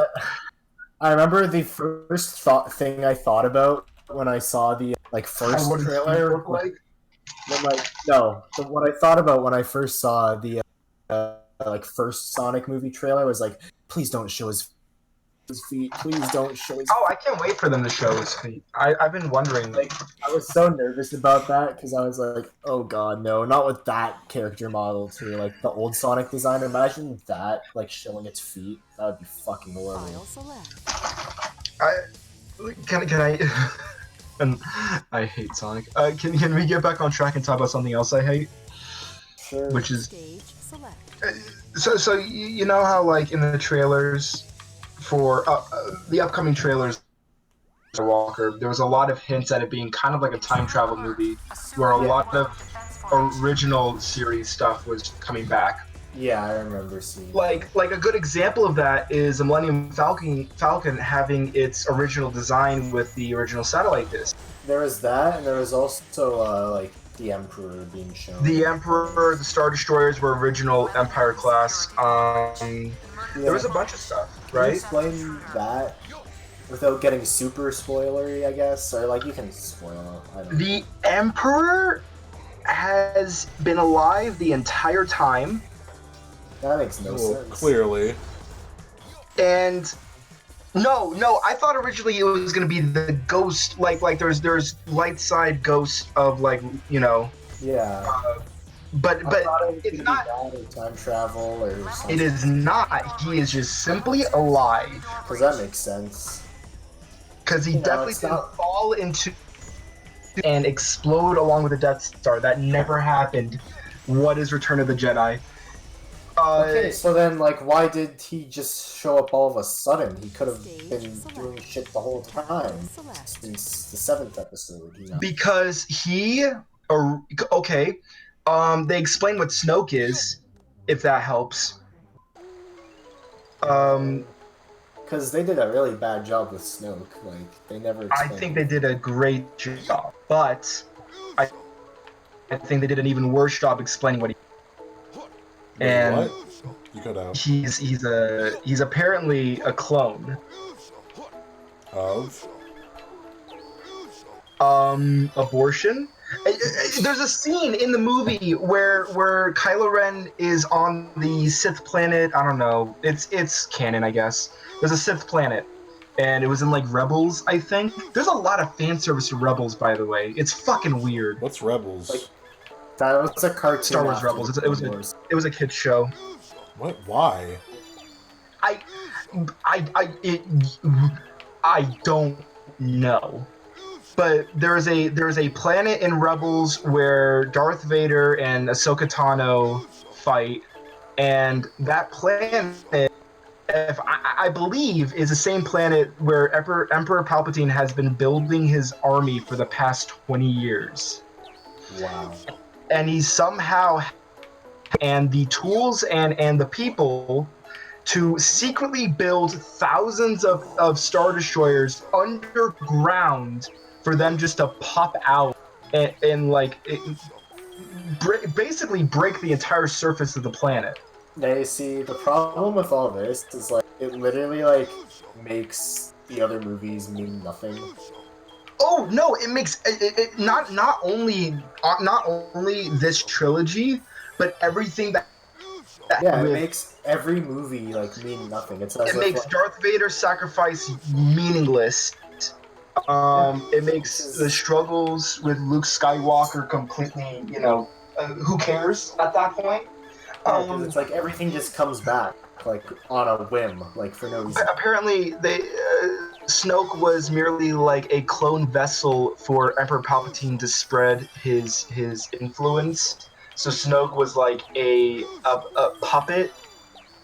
I remember the first thing I thought about when I saw the first trailer. What I thought about when I first saw the first Sonic movie trailer was please don't show his feet. Please don't show his. Oh, I can't wait for them to show his feet. I've been wondering. I was so nervous about that because I was oh god, no, not with that character model too. The old Sonic design. Imagine that showing its feet. That would be fucking horrible. Can I? And I hate Sonic. Can we get back on track and talk about something else I hate? Sure. Which is. So you know how in the trailers for the upcoming trailers for Walker, there was a lot of hints at it being kind of like a time travel movie where a lot of original series stuff was coming back. Yeah, I remember seeing like a good example of that is the Millennium Falcon having its original design with the original satellite disc. There was that, and there was also the Emperor being shown. The Emperor, the Star Destroyers were original Empire class. There was a bunch of stuff, right? Can you explain that without getting super spoilery, I guess? Or you can spoil it. I don't know. The Emperor has been alive the entire time. That makes no sense. Clearly. And no, I thought originally it was gonna be the ghost, there's light side ghost of Yeah. But it's not time travel or something. It is not. He is just simply alive. Because that makes sense. Because he definitely didn't fall into and explode along with the Death Star. That never happened. What is Return of the Jedi? Okay, so then, why did he just show up all of a sudden? He could have been doing shit the whole time since the 7th episode. Because he... Okay, they explain what Snoke is, if that helps. Because they did a really bad job with Snoke. They never explained. I think they did a great job, but I think they did an even worse job explaining what he... Wait, and what? You cut out. he's apparently a clone. Of? Abortion. There's a scene in the movie where Kylo Ren is on the Sith planet. I don't know. It's canon, I guess. There's a Sith planet, and it was in like Rebels, I think. There's a lot of fan service to Rebels, by the way. It's fucking weird. What's Rebels? Like, that was a cartoon. Star Wars after Rebels. the It was a kids show. What? Why? I don't know. But there's a planet in Rebels where Darth Vader and Ahsoka Tano fight, and that planet, if I believe, is the same planet where Emperor Palpatine has been building his army for the past 20 years. Wow. And he somehow and the tools and the people to secretly build thousands of Star Destroyers underground for them just to pop out and basically break the entire surface of the planet. Now you see, the problem with all this is like it literally like makes the other movies mean nothing. Oh no! It makes it not only this trilogy, but everything that yeah, it makes every movie like mean nothing. It makes like, Darth Vader's sacrifice meaningless. It makes the struggles with Luke Skywalker completely, who cares at that point? It's like everything just comes back like on a whim, like for no reason. Apparently, Snoke was merely like a clone vessel for Emperor Palpatine to spread his influence. So Snoke was like a puppet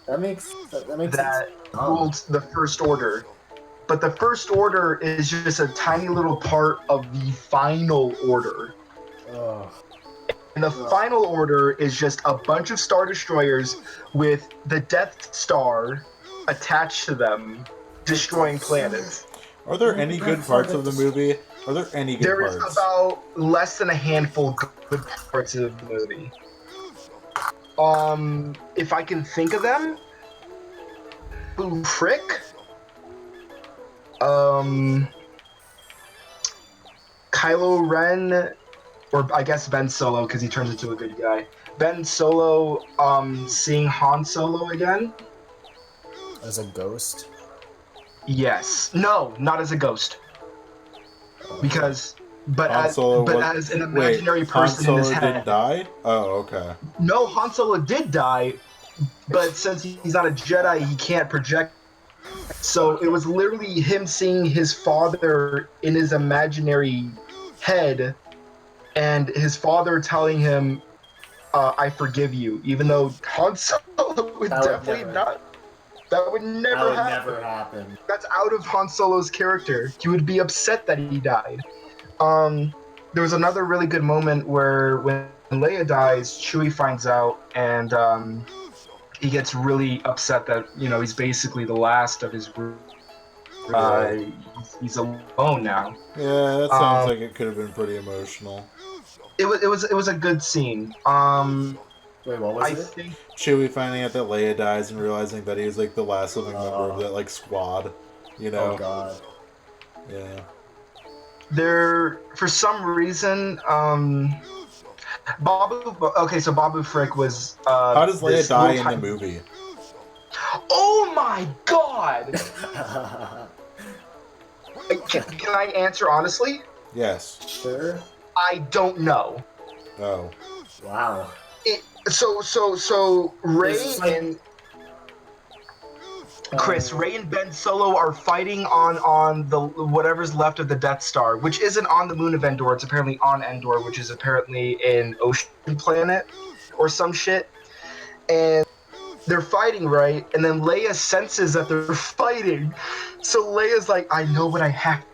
that makes that ruled the First Order. But the First Order is just a tiny little part of the Final Order. And the Final Order is just a bunch of Star Destroyers with the Death Star attached to them, destroying planets. Are there any good parts of the movie? Are there any good parts? There is about less than a handful of good parts of the movie. If I can think of them, Boo Frick. Kylo Ren, or I guess Ben Solo, because he turns into a good guy. Ben Solo, seeing Han Solo again. As a ghost? Yes. No, not as a ghost. Because, as an imaginary person in his head. Han Solo didn't die? Oh, okay. No, Han Solo did die, but since he's not a Jedi, he can't project. So it was literally him seeing his father in his imaginary head, and his father telling him, I forgive you, even though Han Solo would definitely not. That would never happen. That's out of Han Solo's character. He would be upset that he died. There was another really good moment where when Leia dies, Chewie finds out, and he gets really upset that he's basically the last of his group. He's alone now. Yeah, that sounds like it could have been pretty emotional. It was a good scene. Wait, what was it? Chewie finding out that Leia dies and realizing that he's like the last living member of that like squad. Oh god. Yeah. There, for some reason, Babu. Okay, so Babu Frick was. How does Leia die in the movie? Oh my god! Can I answer honestly? Yes. Sure. I don't know. Oh. Wow. So Rey and Chris, Rey and Ben Solo are fighting on the whatever's left of the Death Star, which isn't on the moon of Endor. It's apparently on Endor, which is apparently an ocean planet or some shit. And they're fighting, right? And then Leia senses that they're fighting. So Leia's like, I know what I have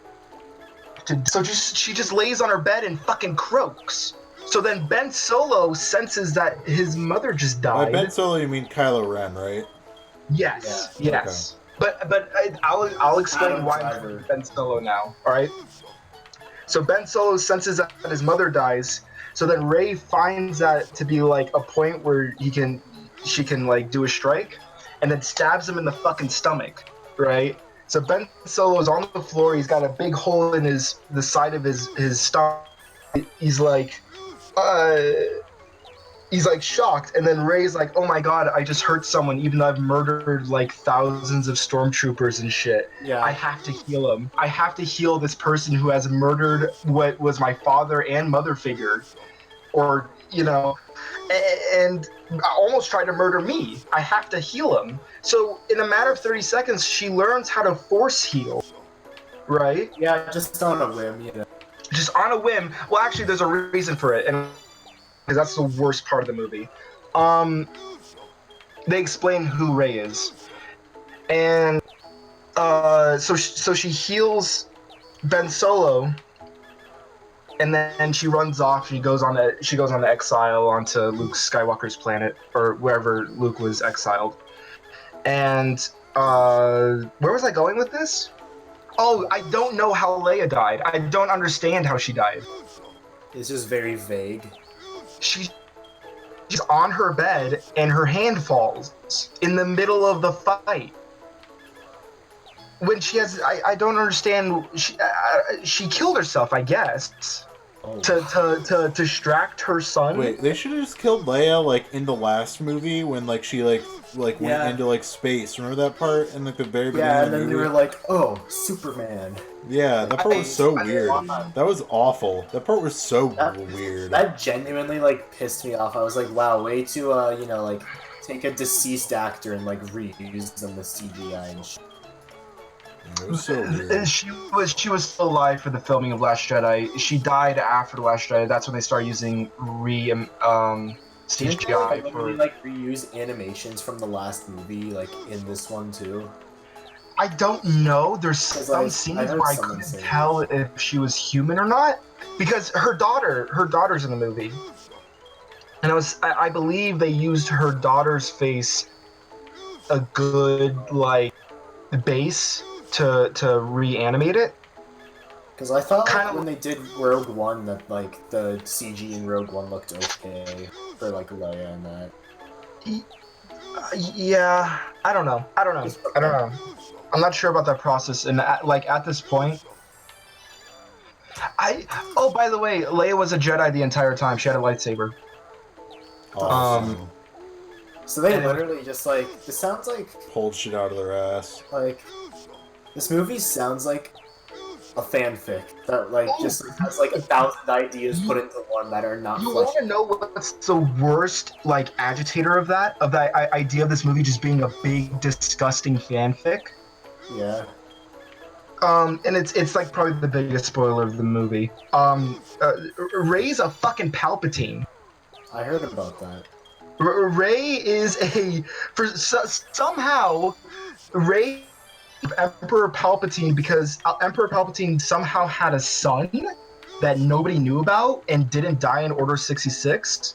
to do. So she just lays on her bed and fucking croaks. So then Ben Solo senses that his mother just died. By Ben Solo, you mean Kylo Ren, right? Yes, yeah. yes. Okay. But I'll explain why I'm Ben Solo now. All right. So Ben Solo senses that his mother dies. So then Rey finds that to be like a point where he can like do a strike, and then stabs him in the fucking stomach, right? So Ben Solo is on the floor. He's got a big hole in the side of his stomach. He's like, shocked, and then Rey's like, "Oh my god, I just hurt someone, even though I've murdered like thousands of stormtroopers and shit. Yeah. I have to heal him. I have to heal this person who has murdered what was my father and mother figure, or and almost tried to murder me. I have to heal him." So in a matter of 30 seconds, she learns how to force heal, right? Yeah, just on a whim, Just on a whim. Well, actually, there's a reason for it, and because that's the worst part of the movie. They explain who Rey is, and so she heals Ben Solo, and then she runs off. She goes on the exile onto Luke Skywalker's planet, or wherever Luke was exiled. And where was I going with this? Oh, I don't know how Leia died. I don't understand how she died. It's just very vague. She's on her bed, and her hand falls in the middle of the fight. When she has, I don't understand. She killed herself, I guess, to distract her son. Wait, they should have just killed Leia like in the last movie when like she went into like space. Remember that part in like the very beginning? Yeah, of and the then movie? they were like, "Oh, Superman." Yeah, that part was so weird. That was awful. That part was so weird. That genuinely like pissed me off. I was like, "Wow, way to like take a deceased actor and like reuse them with CGI and shit." It was so weird. She was still alive for the filming of Last Jedi. She died after the Last Jedi. That's when they started using CGI Didn't they like reuse animations from the last movie like in this one too? I don't know. There's some scenes where I couldn't tell if she was human or not, because her daughter's in the movie, and I believe they used her daughter's face a good like base to reanimate it. Because I thought when they did Rogue One that like the CG in Rogue One looked okay for like Leia and that. Yeah, I don't know. I'm not sure about that process, and at this point, oh, by the way, Leia was a Jedi the entire time. She had a lightsaber. Awesome. So they literally just like, this sounds like pulled shit out of their ass. Like, this movie sounds like a fanfic that like just has like 1,000 ideas put into one that are not. You want to know what's the worst like agitator of that idea of this movie just being a big disgusting fanfic? Yeah. And it's like probably the biggest spoiler of the movie. Rey's a fucking Palpatine. I heard about that. Rey is somehow Rey Emperor Palpatine, because Emperor Palpatine somehow had a son that nobody knew about and didn't die in Order 66.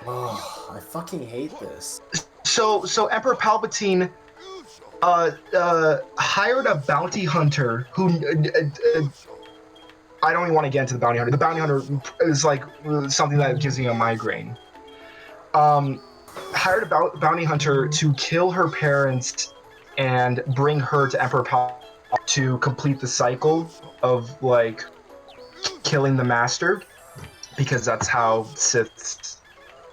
Oh, I fucking hate this. So Emperor Palpatine hired a bounty hunter who I don't even want to get into the bounty hunter. The bounty hunter is like something that gives me a migraine. Hired a bounty hunter to kill her parents and bring her to Emperor Palpatine to complete the cycle of like killing the master, because that's how Siths,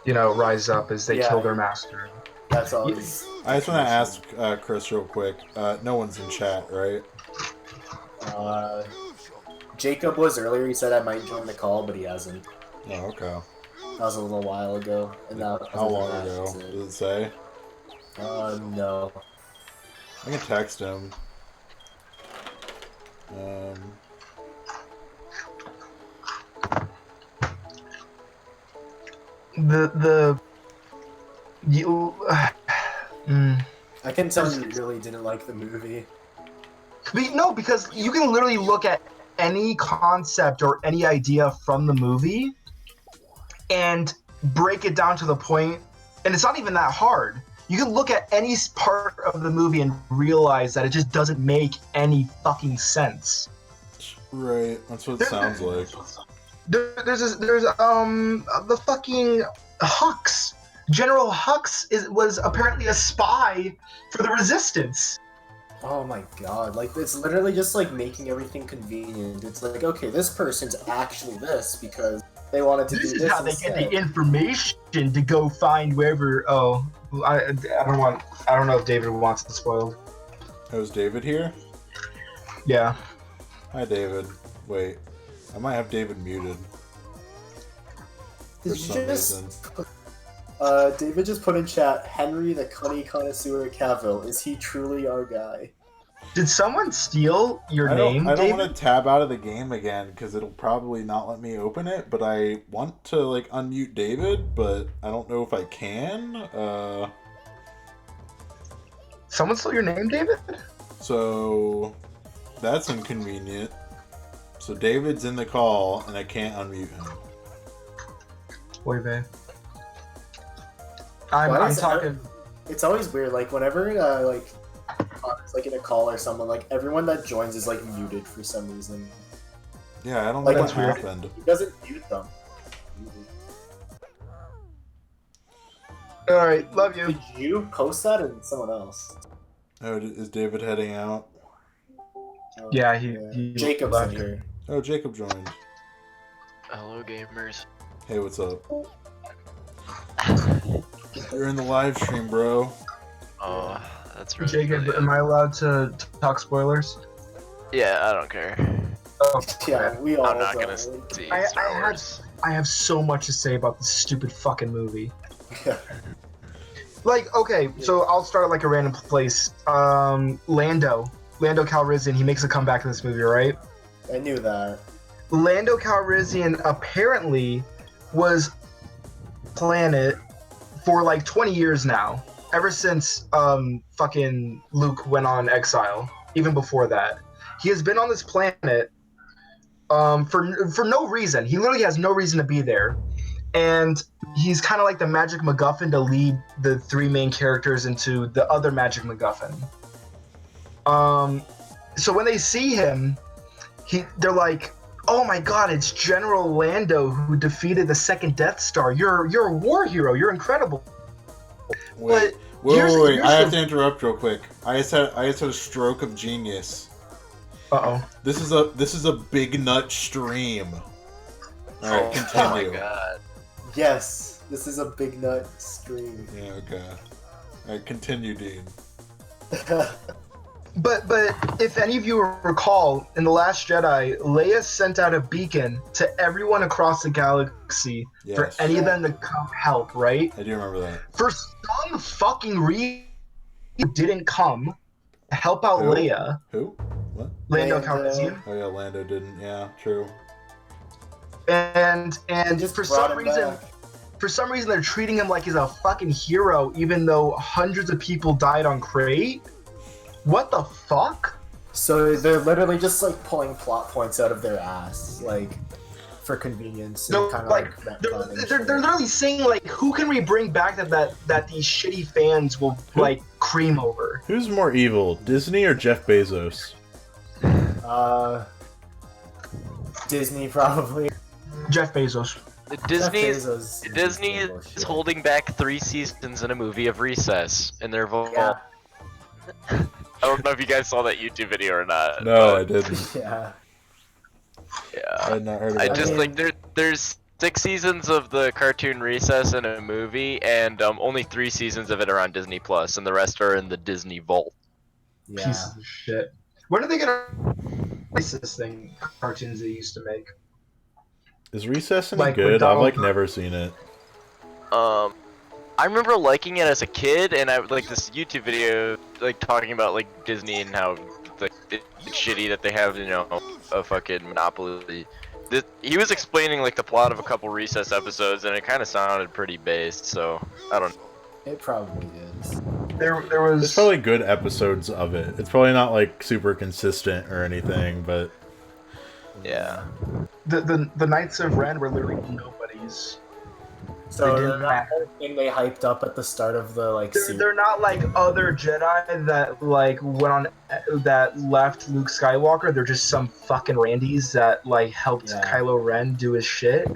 rise up, as they kill their master. That's all. I just want to ask Chris real quick. No one's in chat, right? Jacob was earlier. He said I might join the call, but he hasn't. Oh, okay. That was a little while ago. And now, how long ago? Does it say? No. I can text him. I can tell you really didn't like the movie. No, because you can literally look at any concept or any idea from the movie and break it down to the point, and it's not even that hard. You can look at any part of the movie and realize that it just doesn't make any fucking sense. Right, that's what it sounds like. There's the fucking Hux. General Hux was apparently a spy for the Resistance. Oh my god, like, it's literally just, like, making everything convenient. It's like, okay, this person's actually this because they wanted to do This this is how they instead. get the information to go find wherever. Oh, I don't know if David wants it spoiled. Oh, is David here? Yeah. Hi, David. Wait, I might have David muted. For Did you some just... reason. David just put in chat, Henry the Cunny Connoisseur Cavill, is he truly our guy? Did someone steal your name, I don't David? want to tab out of the game again because it'll probably not let me open it. But I want to like unmute David, but I don't know if I can. Someone stole your name, David? So that's inconvenient. So David's in the call and I can't unmute him. Boy, babe. I'm talking. It's always weird, like, whenever, it's like in a call or someone, like, everyone that joins is, like, muted for some reason. Yeah, I don't know Like, what happened. He doesn't mute them. Alright, love you. Did you post that or someone else? Oh, is David heading out? Oh, Yeah, he Jacob's left. in here. Oh, Jacob joined. Hello, gamers. Hey, what's up? You're in the live stream, bro. Oh, that's really Jacob, brilliant. am I allowed to talk spoilers? Yeah, I don't care. Oh, Yeah, we all I'm not don't. gonna see I Star Wars. have so much to say about this stupid fucking movie. Like, okay, so I'll start at like a random place. Lando Calrissian, he makes a comeback in this movie, right? I knew that. Lando Calrissian apparently was planet for like 20 years now. Ever since fucking Luke went on exile. Even before that. He has been on this planet for no reason. He literally has no reason to be there. And he's kind of like the magic MacGuffin to lead the three main characters into the other magic MacGuffin. So when they see him, they're like, "Oh my God, it's General Lando who defeated the second Death Star. You're a war hero. You're incredible." Wait, wait. I have to interrupt real quick. I just had a stroke of genius. Uh-oh. This is a big nut stream. All right, continue. Oh my god. Yes, this is a big nut stream. Yeah, okay. All right, continue, Dean. But if any of you recall, in The Last Jedi, Leia sent out a beacon to everyone across the galaxy for Yes. any of them to come help, right? I do remember that. For some fucking reason, didn't come to help out Who? Leia. Who? What? Lando Calrissian. Oh yeah, Lando didn't. Yeah, true. And Just for brought some him reason, back. they're treating him like he's a fucking hero, even though hundreds of people died on Crate. What the fuck? So they're literally just like pulling plot points out of their ass, like for convenience. No, And kind of like they're literally saying like, who can we bring back that these shitty fans will like cream over? Who's more evil, Disney or Jeff Bezos? Disney probably. Jeff Bezos. Disney Bezos is holding back 3 seasons in a movie of Recess in their vault. Yeah. I don't know if you guys saw that YouTube video or not. No, I didn't. Yeah. I had not heard of I that. just like there's 6 seasons of the cartoon Recess in a movie, and only 3 seasons of it are on Disney Plus, and the rest are in the Disney Vault. Yeah. Pieces of shit. When are they gonna release this thing? Cartoons they used to make. Is Recess any Like, good? with I've Donald like Trump? never seen it. I remember liking it as a kid, and I like this YouTube video like talking about like Disney and how like it's shitty that they have, you know, a fucking monopoly. He was explaining like the plot of a couple Recess episodes, and it kind of sounded pretty based. So I don't. It probably is. There was. There's probably good episodes of it. It's probably not like super consistent or anything, but yeah. The Knights of Ren were literally nobodies. So They didn't that whole thing they hyped up at the start of the like. They're not like other Jedi that like went on that left Luke Skywalker. They're just some fucking Randies that like helped Kylo Ren do his shit.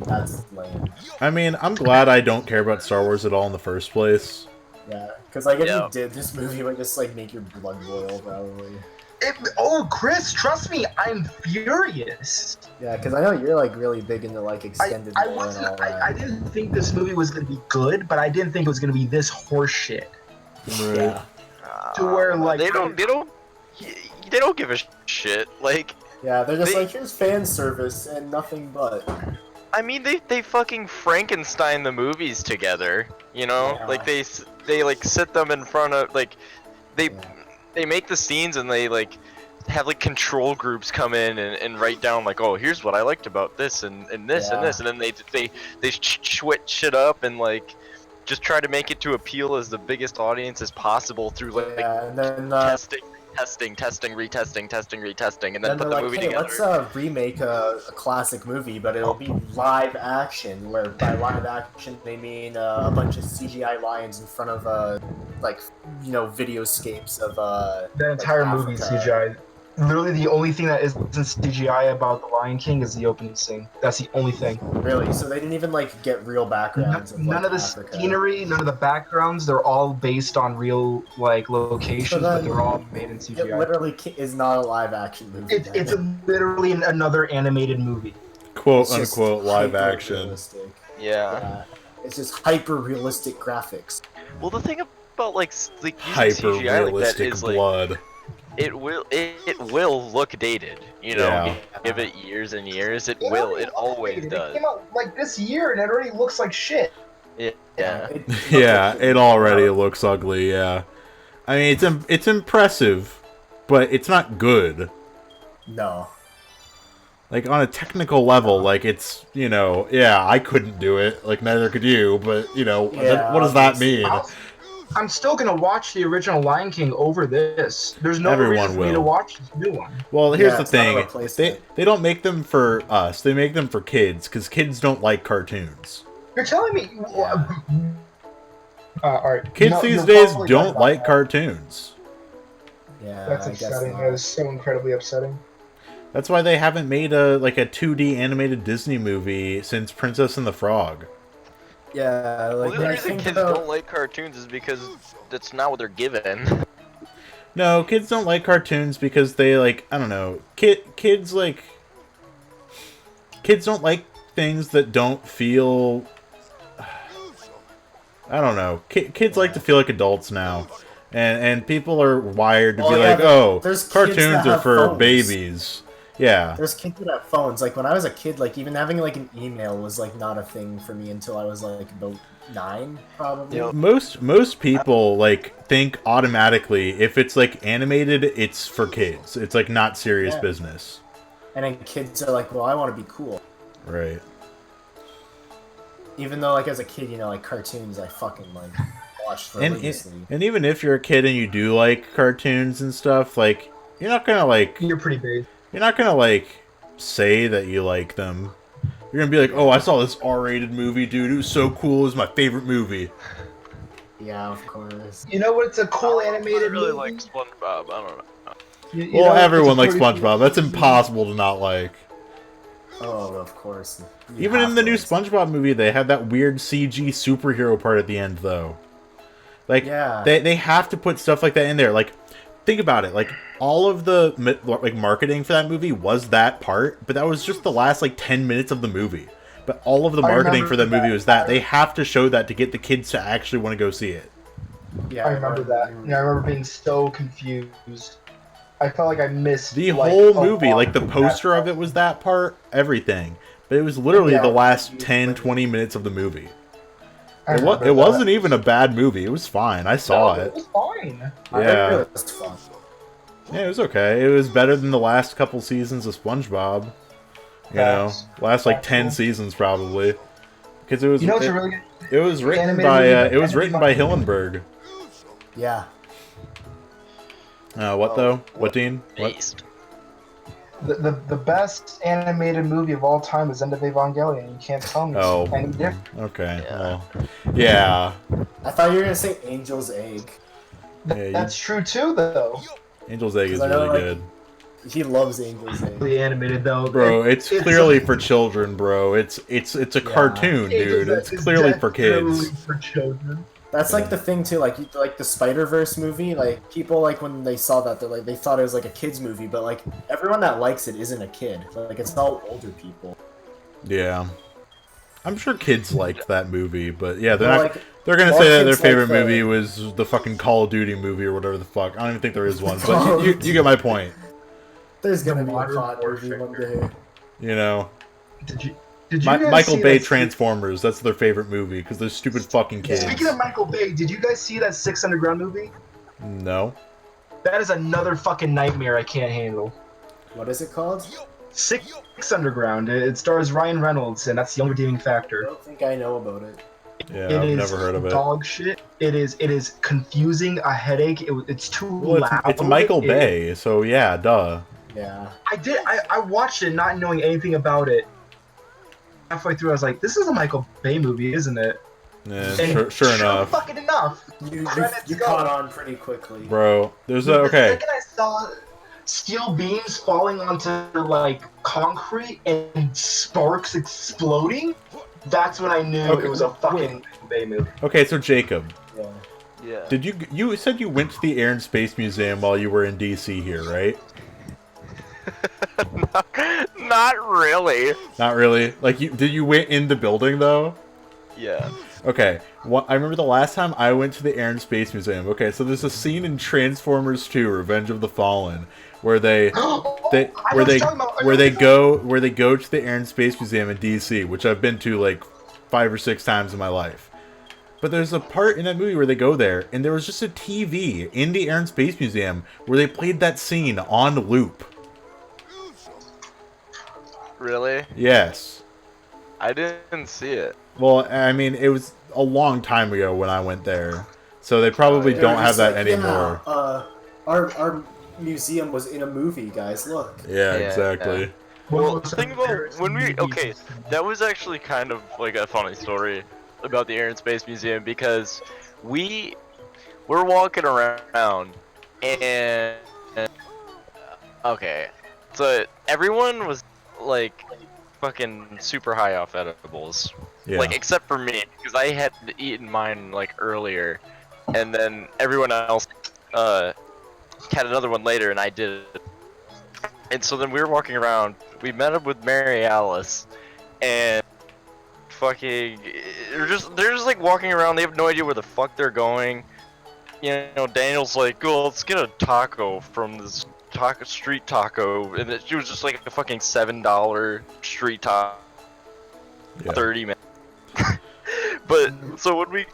That's lame. I mean, I'm glad I don't care about Star Wars at all in the first place. Yeah, because like if you did, this movie would just like make your blood boil probably. Oh, Chris, trust me, I'm furious. Yeah, because I know you're like really big into like extended I lore and wasn't. all that. I didn't think this movie was gonna be good, but I didn't think it was gonna be this horseshit. Right. Yeah. To where like they don't give a shit. Like, yeah, they're just like, here's fan service and nothing but. I mean, they fucking Frankenstein the movies together, you know? Yeah. Like they like sit them in front of like they make the scenes and they like have like control groups come in and write down like, oh, here's what I liked about this and this and this, and then they switch it up and like just try to make it to appeal as the biggest audience as possible through like and then, testing, retesting, and then put the like, movie hey, together. let's remake a classic movie, but it'll be live action. Where by live action they mean a bunch of CGI lions in front of like videoscapes of the entire movie is CGI. Literally, the only thing that isn't CGI about The Lion King is the opening scene. That's the only thing. Really? So they didn't even like get real backgrounds. None of the scenery, none of the backgrounds. They're all based on real like locations, but they're all made in CGI. It literally is not a live action movie. It's literally another animated movie. Quote unquote live action. Yeah. It's just hyper realistic graphics. Well, the thing about like using Hyper CGI like that realistic is blood. like it will look dated. You know, give it years and years, it will. It always does. It came out like this year, and it already looks like shit. Yeah. Yeah, it already looks ugly. Yeah, I mean it's impressive, but it's not good. No. Like on a technical level, like it's I couldn't do it. Like neither could you. But what does that mean? I'm still gonna watch the original Lion King over this. There's no Everyone reason for me to watch this new one. Well, here's the thing: they don't make them for us. They make them for kids because kids don't like cartoons. You're telling me? All right. Kids these days don't like cartoons. Yeah, that's upsetting. That is so incredibly upsetting. That's why they haven't made a 2D animated Disney movie since Princess and the Frog. Yeah, like the reason kids don't like cartoons is because that's not what they're given. No, kids don't like cartoons because they I don't know. Kids don't like things that don't feel. I don't know. Kids like to feel like adults now, and people are wired to be like, oh, cartoons are for babies. Yeah. There's kids that have phones. Like when I was a kid, like even having like an email was like not a thing for me until I was like about 9, probably. Most people think automatically if it's animated, it's for kids. It's not serious business. And then kids are like, well, I want to be cool. Right. Even though as a kid, cartoons I fucking watched religiously. And even if you're a kid and you do like cartoons and stuff, you're not gonna You're pretty big. You're not gonna say that you like them. You're gonna be like, oh, I saw this R-rated movie, dude. It was so cool. It was my favorite movie. Yeah, of course. You know what? It's a cool animated I really movie. like SpongeBob. I don't know. Well, everyone likes SpongeBob. That's impossible to not like. Oh, of course. Even in the new SpongeBob movie, they had that weird CG superhero part at the end, though. They have to put stuff like that in there. Think about it. All of the marketing for that movie was that part, but that was just the last 10 minutes of the movie. But all of the marketing for the movie was that. They have to show that to get the kids to actually want to go see it. Yeah, I remember that. I remember being so confused. I felt like I missed the whole movie. The poster of it was that part, everything. But it was literally the last 10-20 minutes of the movie. It wasn't even a bad movie. It was fine. I saw it. It was fine. Yeah. It was fun. Yeah, it was okay. It was better than the last couple seasons of SpongeBob. You know, last 10 seasons probably. Because it was. You know what's really good? It was written by Hillenburg. Yeah. What though? What, Dean? What? The best animated movie of all time is End of Evangelion. You can't tell me any different. Okay. Yeah. Well, yeah. I thought you were gonna say Angel's Egg. That's true too, though. Angel's Egg is really good. He loves Angel Zane. The animated though, Bro, it's clearly for children, bro. It's a cartoon, dude. It's clearly for kids. For children. That's like the thing too, like the Spider-Verse movie, like people like when they saw that they thought it was like a kids movie, but like everyone that likes it isn't a kid. Like it's all older people. Yeah. I'm sure kids liked that movie, but yeah, Well, they're gonna more say that their kids like favorite the- movie was the fucking Call of Duty movie or whatever the fuck. I don't even think there is one, but you get my point. There's gonna be a Modern COD movie one day. You know. Did you guys Michael see Bay that- Transformers, that's their favorite movie, because they're stupid fucking kids. Speaking of Michael Bay, did you guys see that Six Underground movie? No. That is another fucking nightmare I can't handle. What is it called? Six Underground. It stars Ryan Reynolds, and that's the only redeeming I factor. don't think I know about it. Yeah, It I've is never heard of it. dog shit. It is confusing, a headache. It's too Well, loud. it's Michael Bay, so yeah, duh. Yeah. I watched it not knowing anything about it. Halfway through, I was like, "This is a Michael Bay movie, isn't it?" Yeah, And sure enough. fucking enough. You Credits go. caught on pretty quickly. Bro, there's a... The Okay. second I saw steel beams falling onto like concrete and sparks exploding, that's when I knew Okay, it was a fucking Michael Bay movie. Okay, so Jacob, Yeah. Yeah. did you said you went to the Air and Space Museum while you were in DC here, right? Not really. Not really. Like, did you went in the building though? Yeah. Okay, I remember the last time I went to the Air and Space Museum. Okay, so there's a scene in Transformers 2: Revenge of the Fallen where they go to the Air and Space Museum in DC, which I've been to like 5 or 6 times in my life. But there's a part in that movie where they go there, and there was just a TV in the Air and Space Museum where they played that scene on loop. Really? Yes. I didn't see it. Well, I mean, it was a long time ago when I went there, so they probably don't have that anymore. Yeah, our museum was in a movie, guys. Look. Yeah, exactly. Well, the thing about that was actually kind of like a funny story about the Air and Space Museum, because we're walking around and okay, so everyone was like fucking super high off edibles, like except for me, because I had eaten mine like earlier, and then everyone else had another one later, and I did it. And so then we were walking around. We met up with Mary Alice, and fucking they're just like walking around. They have no idea where the fuck they're going. You know, Daniel's like, "Go, let's get a taco from this street taco," and it was just like a fucking $7 street taco, 30 minutes. But so when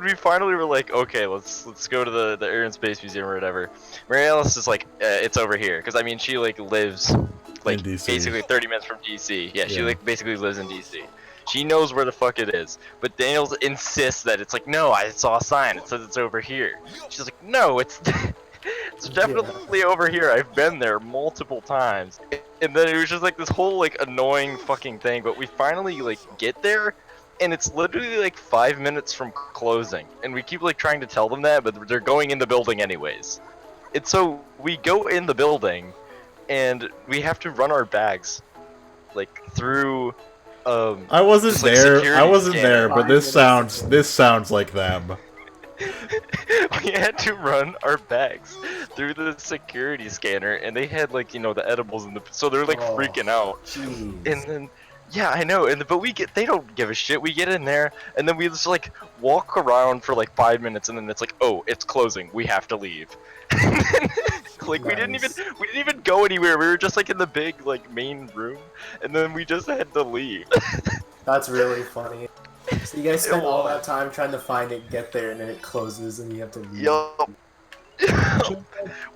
we finally were like, okay, let's go to the Air and Space Museum or whatever, Mary Alice is like, it's over here, because I mean she like lives like basically 30 minutes from DC. Yeah, she like basically lives in DC. She knows where the fuck it is, but Daniels insists that it's like, no, I saw a sign, it says it's over here. She's like, no, it's it's definitely over here. I've been there multiple times. And then it was just like this whole like annoying fucking thing, but we finally like get there, and it's literally like 5 minutes from closing, and we keep like trying to tell them that, but they're going in the building anyways. And so we go in the building, and we have to run our bags like through I wasn't just, like, there. security I wasn't scanner. there, but this sounds like them. We had to run our bags through the security scanner, and they had like, you know, the edibles in the, so they're like freaking out. And then yeah, I know, but they don't give a shit. We get in there, and then we just like walk around for like 5 minutes, and then it's like, oh, it's closing, we have to leave. Like we didn't even go anywhere. We were just like in the big like main room, and then we just had to leave. That's really funny. So you guys spent all that time trying to find it, get there, and then it closes, and you have to leave. Yup.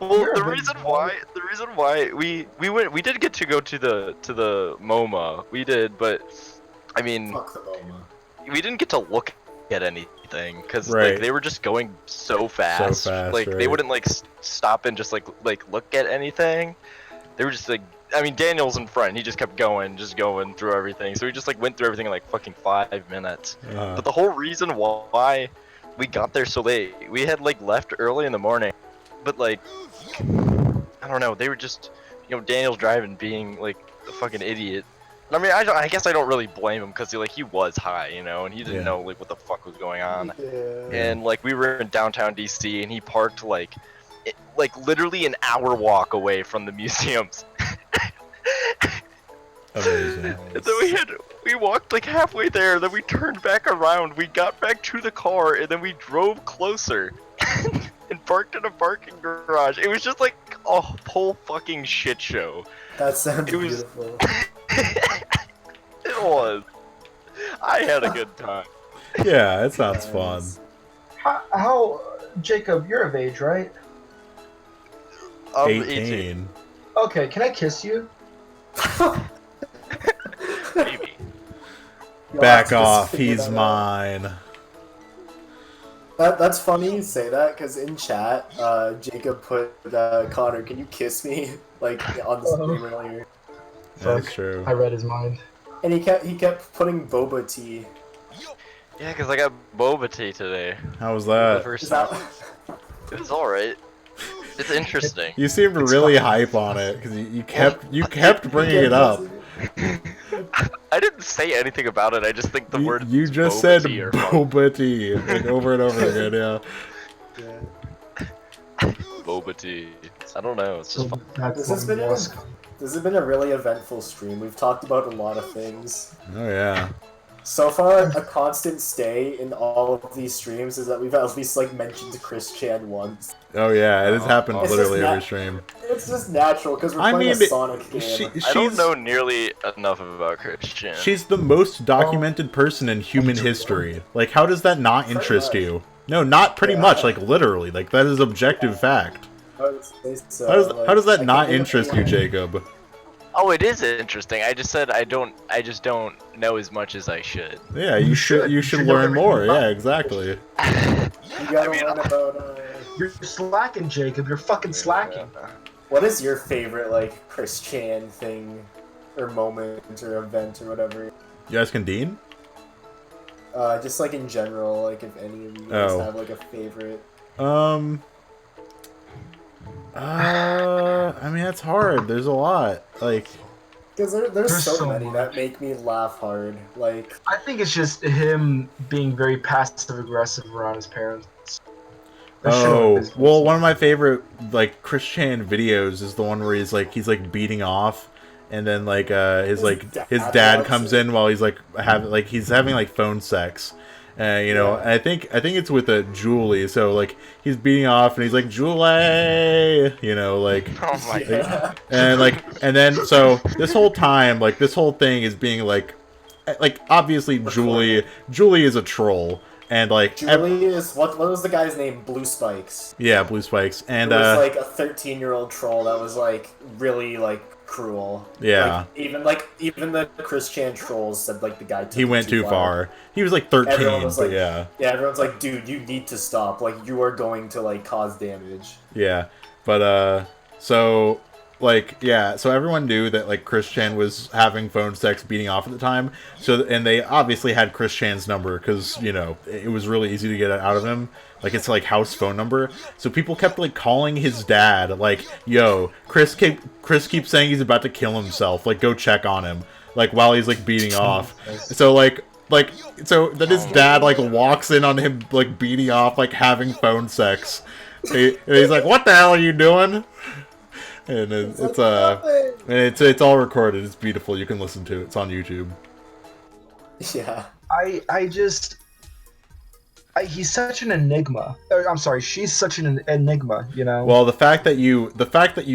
Well, the reason why we did get to go to the MoMA. We did, but I mean, Fuck the MoMA. we didn't get to look at anything because like they were just going so fast. Like they wouldn't like stop and just like look at anything. They were just like, I mean, Daniel's in front. He just kept going through everything. So we just like went through everything in like fucking 5 minutes. But the whole reason why we got there so late, we had like left early in the morning, but like I don't know. They were just, Daniel's driving, being like a fucking idiot. I mean, I guess I don't really blame him because he was high, and he didn't know like what the fuck was going on. Yeah. And like we were in downtown DC, and he parked like literally an hour walk away from the museums. Amazing. And then we walked like halfway there, then we turned back around, we got back to the car, and then we drove closer and parked in a parking garage. It was just like a whole fucking shit show. That sounds was beautiful. It was. I had a good time. Yeah, it sounds fun. How Jacob, you're of age, right? 18. Okay, can I kiss you? Maybe. Back off, he's mine. That's funny you say that, because in chat, Jacob put, Connor, can you kiss me? Like, on the stream earlier. That's true. I read his mind. And he kept putting boba tea. Yeah, because I got boba tea today. How was that? It was alright. It's interesting. You seemed really hype on it because you kept bringing it up. I didn't say anything about it. I just think the word. You just said boba tea like over and over again. Yeah. Boba tea. I don't know. It's just fun. This has been a really eventful stream. We've talked about a lot of things. Oh yeah. So far, a constant stay in all of these streams is that we've at least like mentioned Chris Chan once. Oh yeah, it has happened It's literally just every stream. It's just natural because we're playing a Sonic game. I don't know nearly enough about Chris Chan. She's the most documented person in human history. Like, how does that not interest you? No, not pretty much. Like, literally. Like, that is objective fact. I would say so, How does that I not can't interest you, Jacob? Oh, it is interesting. I just said I just don't know as much as I should. Yeah, you should learn more. Yeah, exactly. You gotta learn about. You're slacking, Jacob. You're fucking slacking. What is your favorite like Chris Chan thing, or moment, or event, or whatever? You asking Dean? Just like in general, like if any of you guys have like a favorite. I mean, that's hard. There's a lot. Like, because there's so many that make me laugh hard. Like, I think it's just him being very passive aggressive around his parents. Oh, well, one of my favorite like Chris Chan videos is the one where he's like beating off, and then like his dad comes in while he's like having like phone sex. And I think it's with a Julie, so like he's beating off and he's like Julie, like oh my god, and then so this whole time like this whole thing is being like obviously Julie is a troll. And like Julie is what was the guy's name? Blue Spikes. Yeah, Blue Spikes, and it was like a 13-year-old troll that was like really like cruel. Yeah. Like, even the Chris Chan trolls said like the guy took he went too far. He was like 13. Everyone was like, yeah, everyone's like, dude, you need to stop. Like, you are going to like cause damage. Yeah, but so. Like, yeah, so everyone knew that, like, Chris Chan was having phone sex beating off at the time, and they obviously had Chris Chan's number, because, it was really easy to get it out of him, like, it's, like, house phone number, so people kept, like, calling his dad, like, yo, Chris keeps saying he's about to kill himself, like, go check on him, like, while he's, like, beating off, so, so then his dad, like, walks in on him, like, beating off, like, having phone sex, and he's like, what the hell are you doing? And it's all recorded. It's beautiful. You can listen to it. It's on YouTube. Yeah. He's such an enigma. I'm sorry, she's such an enigma. Well, the fact that you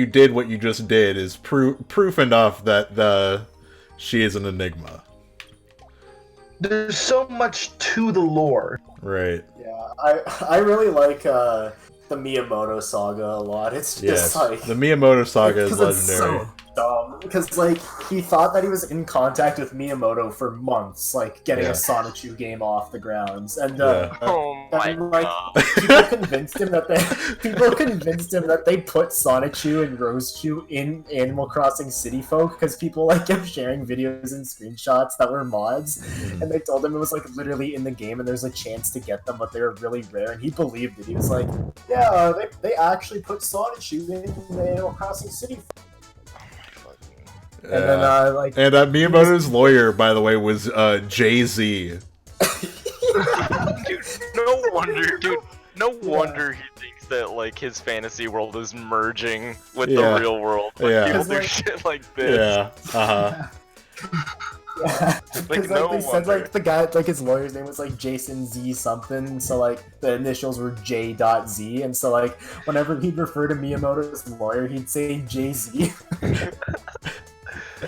did what you just did is proof enough that she is an enigma. There's so much to the lore. Right. Yeah, I really like the Miyamoto saga a lot. It's just like the Miyamoto saga is legendary. dumb because like he thought that he was in contact with Miyamoto for months, like getting a Sonichu game off the grounds, and Oh my god! People convinced him that they put Sonichu and Rosechu in Animal Crossing City Folk because people like kept sharing videos and screenshots that were mods, and they told him it was like literally in the game and there's a chance to get them, but they were really rare, and he believed it. He was like, "Yeah, they actually put Sonichu in the Animal Crossing City Folk." And then, and Miyamoto's lawyer, by the way, was Jay-Z. Dude, no wonder he thinks that like his fantasy world is merging with the real world. Like, people do shit like this. Yeah. Like they said like the guy, like his lawyer's name was like Jason Z something, so like the initials were J.Z, and so like whenever he'd refer to Miyamoto's lawyer, he'd say Jay-Z.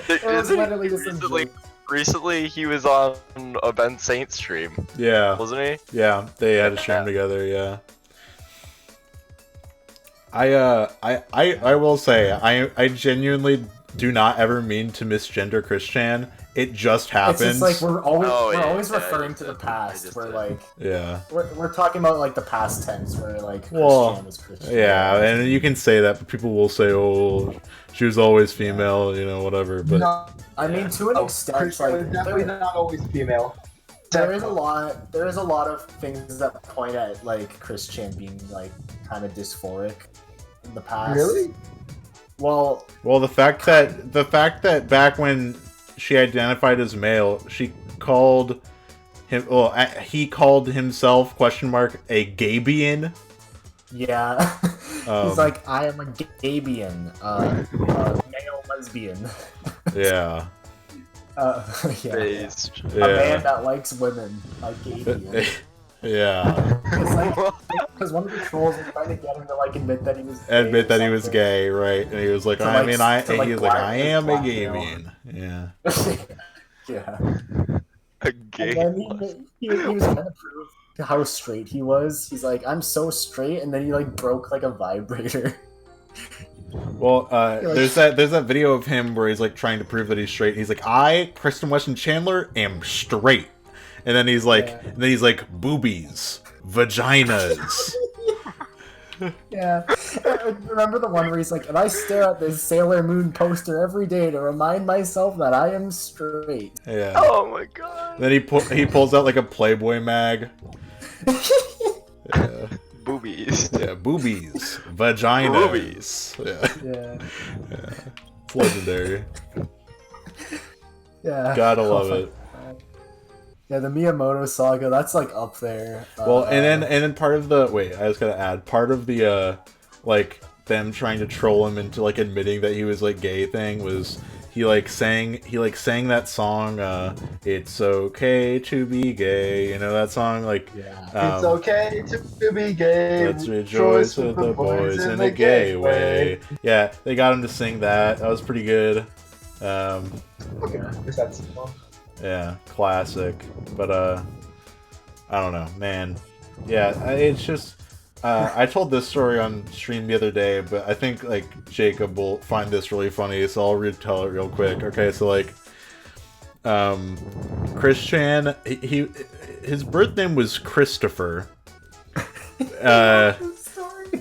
It was literally just recently he was on a Ben Saint stream. Yeah. Wasn't he? Yeah, they had a stream together, yeah. I will say, I genuinely do not ever mean to misgender Christian. It just happens. It's just like we're always referring to the past. We're like we're talking about like the past tense where like Christian is Christian. Yeah, and you can say that, but people will say, "Oh, she was always female," you know, whatever. But no, I mean, to an extent, like definitely not always female. There is a lot of things that point at like Christian being like kind of dysphoric in the past. Really? Well, the fact that back when she identified as male, she called him. Well, he called himself ? A Gabian. Yeah, he's like, I am a Gabian, male lesbian. Yeah. A man that likes women, a Gabian. Yeah. Because one of the trolls was trying to get him to like admit that he was gay, right? And he was like, I am a Gabian. Yeah. Yeah. A gay. And then he was trying to prove how straight he was. He's like, I'm so straight, and then he like broke like a vibrator. Well, there's that video of him where he's like trying to prove that he's straight. He's like, I, Kristen Weston Chandler, am straight. And then he's like, boobies, vaginas. Yeah. Remember the one where he's like, and I stare at this Sailor Moon poster every day to remind myself that I am straight. Yeah. Oh my god. Then he pulls out like a Playboy mag. Yeah. Boobies. Yeah, boobies, vaginas. Yeah. It's legendary. Yeah. Gotta love it. Yeah, the Miyamoto saga, that's like up there. Well, and then part of the I just gotta add, part of the like them trying to troll him into like admitting that he was like gay thing was he sang that song It's Okay to Be Gay, you know that song, like it's okay to be gay, let's rejoice with the boys in a gay way. Yeah, they got him to sing that. That was pretty good. Okay, is that song? Yeah, classic. But I don't know, man. Yeah, it's just I told this story on stream the other day, but I think like Jacob will find this really funny, so I'll retell it real quick. Okay, so like Christian, his birth name was Christopher.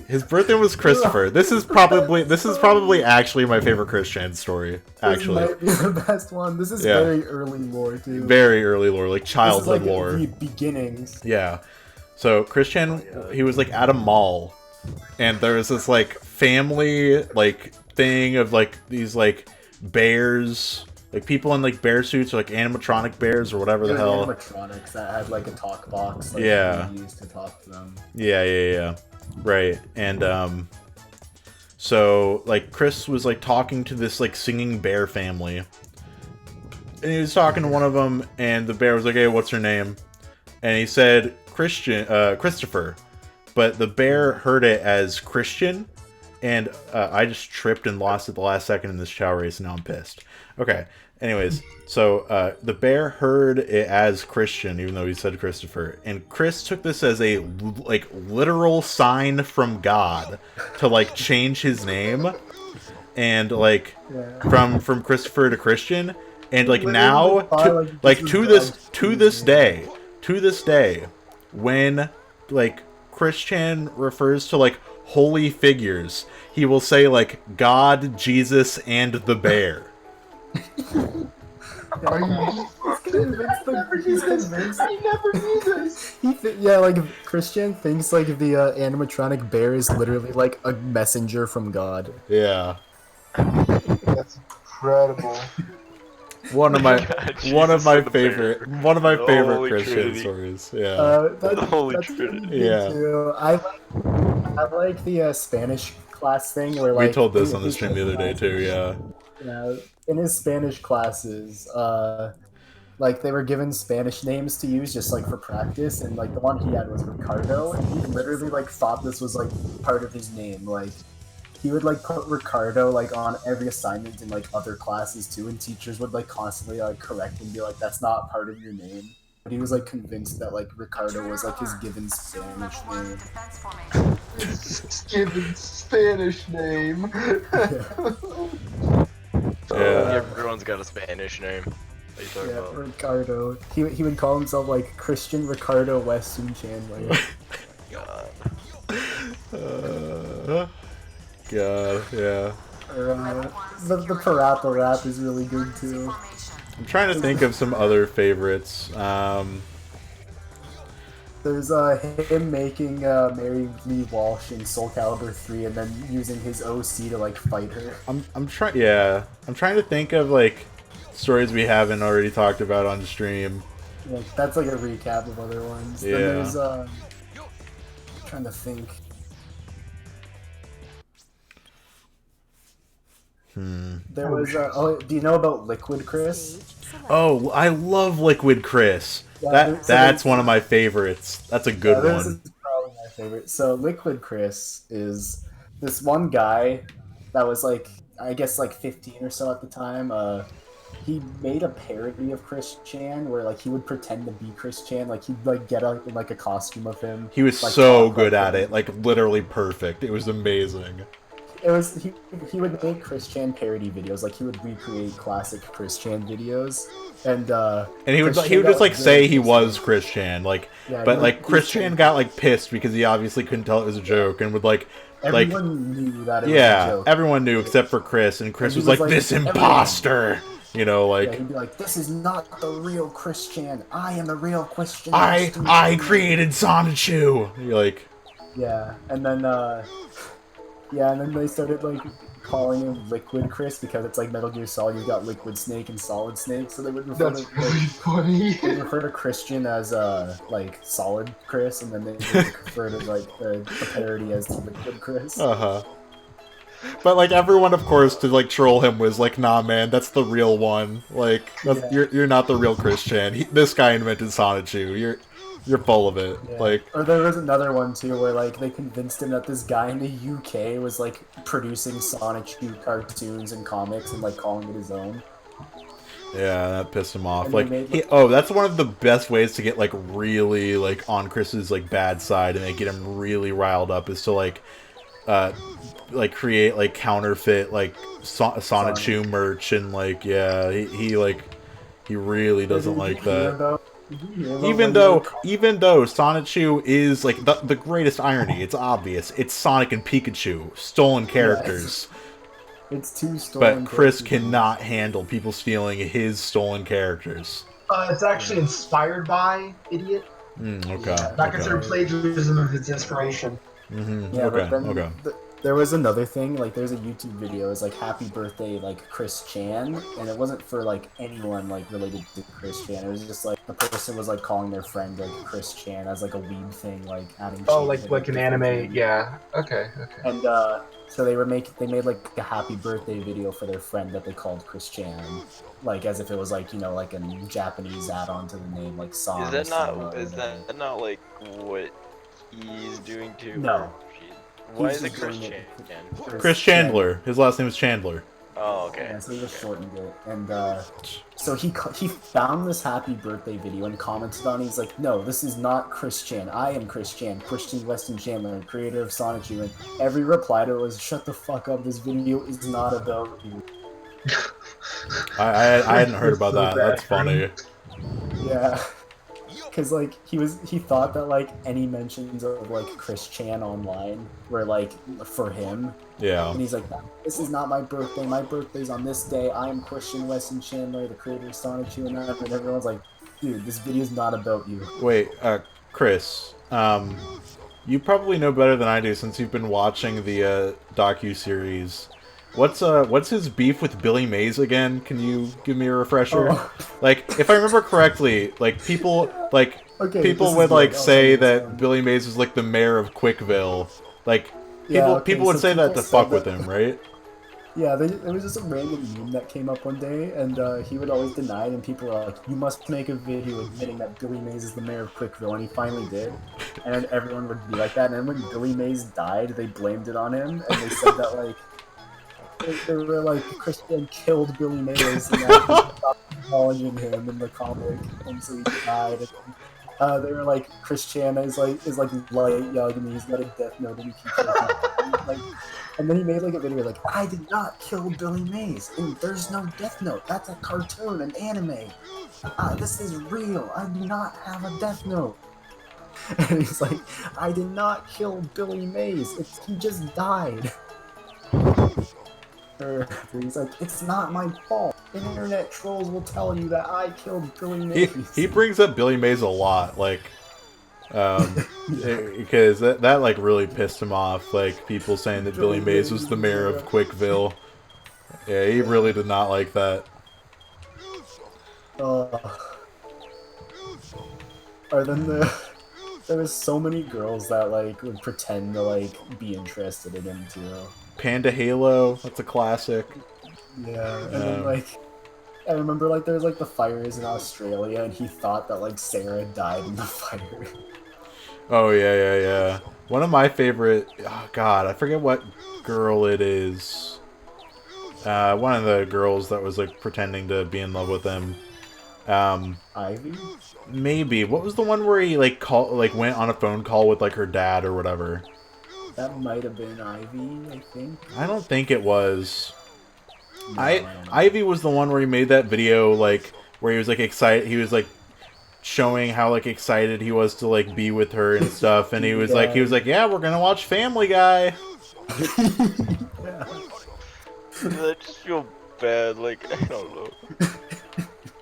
His birth name was Christopher. This is probably actually my favorite Christian story. Actually, this might be the best one. This is very early lore too. Very early lore, like childhood lore. The beginnings. Yeah. So Christian, he was like at a mall, and there was this like family like thing of like these like bears, like people in like bear suits or like animatronic bears or whatever the hell. Animatronics that had like a talk box. Like, used to talk to them. Yeah. Right, and so like Chris was like talking to this like singing bear family, and he was talking to one of them, and the bear was like, "Hey, what's her name?" And he said Christopher, but the bear heard it as Christian, and I just tripped and lost at the last second in this Chao race, and now I'm pissed. Okay. Anyways, so the bear heard it as Christian, even though he said Christopher, and Chris took this as a like literal sign from God to like change his name. and like Yeah. from Christopher to Christian, and like Literally now thought, to this day, when like Christian refers to like holy figures, he will say like God, Jesus, and the bear. Are you? I never knew this. Yeah, like Christian thinks like the animatronic bear is literally like a messenger from God. Yeah. That's incredible. One of my favorite Holy Christian Trinity. stories. Yeah. The Holy That's Trinity. pretty good, Yeah. too. I like the Spanish class thing where like We told this in on the his stream the other day too. Yeah. Yeah, in his Spanish classes, like they were given Spanish names to use just like for practice, and like the one he had was Ricardo, and he literally like thought this was like part of his name. Like he would like put Ricardo like on every assignment in like other classes too, and teachers would like constantly like correct him and be like, "That's not part of your name." But he was like convinced that like Ricardo was like his given Spanish name. Given Spanish name. Everyone's got a Spanish name. What are you talking about? Ricardo. He would call himself like Christian Ricardo Weston Chandler. God, yeah. The Parappa rap is really good too. I'm trying to think of some other favorites. There's him making Mary Lee Walsh in Soul Calibur 3 and then using his OC to like fight her. I'm trying to think of like stories we haven't already talked about on stream. Yeah, that's like a recap of other ones. Yeah. Then there's I'm trying to think. There was do you know about Liquid Chris? Oh, I love Liquid Chris. That's one of my favorites. That's a good one. This is probably my favorite. So Liquid Chris is this one guy that was like, I guess like 15 or so at the time. He made a parody of Chris Chan where like he would pretend to be Chris Chan, like he'd like get up in like a costume of him. He was like, so good at it, like literally perfect. It was amazing. It was he would make Chris Chan parody videos, like he would recreate classic Chris Chan videos, and he would just like say he was Chris Chan, like, yeah, but like Chris Chan got like pissed because he obviously couldn't tell it was a joke and would like everyone knew that it was a joke. Everyone knew except for Chris, and Chris was like this imposter, you know, like he'd be like, this is not the real Chris Chan. I am the real Chris Chan. I created Sonichu. You're like, yeah, and then they started like calling him Liquid Chris because it's like Metal Gear Solid. You've got Liquid Snake and Solid Snake, so they would refer funny. They refer to Christian as like Solid Chris, and then they refer to like the parody as Liquid Chris. But like everyone, of course, to like troll him was like, nah, man, that's the real one. Like, you're not the real Chris Chan. This guy invented Sonichu. You're full of it. Yeah. Like, or there was another one too where like they convinced him that this guy in the UK was like producing Sonichu cartoons and comics and like calling it his own. Yeah, that pissed him off. And Like, that's one of the best ways to get like really like on Chris's like bad side and get him really riled up is to like create like counterfeit like Sonichu merch and like he really doesn't like that. Even though Sonichu is like the greatest irony, it's obvious. It's Sonic and Pikachu, stolen characters. Yeah, it's two stolen. But Chris cannot handle people stealing his stolen characters. It's actually inspired by Idiot. Okay. Not considered plagiarism of its inspiration. Yeah, okay. There was another thing, like there's a YouTube video, it's like happy birthday like Chris Chan, and it wasn't for like anyone like related to Chris Chan, it was just like the person was like calling their friend like Chris Chan as like a weeb thing, like adding like an anime, yeah. Okay. And so they made like a happy birthday video for their friend that they called Chris Chan, like as if it was like, you know, like a Japanese add-on to the name, like song. Is that not like what he's doing too? No. Why is it Chris Chan? Chris Chandler. His last name is Chandler. Oh, Oh, okay. Yeah, so he just shortened it, and so he found this happy birthday video and commented on it. He's like, "No, this is not Chris Chan. I am Chris Chan, Christian Weston Chandler, creator of Sonic U." And every reply to it was, "Shut the fuck up. This video is not about you." I hadn't heard about that. That's funny. Yeah. Because, like, he thought that, like, any mentions of, like, Chris Chan online were, like, for him. Yeah. And he's like, this is not my birthday. My birthday's on this day. I am Christian Weston Chandler, the creator of Sonic 2 and that. And everyone's like, dude, this video's not about you. Wait, Chris, you probably know better than I do since you've been watching the docu-series. What's his beef with Billy Mays again? Can you give me a refresher? Oh. Like, if I remember correctly, like people would like say that Billy Mays was like the mayor of Quickville. Like people would say that to fuck with him, right? Yeah, it was just a random meme that came up one day, and he would always deny it, and people were like, "You must make a video admitting that Billy Mays is the mayor of Quickville," and he finally did. And then everyone would be like that, and then when Billy Mays died, they blamed it on him, and they said that like. They were like, Christian killed Billy Mays and that he stopped acknowledging him in the comic, and so he died. They were like, Christian is like light young and he's got a death note and he keeps like, and then he made like a video like, I did not kill Billy Mays, and there's no death note. That's a cartoon, an anime. This is real. I do not have a death note. And he's like, I did not kill Billy Mays. He just died. He's like, it's not my fault. Internet trolls will tell you that I killed Billy Mays. He brings up Billy Mays a lot, like, because that like really pissed him off. Like people saying that Billy Mays was the mayor of Quickville. Yeah, he really did not like that. Or then there was so many girls that like would pretend to like be interested in him too. Panda Halo, that's a classic. Yeah, and then like I remember like there was like the fires in Australia, and he thought that like Sarah died in the fire. Oh yeah. One of my favorite. Oh God, I forget what girl it is. One of the girls that was like pretending to be in love with him. Ivy? Maybe. What was the one where he like went on a phone call with like her dad or whatever? That might have been Ivy, I think. I don't think it was. No, Ivy was the one where he made that video like where he was like excited. He was like showing how like excited he was to like be with her and stuff, and he was like, yeah, we're gonna watch Family Guy. Yeah. I just feel bad. Like I don't know.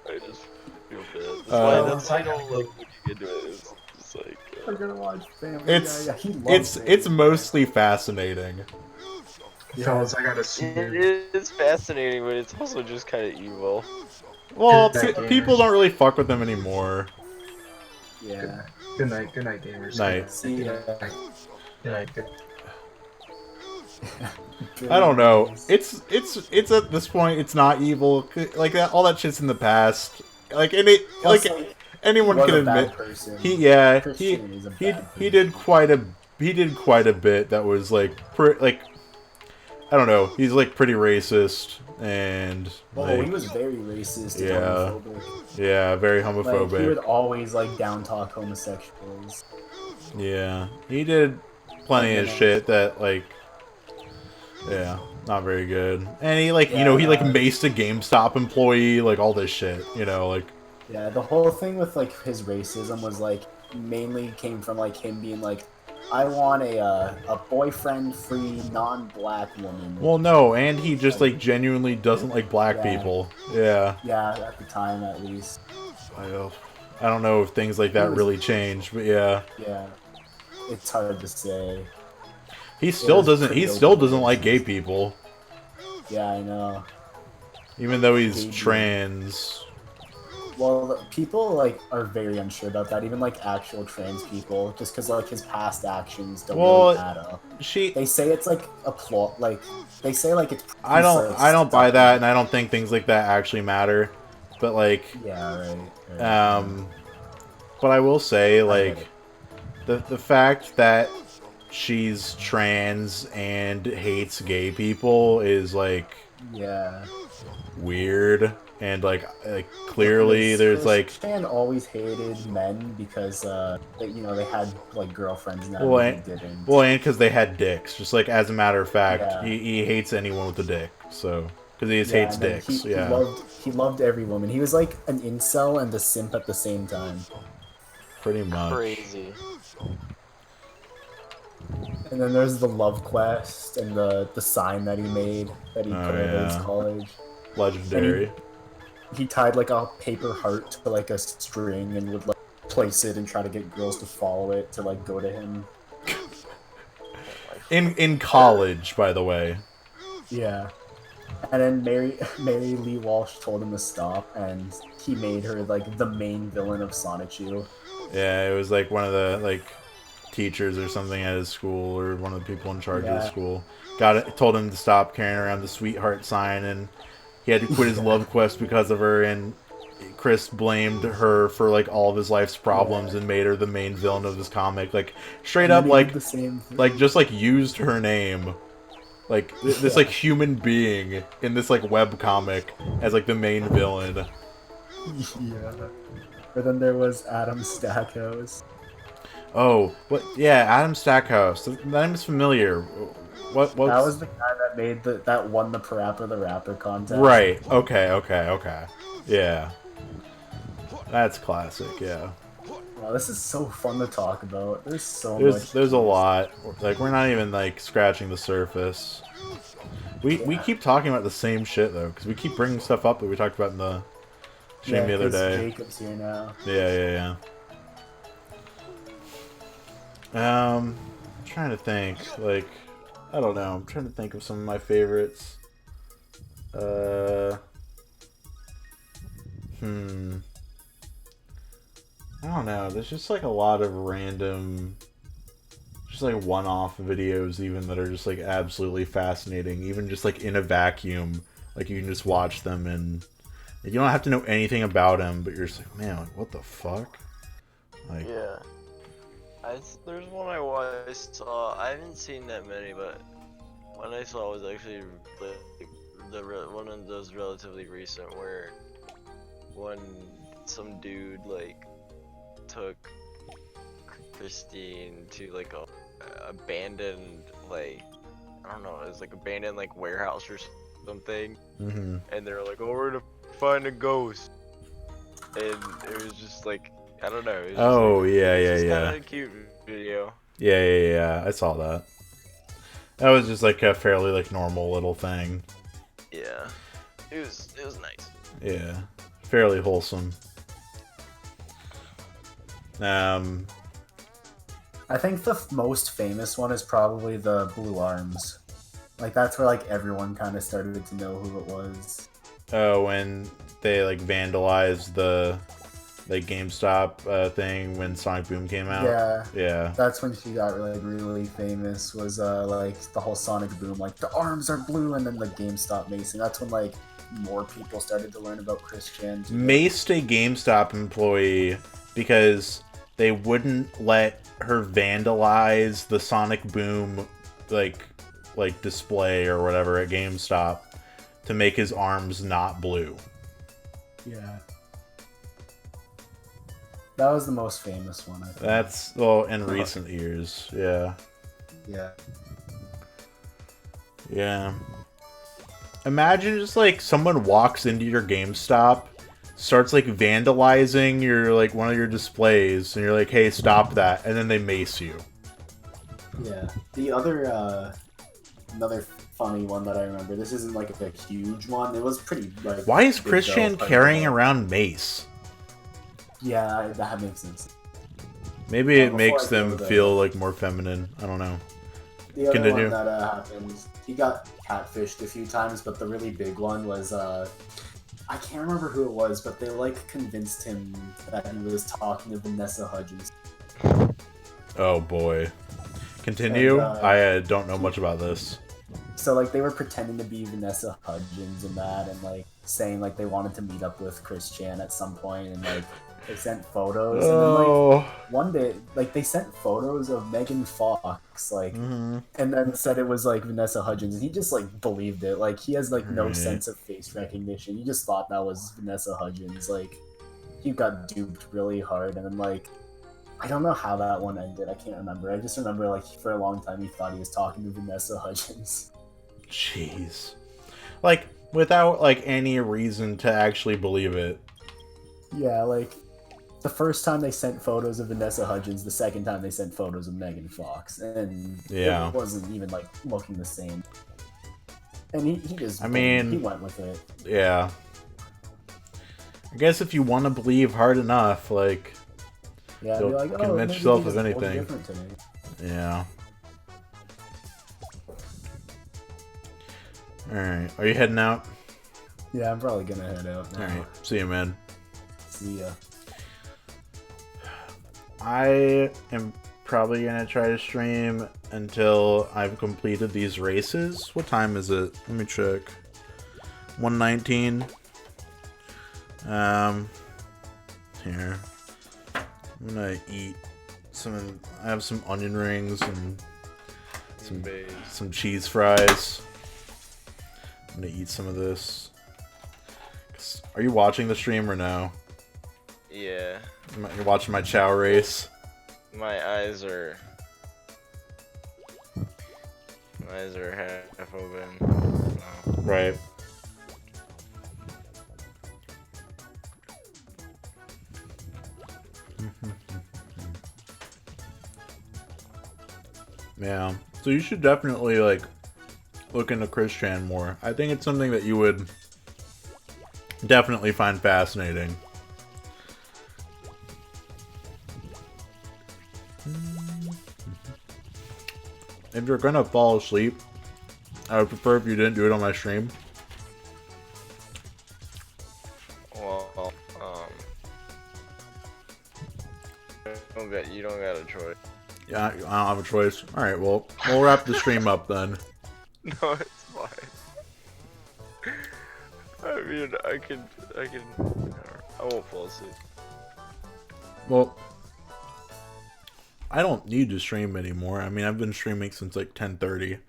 I just feel bad. That's why that's I don't like when you get to it. It's just like. We're gonna watch Family Guy. Yeah, he loves It's mostly fascinating. Fellas, I gotta see. It is fascinating, but it's also just kind of evil. Well, people don't really fuck with them anymore. Yeah. Good night, gamers. Night. See ya. Good night. I don't know. It's at this point, it's not evil. Like that, all that shit's in the past. Like anyone can admit he did quite a bit that was like I don't know, he's like pretty racist and he was very racist and homophobic. Yeah, very homophobic. Like, he would always like down talk homosexuals. Yeah, he did plenty of shit that like not very good. And he like he like maced a GameStop employee, like all this shit, like. Yeah, the whole thing with like his racism was like mainly came from like him being like, I want a boyfriend-free non-black woman. Well, no, and he just like genuinely doesn't like black people. Yeah. Yeah, at the time at least. I don't know if things like that really changed, but yeah. Yeah, it's hard to say. He still doesn't like gay people. Yeah, I know. Even though he's trans. Well, people like are very unsure about that. Even like actual trans people, just because like his past actions don't really add up. They say it's like a plot. Like they say like it's. I don't buy that, and I don't think things like that actually matter. But like. Yeah. Right. But I will say like the fact that she's trans and hates gay people is like weird, and like clearly there's like Chan always hated men because they had like girlfriends now. well, he and, didn't. well, and because they had dicks. Just like as a matter of fact, Yeah. he hates anyone with a dick. So because he just Yeah, hates and then dicks. He loved every woman. He was like an incel and a simp at the same time. Pretty much. Crazy. And then there's the love quest and the sign that he made that he put over his college. Legendary. And he tied like a paper heart to like a string and would like place it and try to get girls to follow it to like go to him. In college, by the way. Yeah. And then Mary Lee Walsh told him to stop, and he made her like the main villain of Sonic U. Yeah, it was like one of the like teachers or something at his school, or one of the people in charge of the school. Told him to stop carrying around the sweetheart sign, and he had to quit his love quest because of her. And Chris blamed her for like all of his life's problems and made her the main villain of his comic. Like straight up, like just like used her name. Like this like human being in this like web comic as like the main villain. Yeah. But then there was Adam Stackhouse. Oh, what? Yeah, Adam Stackhouse. That name is familiar. What? That was the guy that made that won the Parappa the Rapper contest. Right. Okay. Yeah. That's classic. Yeah. Wow, this is so fun to talk about. There's so much. There's a lot. Like we're not even like scratching the surface. We keep talking about the same shit though, because we keep bringing stuff up that we talked about in the stream the other day. Jacob's here now. Yeah. I'm trying to think. Like, I don't know. I'm trying to think of some of my favorites. I don't know. There's just like a lot of random, just like one-off videos even that are just like absolutely fascinating. Even just like in a vacuum, like you can just watch them and you don't have to know anything about them, but you're just like, man, like, what the fuck? Like, yeah. There's one I saw. I haven't seen that many, but one I saw was actually like one of those relatively recent where some dude like took Christine to like a abandoned like I don't know, it was like abandoned like warehouse or something, and they're like, oh, we're gonna find a ghost, and it was just like I don't know. It was just kind of a cute video. Yeah. I saw that. That was just like a fairly like normal little thing. Yeah, it was nice. Yeah, fairly wholesome. I think the most famous one is probably the Blue Arms. Like that's where like everyone kind of started to know who it was. Oh, when they like vandalized the like GameStop thing when Sonic Boom came out. Yeah. That's when she got really famous. Was like the whole Sonic Boom, like the arms are blue, and then the GameStop macing. That's when like more people started to learn about Chris Chan. Maced a GameStop employee because they wouldn't let her vandalize the Sonic Boom like display or whatever at GameStop to make his arms not blue. Yeah. That was the most famous one, I think. That's, well, in recent years, yeah. Yeah. Imagine just, like, someone walks into your GameStop, starts, like, vandalizing your, like, one of your displays, and you're like, hey, stop that, and then they mace you. Yeah. The other, another funny one that I remember, this isn't, like, a huge one, it was pretty, like... Why is Chris Chan carrying around mace? Yeah, that makes sense. Maybe it makes them feel like more feminine. I don't know. The other one that happened, he got catfished a few times, but the really big one was I can't remember who it was, but they like convinced him that he was talking to Vanessa Hudgens. Oh boy. Continue. And, I don't know much about this. So like they were pretending to be Vanessa Hudgens and that, and like saying like they wanted to meet up with Chris Chan at some point, and like They sent photos, Oh. and then like one day, like they sent photos of Megan Fox, like, and then said it was like Vanessa Hudgens, and he just like believed it. Like he has like no Right. sense of face recognition. He just thought that was Vanessa Hudgens. Like he got duped really hard, and then like I don't know how that one ended. I can't remember. I just remember like for a long time he thought he was talking to Vanessa Hudgens. Jeez. Like without like any reason to actually believe it. Yeah, like the first time they sent photos of Vanessa Hudgens, the second time they sent photos of Megan Fox, and Yeah. it wasn't even like looking the same. And he just, I mean, he went with it. Yeah. I guess if you want to believe hard enough, like, Yeah, you'll be like, convince maybe yourself he of doesn't look anything. different to me. Yeah. Alright, are you heading out? Yeah, I'm probably gonna head out now. Alright, see you, man. See ya. I am probably gonna try to stream until I've completed these races. What time is it? Let me check. 1:19. Here. I'm gonna eat some. I have some onion rings and some cheese fries. I'm gonna eat some of this. Are you watching the stream or no? Yeah. You're watching my Chao race. My eyes are half open. Oh. Right. Yeah. So you should definitely like look into Chris Chan more. I think it's something that you would definitely find fascinating. If you're gonna fall asleep, I would prefer if you didn't do it on my stream. Well, you don't got a choice. Yeah, I don't have a choice. Alright, well, we'll wrap the stream up then. No, it's fine. I mean, I won't fall asleep. Well, I don't need to stream anymore. I mean, I've been streaming since like 10:30.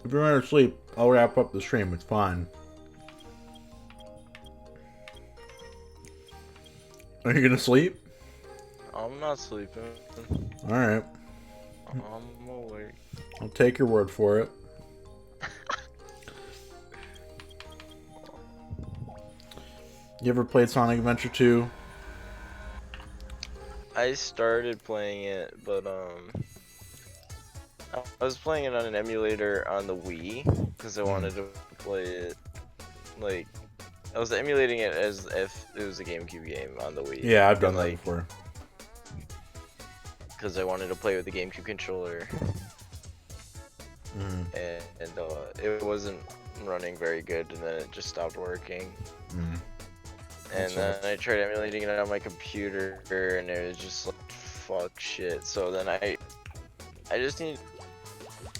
If you're going to sleep, I'll wrap up the stream. It's fine. Are you gonna sleep? I'm not sleeping. Alright. I'm awake. I'll take your word for it. You ever played Sonic Adventure 2? I started playing it, but I was playing it on an emulator on the Wii because I wanted to play it. Like, I was emulating it as if it was a GameCube game on the Wii. Yeah, I've done that before. Because I wanted to play with the GameCube controller, and it wasn't running very good, and then it just stopped working. And then I tried emulating it on my computer, and it was just like fuck shit. So then I just need.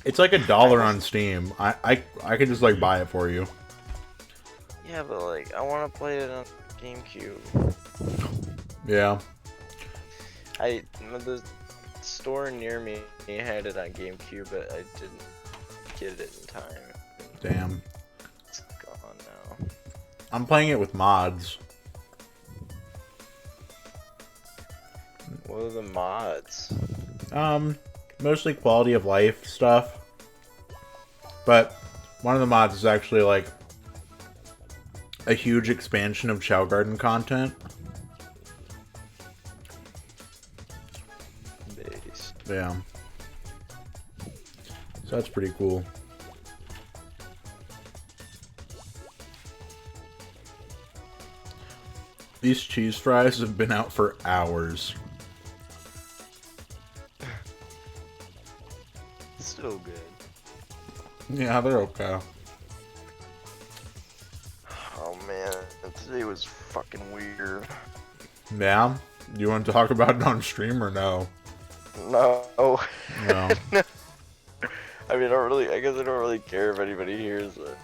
It's like $1 on Steam. I could just like buy it for you. Yeah, but like I want to play it on GameCube. Yeah. The store near me had it on GameCube, but I didn't get it in time. Damn. It's gone now. I'm playing it with mods. What are the mods? Mostly quality of life stuff. But one of the mods is actually like a huge expansion of Chao Garden content. Base. Yeah. So that's pretty cool. These cheese fries have been out for hours. Still good. Yeah, they're okay. Oh man, today was fucking weird. Yeah? Do you want to talk about it on stream or no? No. No. I I mean, I guess I don't really care if anybody hears it.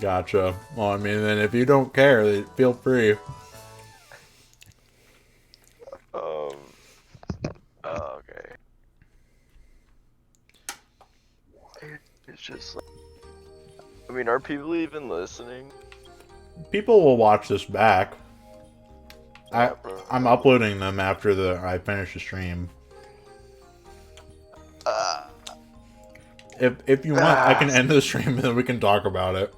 Gotcha. Well, I mean, then if you don't care, then feel free. Okay. It's just like, I mean, are people even listening? People will watch this back. Yeah, I'm uploading them after I finish the stream. If you want, I can end the stream and then we can talk about it.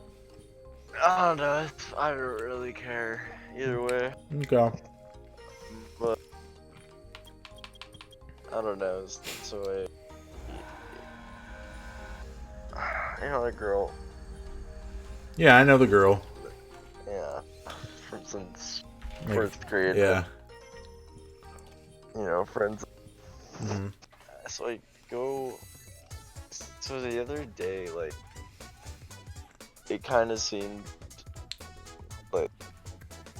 I don't know. I don't really care either way. Okay. But I don't know. It's a way. You know the girl. Yeah, I know the girl. Yeah, from since Like, 4th grade. Yeah. You know, friends. Mm-hmm. So I go. So the other day, like, it kind of seemed like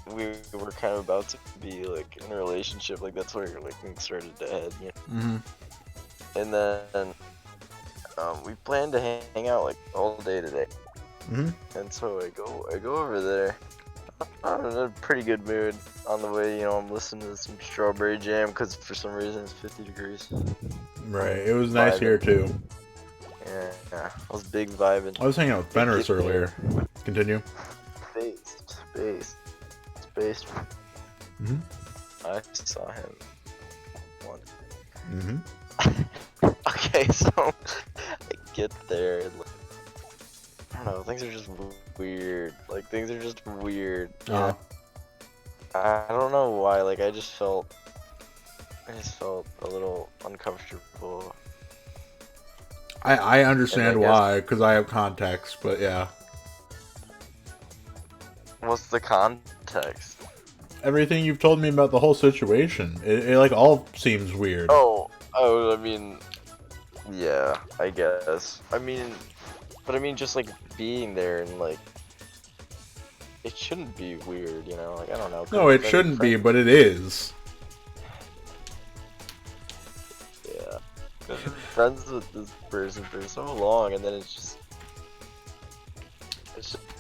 we were kind of about to be like in a relationship. Like that's where like things started to head. You know? Mm-hmm. And then we planned to hang out like all day today. Mm-hmm. And so I go over there. I'm in a pretty good mood on the way. You know, I'm listening to some Strawberry Jam because for some reason it's 50 degrees. Right. It was nice here too. Yeah, I was big vibing. I was hanging out with Fenris earlier. Continue. Space. Mm-hmm. I saw him once. Mm-hmm. Okay, so I get there and like, I don't know, things are just weird. Like things are just weird. Uh-huh. I don't know why. Like I just felt a little uncomfortable. I understand why, because I have context, but yeah. What's the context? Everything you've told me about the whole situation, it like all seems weird. Oh, I mean, yeah, I guess. I mean, just like being there and like, it shouldn't be weird, you know? Like I don't know. No, it shouldn't be, but it is. Yeah. I've been friends with this person for so long, and then it's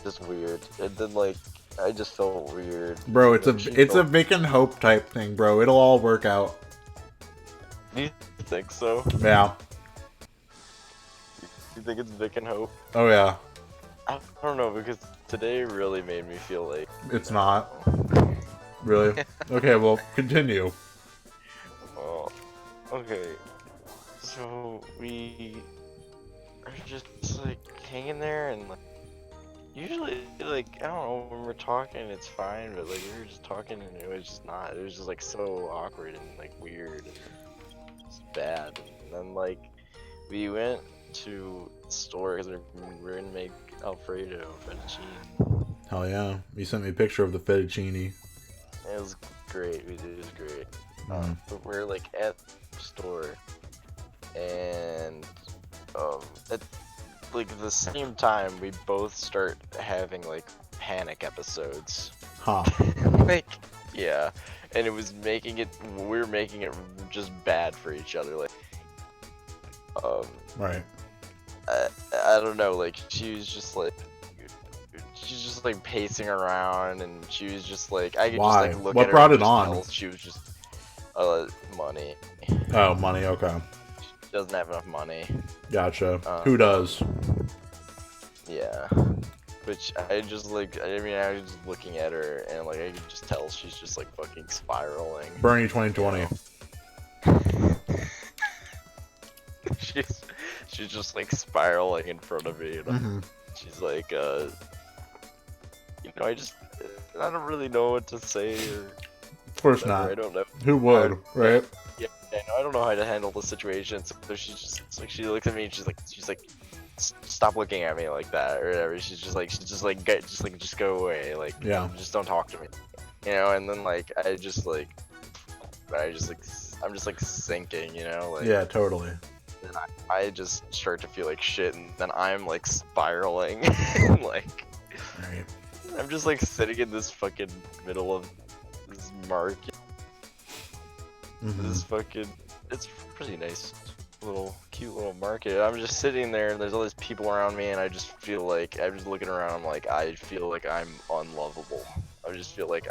just weird. And then like I just felt weird. Bro, it's a Vic and Hope type thing, bro. It'll all work out. Do you think so? Yeah. You think it's Vic and Hope? Oh yeah. I don't know, because today really made me feel like it's not. Really? Okay, well, continue. Well, okay. So we are just like hanging there, and like usually like I don't know, when we're talking it's fine, but like we were just talking and it was just not. It was just like so awkward and like weird and just bad. And then like we went to the store because we're gonna make Alfredo fettuccine. Hell yeah! You sent me a picture of the fettuccine. It was great. It was great. But we're like at the store, and at like the same time we both start having like panic episodes. Huh. Like yeah, and it was making it. We're making it just bad for each other. Like right. I don't know. Like she was just like. She's just like pacing around, and she was just like, I could Why? just like look What at her brought and it just on? tell she was just money. Oh, money. Okay. She doesn't have enough money. Gotcha. Who does? Yeah. Which I just like. I mean, I was just looking at her, and like I could just tell she's just like fucking spiraling. Bernie 2020. She's just like spiraling in front of me. You know? She's like, you know, I don't really know what to say or. Of course whatever. not. I don't know. Who would, right? Yeah, I don't know how to handle the situation. So she's just like, she looks at me and she's like, stop looking at me like that or whatever. She's just like, just go away. Like, yeah, just don't talk to me. You know, and then like, I'm just like sinking. You know, like. Yeah, totally. And I just start to feel like shit, and then I'm like spiraling, like. Right. I'm just like sitting in this fucking middle of this market. This fucking, it's pretty nice cute little market. I'm just sitting there, and there's all these people around me, and I just feel like I'm just looking around. I'm like, I feel like I'm unlovable. I just feel like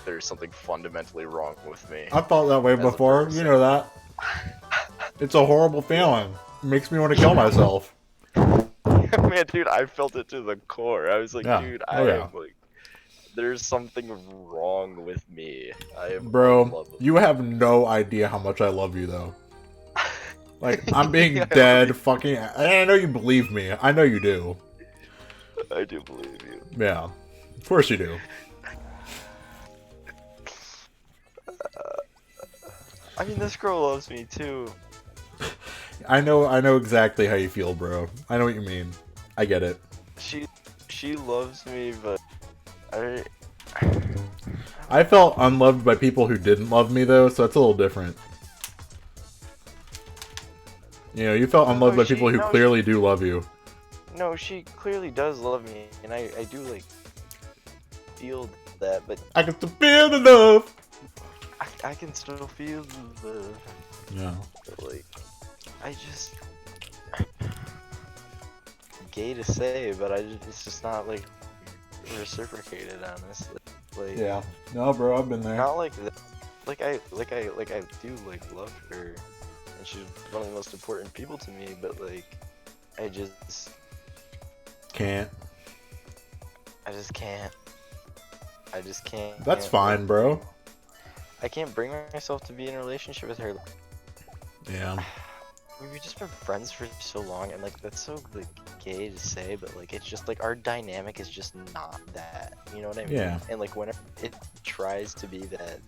there's something fundamentally wrong with me. I felt that way before. You know that. It's a horrible feeling. It makes me want to kill myself. Man, dude, I felt it to the core. I was like, Yeah. dude, Oh, yeah. am like, there's something wrong with me. I am Bro, unlovable. you have no idea how much I love you, though. Like, I'm being I dead fucking... I know you believe me. I know you do. I do believe you. Yeah. Of course you do. I mean, this girl loves me, too. I know exactly how you feel, bro. I know what you mean. I get it. She loves me, but I felt unloved by people who didn't love me, though, so that's a little different. You know, you felt unloved by people who clearly do love you. No, she clearly does love me, and I do, like, feel that, but... I can still feel the love! I can still feel the love. Yeah. But, like, I just... Gay to say, but it's just not, like, reciprocated, honestly. Like, Yeah. No, bro, I've been there. not like that. Like I do, like, love her, and she's one of the most important people to me, but, like, I just Can't. I just can't. That's fine, bro. I can't bring myself to be in a relationship with her. Yeah. We've just been friends for so long, and, like, that's so, like, gay to say, but, like, it's just, like, our dynamic is just not that, you know what I mean? Yeah. And, like, whenever it tries to be that,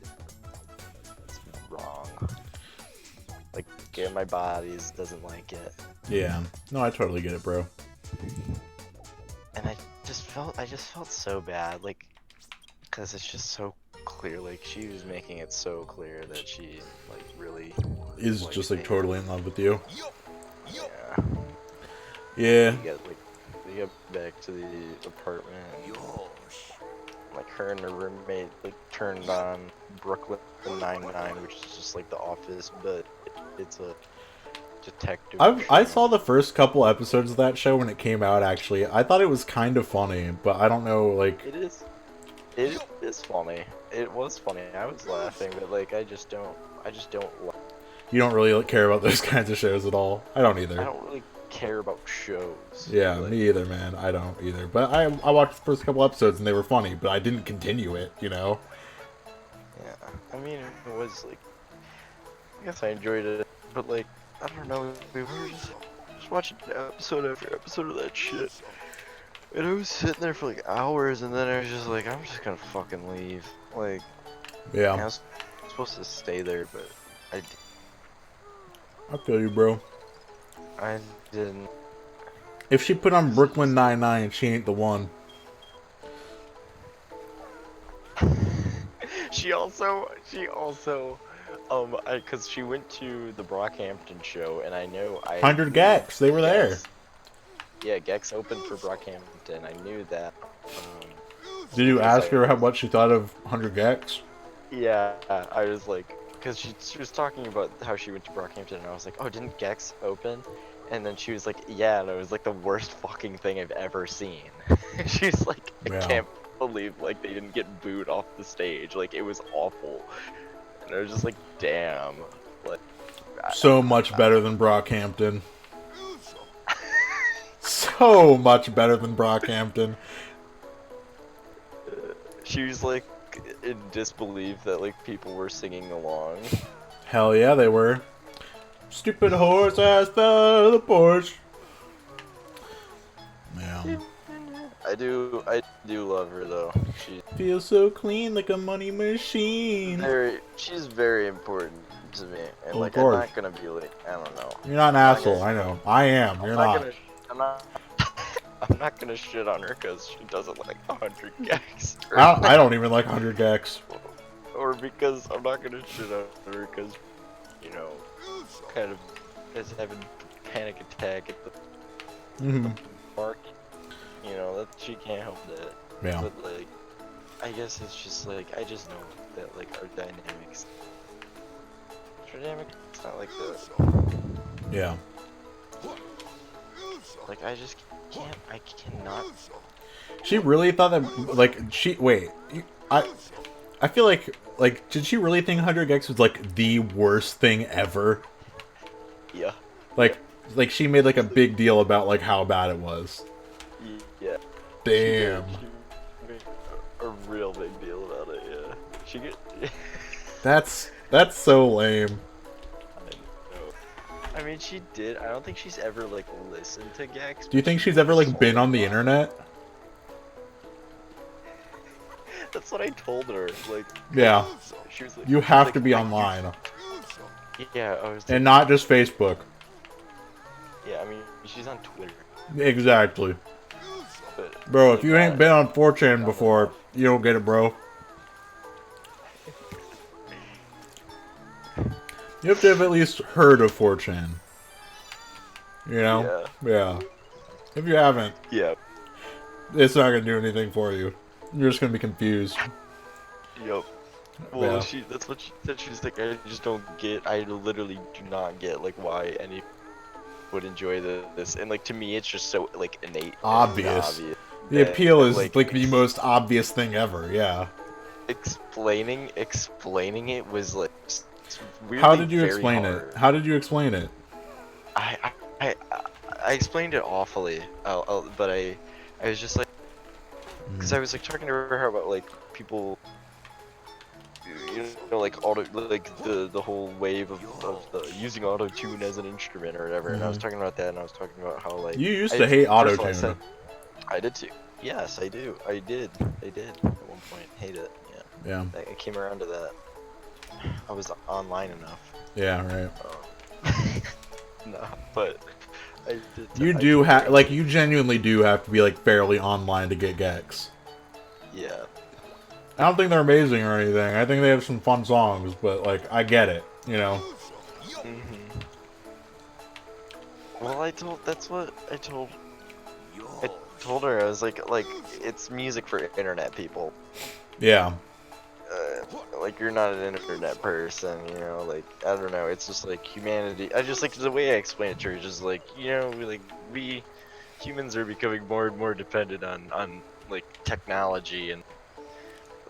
it's wrong. Like, yeah, my body doesn't like it. Yeah. No, I totally get it, bro. And I just felt so bad, like, because it's just so clear, like, she was making it so clear that she, like, really Is just, like, totally in love with you. Yeah. Yeah. We get back to the apartment, and, like, her and her roommate, like, turned on Brooklyn Nine-Nine, which is just like The Office, but it's a detective I saw the first couple episodes of that show when it came out, actually. I thought it was kind of funny, but I don't know, like... It is funny. It was funny. I was laughing, but, like, I just don't You don't really care about those kinds of shows at all. I don't either. I don't really care about shows. Yeah, like, me either, man. I don't either. But I watched the first couple episodes and they were funny, but I didn't continue it, you know? Yeah, I mean, it was, like, I guess I enjoyed it, but, like, I don't know, we were just watching episode after episode of that shit. And I was sitting there for, like, hours, and then I was just like, I'm just gonna fucking leave. Like, Yeah. I was supposed to stay there, but I feel you, bro. I didn't. If she put on Brooklyn Nine-Nine, she ain't the one. She also, cause she went to the Brockhampton show, and I know 100 Gex, they were there. Yeah, Gex opened for Brockhampton. I knew that. Did you ask her how much she thought of 100 Gex? Yeah, I was like, cause she was talking about how she went to Brockhampton, and I was like, oh, didn't Gex open? And then she was like, yeah, and it was like the worst fucking thing I've ever seen. She's like, I can't believe like they didn't get booed off the stage. Like, it was awful. And I was just like, damn. Like, So much better than Brockhampton. So much better than Brockhampton. She was like in disbelief that like people were singing along. Hell yeah, they were. Stupid horse ass fell out of the porch. Yeah. I do love her though. She feels so clean like a money machine. She's very important to me, and like course. I'm not gonna be like, I don't know. You're not an asshole, I know. I am. You're not. I'm not gonna shit on her because she doesn't like 100 Gex. I don't even like 100 Gex. Or because I'm not gonna shit on her because, you know, kind of is having a panic attack at the mark. You know, that she can't help that. Yeah. But like, I guess it's just like, I just know that like our dynamics. It's not like that. Yeah. Like, I just can't. I cannot. She really thought that, like, wait, I feel like, did she really think 100 gex was, like, the worst thing ever? Yeah. Like, she made, like, a big deal about, like, how bad it was. Yeah. Damn. She made a real big deal about it, yeah. She get... That's so lame. I mean, she did. I don't think she's ever, like, listened to Gex. Do you think she's ever, like, been on the internet? That's what I told her. Like, Yeah. she was like, You have to be online. Yeah, I was. And not just Facebook. Yeah, I mean, she's on Twitter. Exactly. But, bro, like, if you ain't been on 4chan before, you don't get it, bro. You have to have at least heard of 4chan. You know? Yeah. If you haven't, it's not gonna do anything for you. You're just gonna be confused. Yep. Well, Yeah. that's what she said. She was like, I just don't get. I literally do not get like why any would enjoy this, and like to me, it's just so like innate. Obvious. And The appeal is like the most obvious thing ever. Yeah. Explaining it was like. How did you very explain hard. it? How did you explain it? I explained it awfully, but I was just like, because I was like talking to her about like people, you know, like the whole wave of the using auto tune as an instrument or whatever, and I was talking about that, and I was talking about how like You used to hate auto first of all, tune. I did too. Yes, I do. I did at one point. Hate it. Yeah. Yeah. I came around to that. I was online enough. Yeah, right. No, but I did. You do have, like, you genuinely do have to be, like, fairly online to get Gex. Yeah. I don't think they're amazing or anything. I think they have some fun songs, but, like, I get it, you know? Well, that's what I told her. I was like, it's music for internet people. Yeah. Like, you're not an internet person, you know, like, I don't know, it's just like humanity. I just like the way I explain it to her, just like, you know, we humans are becoming more and more dependent on like technology, and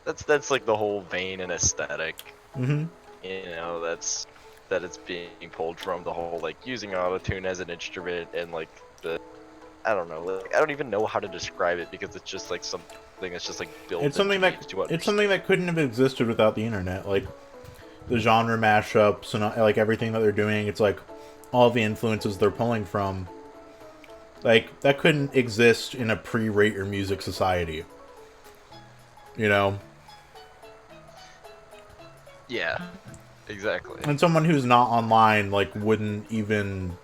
that's like the whole vein and aesthetic. Mm-hmm. You know, that it's being pulled from, the whole like using autotune as an instrument, and like I don't know, like, I don't even know how to describe it, because it's just like something that's just like built. It's something that couldn't have existed without the internet. Like the genre mashups and like everything that they're doing. It's like all the influences they're pulling from. Like that couldn't exist in a pre-rate your music society. You know. Yeah. Exactly. And someone who's not online like wouldn't even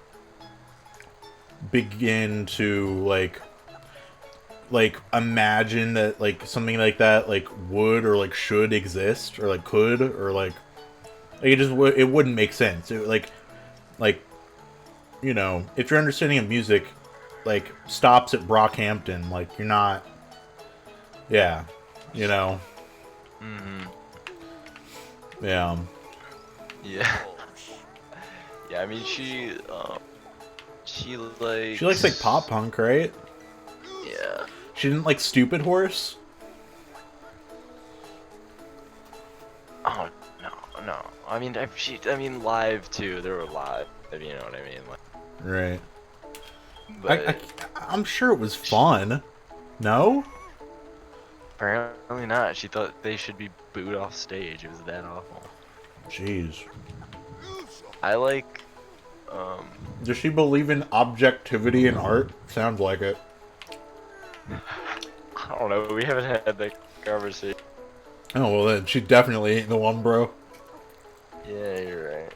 begin to like imagine that like something like that like would or like should exist or like could or like it just it wouldn't make sense. It, like you know, if your understanding of music like stops at Brockhampton, like you're not, yeah, you know. Yeah. Yeah. Yeah, I mean she likes like pop punk, right? Yeah. She didn't like Stupid Horse? Oh no. I mean live too. They were live. You know what I mean? Like, right. But I'm sure it was fun. No? Apparently not. She thought they should be booed off stage. It was that awful. Jeez. I like. Does she believe in objectivity in art? Sounds like it. I don't know. We haven't had that conversation. Oh well, then she definitely ain't the one, bro. Yeah, you're right.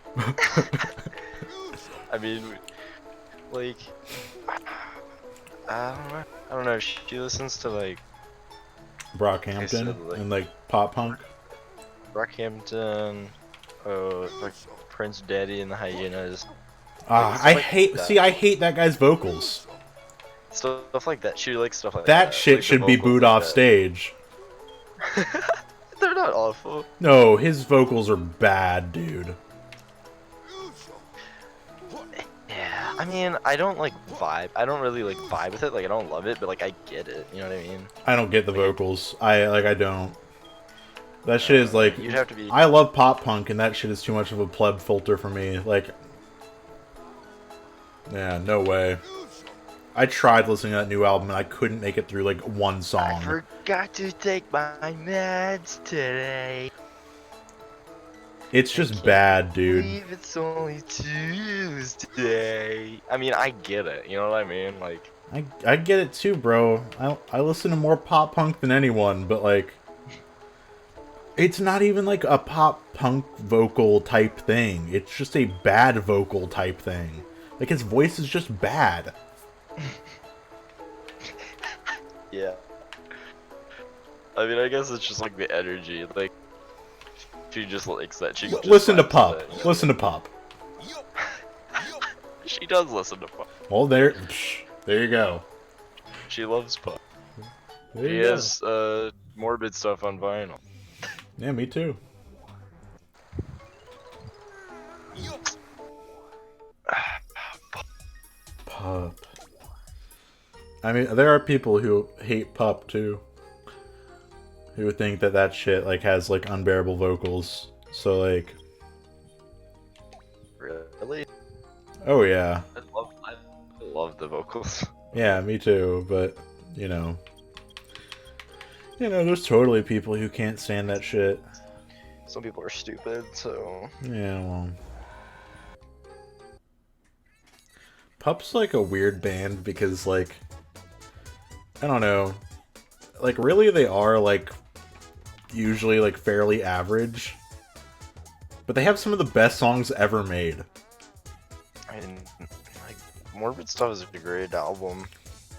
I mean, like, I don't know. She listens to like Brockhampton and like pop punk. Brockhampton, like Prince Daddy and the Hyenas. I hate that guy's vocals. Stuff like that. She likes stuff like that. That shit like should be booed off stage. They're not awful. No, his vocals are bad, dude. I mean, I don't like vibe. I don't really like vibe with it. Like, I don't love it, but like, I get it. You know what I mean? I don't get the vocals. I don't. That shit is like. You'd have to be. I love pop punk, and that shit is too much of a pleb filter for me. Like, yeah, no way. I tried listening to that new album, and I couldn't make it through like one song. I forgot to take my meds today. It's just bad, dude. I believe it's only Tuesday. I mean, I get it. You know what I mean? Like, I get it too, bro. I listen to more pop punk than anyone, but like, it's not even like a pop punk vocal type thing. It's just a bad vocal type thing. Like, his voice is just bad. yeah. I mean, I guess it's just like the energy. Like, she just likes that. She just Listen to vibes Pop. with it. Listen to Pop. She does listen to Pop. Well, there you go. She loves Pop. There She you go. has morbid stuff on vinyl. Yeah, me too. Pup. I mean, there are people who hate Pup too. Who think that that shit like has like unbearable vocals. So like. Really? Oh yeah. I love the vocals. Yeah, me too. But you know, there's totally people who can't stand that shit. Some people are stupid, so. Yeah, well. Pup's like a weird band because like, I don't know, like really they are like usually like fairly average, but they have some of the best songs ever made. I mean, like, Morbid Stuff is a great album.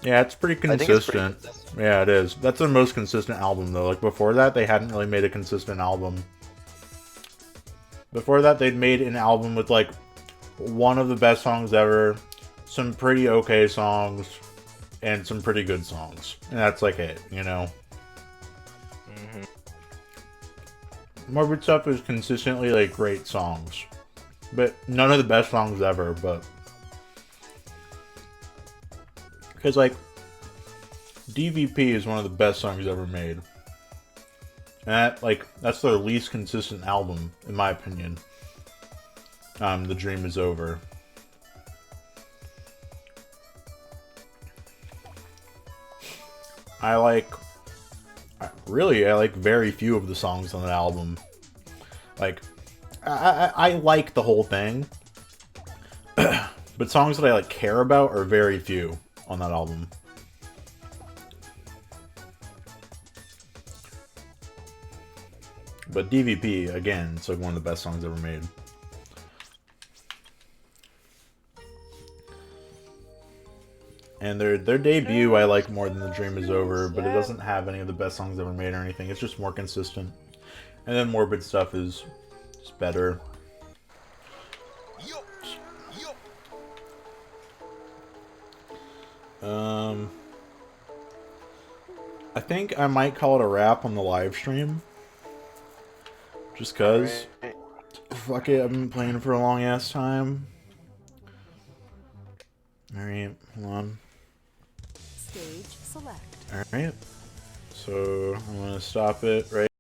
Yeah, it's pretty consistent. Yeah, it is. That's their most consistent album though. Like before that, they hadn't really made a consistent album. Before that, they'd made an album with like one of the best songs ever, some pretty okay songs, and some pretty good songs. And that's like it, you know? Mm-hmm. Morbid Stuff is consistently like great songs. But none of the best songs ever, but... Because like, DVP is one of the best songs ever made. And that, like, that's their least consistent album, in my opinion. The Dream Is Over. I like very few of the songs on that album. Like, I like the whole thing. But songs that I like care about are very few on that album. But DVP, again, it's like one of the best songs ever made. And their debut I like more than The Dream Is Over, but it doesn't have any of the best songs ever made or anything. It's just more consistent. And then Morbid Stuff is just better. I think I might call it a wrap on the live stream. Just cause. Fuck it, I've been playing for a long ass time. Alright, hold on. Stage select. Alright. So I'm gonna stop it right